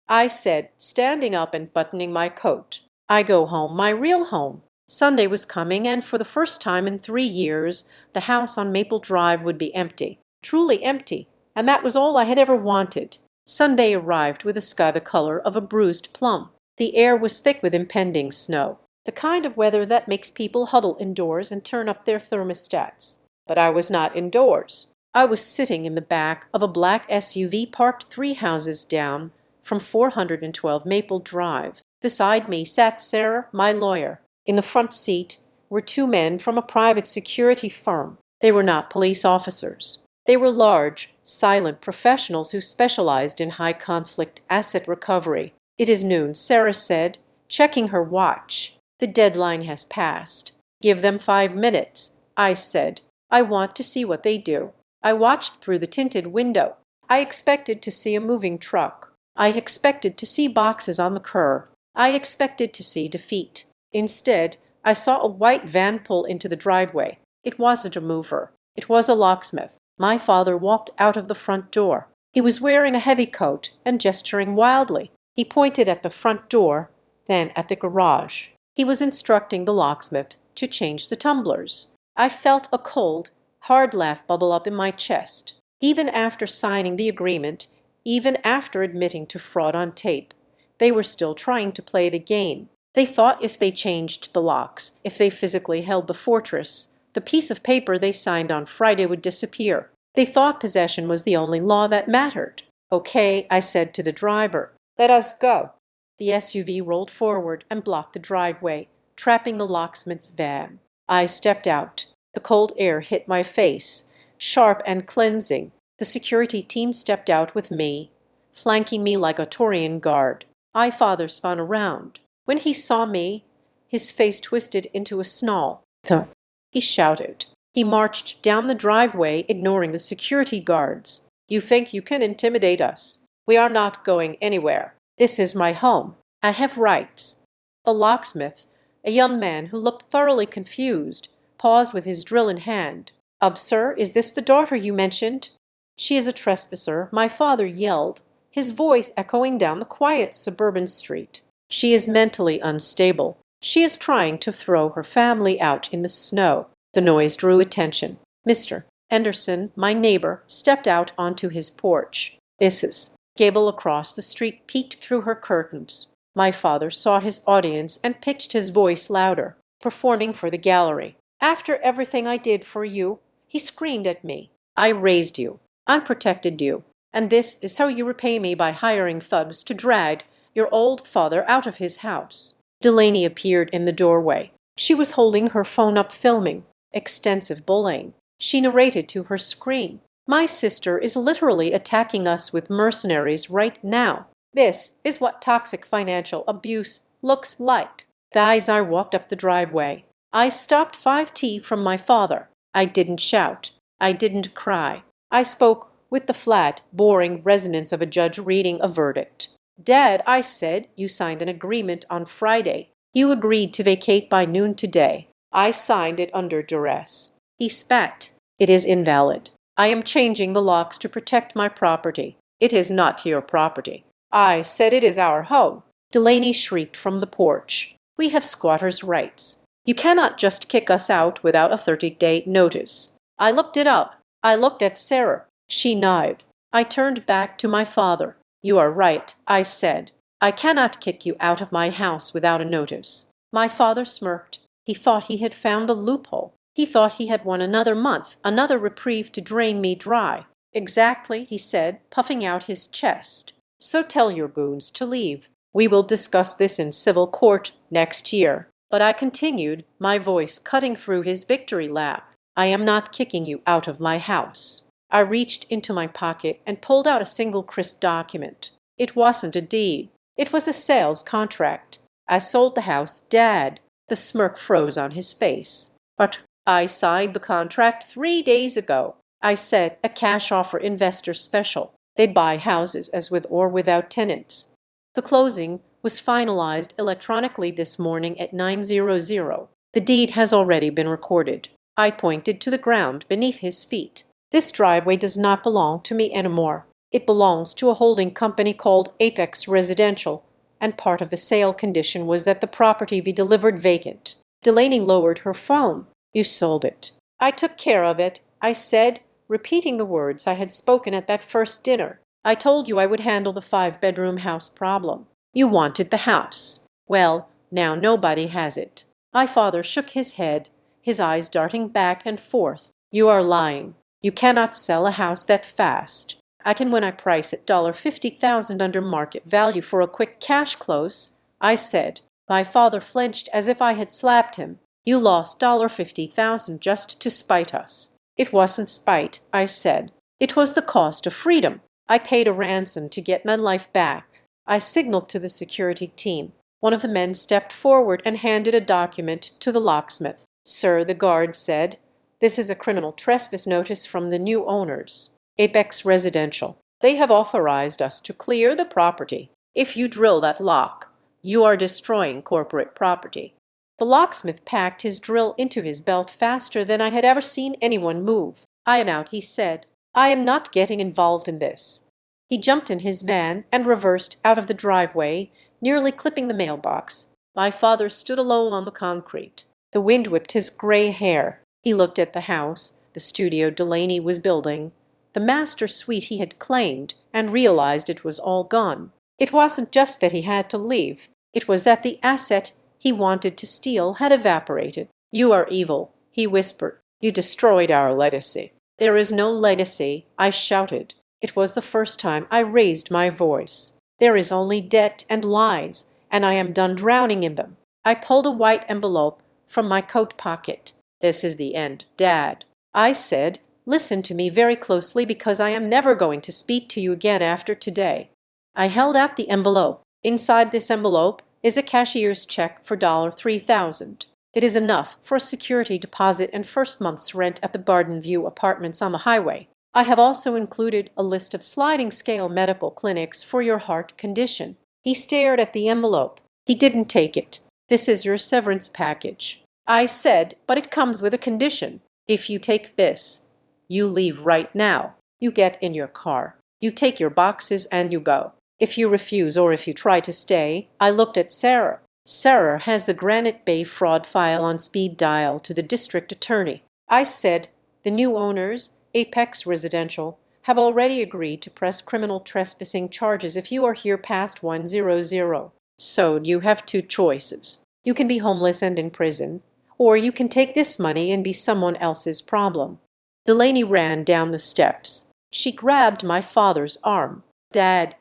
I said, standing up and buttoning my coat. "I go home, my real home." Sunday was coming, and for the first time in 3 years, the house on Maple Drive would be empty. Truly empty, and that was all I had ever wanted. Sunday arrived with a sky the color of a bruised plum. The air was thick with impending snow, the kind of weather that makes people huddle indoors and turn up their thermostats. But I was not indoors. I was sitting in the back of a black SUV parked 3 houses down from 412 Maple Drive. Beside me sat Sarah, my lawyer. In the front seat were 2 men from a private security firm. They were not police officers. They were large, silent professionals who specialized in high-conflict asset recovery. "It is noon," Sarah said, checking her watch. "The deadline has passed." "Give them 5 minutes," I said. "I want to see what they do." I watched through the tinted window. I expected to see a moving truck. I expected to see boxes on the curb. I expected to see defeat. Instead, I saw a white van pull into the driveway. It wasn't a mover. It was a locksmith. My father walked out of the front door. He was wearing a heavy coat and gesturing wildly. He pointed at the front door, then at the garage. He was instructing the locksmith to change the tumblers. I felt a cold, hard laugh bubble up in my chest. Even after signing the agreement, even after admitting to fraud on tape, they were still trying to play the game. They thought if they changed the locks, if they physically held the fortress, the piece of paper they signed on Friday would disappear. They thought possession was the only law that mattered. "Okay," I said to the driver. "Let us go." The SUV rolled forward and blocked the driveway, trapping the locksmith's van. I stepped out. The cold air hit my face, sharp and cleansing. The security team stepped out with me, flanking me like a Taurian guard. My father spun around. When he saw me, his face twisted into a snarl. "Huh," he shouted. He marched down the driveway, ignoring the security guards. "You think you can intimidate us? We are not going anywhere. This is my home. I have rights." The locksmith, a young man who looked thoroughly confused, paused with his drill in hand. Sir, is this the daughter you mentioned?" "She is a trespasser," my father yelled, his voice echoing down the quiet suburban street. "She is mentally unstable. She is trying to throw her family out in the snow." The noise drew attention. Mr. Anderson, my neighbor, stepped out onto his porch. Mrs. Gable across the street peeked through her curtains. My father saw his audience and pitched his voice louder, performing for the gallery. "After everything I did for you," he screamed at me, "I raised you, I protected you, and this is how you repay me by hiring thugs to drag your old father out of his house." Delaney appeared in the doorway. She was holding her phone up filming extensive bullying. She narrated to her screen. "My sister is literally attacking us with mercenaries right now. This is what toxic financial abuse looks like." As I walked up the driveway, I stopped 5 feet from my father. I didn't shout. I didn't cry. I spoke with the flat, boring resonance of a judge reading a verdict. "Dad," I said, "you signed an agreement on Friday. You agreed to vacate by noon today. I signed it under duress." He spat. "It is invalid. I am changing the locks to protect my property." "It is not your property." I said. "It is our home." Delaney shrieked from the porch. "We have squatters' rights. You cannot just kick us out without a 30-day notice." I looked it up. I looked at Sarah. She nodded. I turned back to my father. "You are right," I said. "I cannot kick you out of my house without a notice." My father smirked. He thought he had found a loophole. He thought he had won another month, another reprieve to drain me dry. "Exactly," he said, puffing out his chest. "So tell your goons to leave. We will discuss this in civil court next year." But I continued, my voice cutting through his victory lap. I am not kicking you out of my house. I reached into my pocket and pulled out a single crisp document. It wasn't a deed. It was a sales contract. I sold the house, Dad. The smirk froze on his face. But I signed the contract 3 days ago. I said, a cash offer investor special. They buy houses as with or without tenants. The closing was finalized electronically this morning at 9:00. The deed has already been recorded. I pointed to the ground beneath his feet. This driveway does not belong to me anymore. It belongs to a holding company called Apex Residential, and part of the sale condition was that the property be delivered vacant. Delaney lowered her phone. You sold it. I took care of it, I said, repeating the words I had spoken at that first dinner. I told you I would handle the 5-bedroom house problem. You wanted the house. Well, now nobody has it. My father shook his head, his eyes darting back and forth. You are lying. You cannot sell a house that fast. I can when I price it $50,000 under market value for a quick cash close, I said. My father flinched as if I had slapped him. You lost $50,000 just to spite us. It wasn't spite, I said. It was the cost of freedom. I paid a ransom to get my life back. I signaled to the security team. One of the men stepped forward and handed a document to the locksmith. Sir, the guard said, this is a criminal trespass notice from the new owners, Apex Residential. They have authorized us to clear the property. If you drill that lock, you are destroying corporate property. The locksmith packed his drill into his belt faster than I had ever seen anyone move. I am out, he said. I am not getting involved in this. He jumped in his van and reversed out of the driveway, nearly clipping the mailbox. My father stood alone on the concrete. The wind whipped his gray hair. He looked at the house, the studio Delaney was building, the master suite he had claimed, and realized it was all gone. It wasn't just that he had to leave. It was that the asset he wanted to steal had evaporated. You are evil, he whispered. You destroyed our legacy. There is no legacy, I shouted. It was the first time I raised my voice. There is only debt and lies, and I am done drowning in them. I pulled a white envelope from my coat pocket. This is the end, Dad. I said, listen to me very closely because I am never going to speak to you again after today. I held out the envelope. Inside this envelope is a cashier's check for $3,000. It is enough for a security deposit and first month's rent at the Garden View apartments on the highway. I have also included a list of sliding scale medical clinics for your heart condition. He stared at the envelope. He didn't take it. This is your severance package. I said, but it comes with a condition. If you take this, you leave right now. You get in your car. You take your boxes and you go. If you refuse or if you try to stay, I looked at Sarah. Sarah has the Granite Bay fraud file on speed dial to the district attorney. I said, the new owners, Apex Residential, have already agreed to press criminal trespassing charges if you are here past 100. So you have two choices. You can be homeless and in prison, or you can take this money and be someone else's problem. Delaney ran down the steps. She grabbed my father's arm. Dad,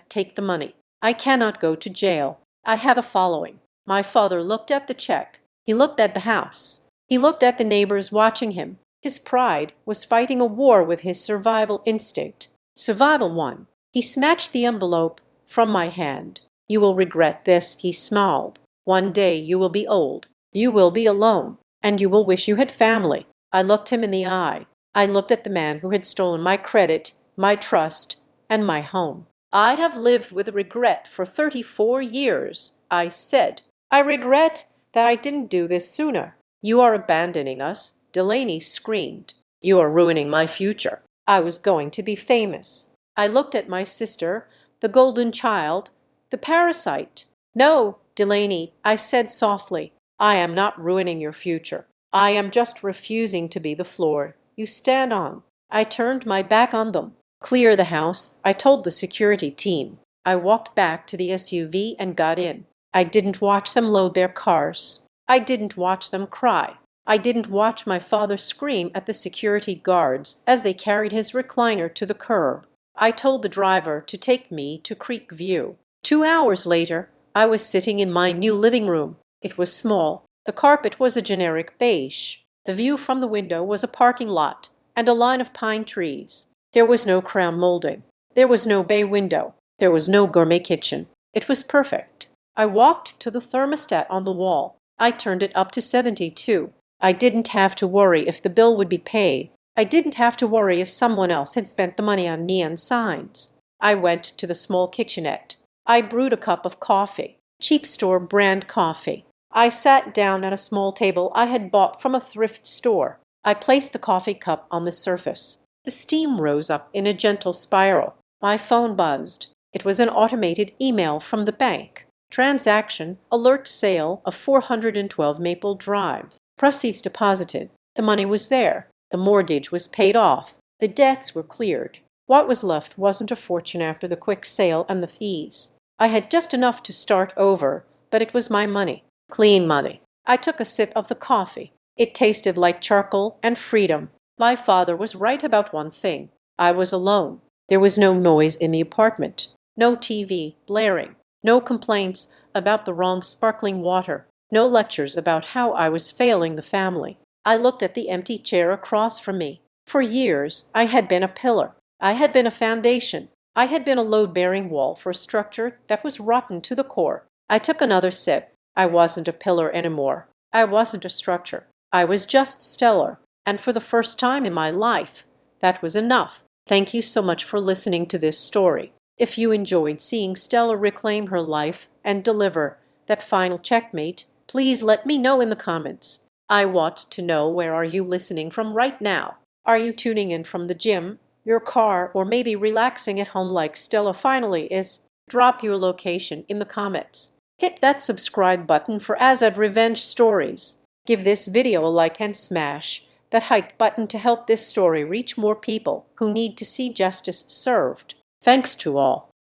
take the money. I cannot go to jail. I have a following. My father looked at the check. He looked at the house. He looked at the neighbors watching him. His pride was fighting a war with his survival instinct. Survival won. He snatched the envelope from my hand. You will regret this, he smiled. One day you will be old. You will be alone, and you will wish you had family. I looked him in the eye. I looked at the man who had stolen my credit, my trust, and my home. I'd have lived with regret for 34 years, I said. I regret that I didn't do this sooner. You are abandoning us, Delaney screamed. You are ruining my future. I was going to be famous. I looked at my sister, the golden child, the parasite. No, Delaney, I said softly. I am not ruining your future. I am just refusing to be the floor you stand on. I turned my back on them. Clear the house, I told the security team. I walked back to the SUV and got in. I didn't watch them load their cars. I didn't watch them cry. I didn't watch my father scream at the security guards as they carried his recliner to the curb. I told the driver to take me to Creek View. 2 hours later, I was sitting in my new living room. It was small. The carpet was a generic beige. The view from the window was a parking lot and a line of pine trees. There was no crown molding. There was no bay window. There was no gourmet kitchen. It was perfect. I walked to the thermostat on the wall. I turned it up to 72. I didn't have to worry if the bill would be paid. I didn't have to worry if someone else had spent the money on neon signs. I went to the small kitchenette. I brewed a cup of coffee, cheap store brand coffee. I sat down at a small table I had bought from a thrift store. I placed the coffee cup on the surface. The steam rose up in a gentle spiral. My phone buzzed. It was an automated email from the bank. Transaction, alert sale of 412 Maple Drive. Proceeds deposited. The money was there. The mortgage was paid off. The debts were cleared. What was left wasn't a fortune after the quick sale and the fees. I had just enough to start over, but it was my money. Clean money. I took a sip of the coffee. It tasted like charcoal and freedom. My father was right about one thing. I was alone. There was no noise in the apartment. No TV blaring. No complaints about the wrong sparkling water. No lectures about how I was failing the family. I looked at the empty chair across from me. For years, I had been a pillar. I had been a foundation. I had been a load-bearing wall for a structure that was rotten to the core. I took another sip. I wasn't a pillar anymore. I wasn't a structure. I was just stellar. And for the first time in my life, that was enough. Thank you so much for listening to this story. If you enjoyed seeing Stella reclaim her life and deliver that final checkmate, please let me know in the comments. I want to know, where are you listening from right now? Are you tuning in from the gym, your car, or maybe relaxing at home like Stella finally is? Drop your location in the comments. Hit that subscribe button for Azad Revenge Stories. Give this video a like and smash that hype button to help this story reach more people who need to see justice served. Thanks to all.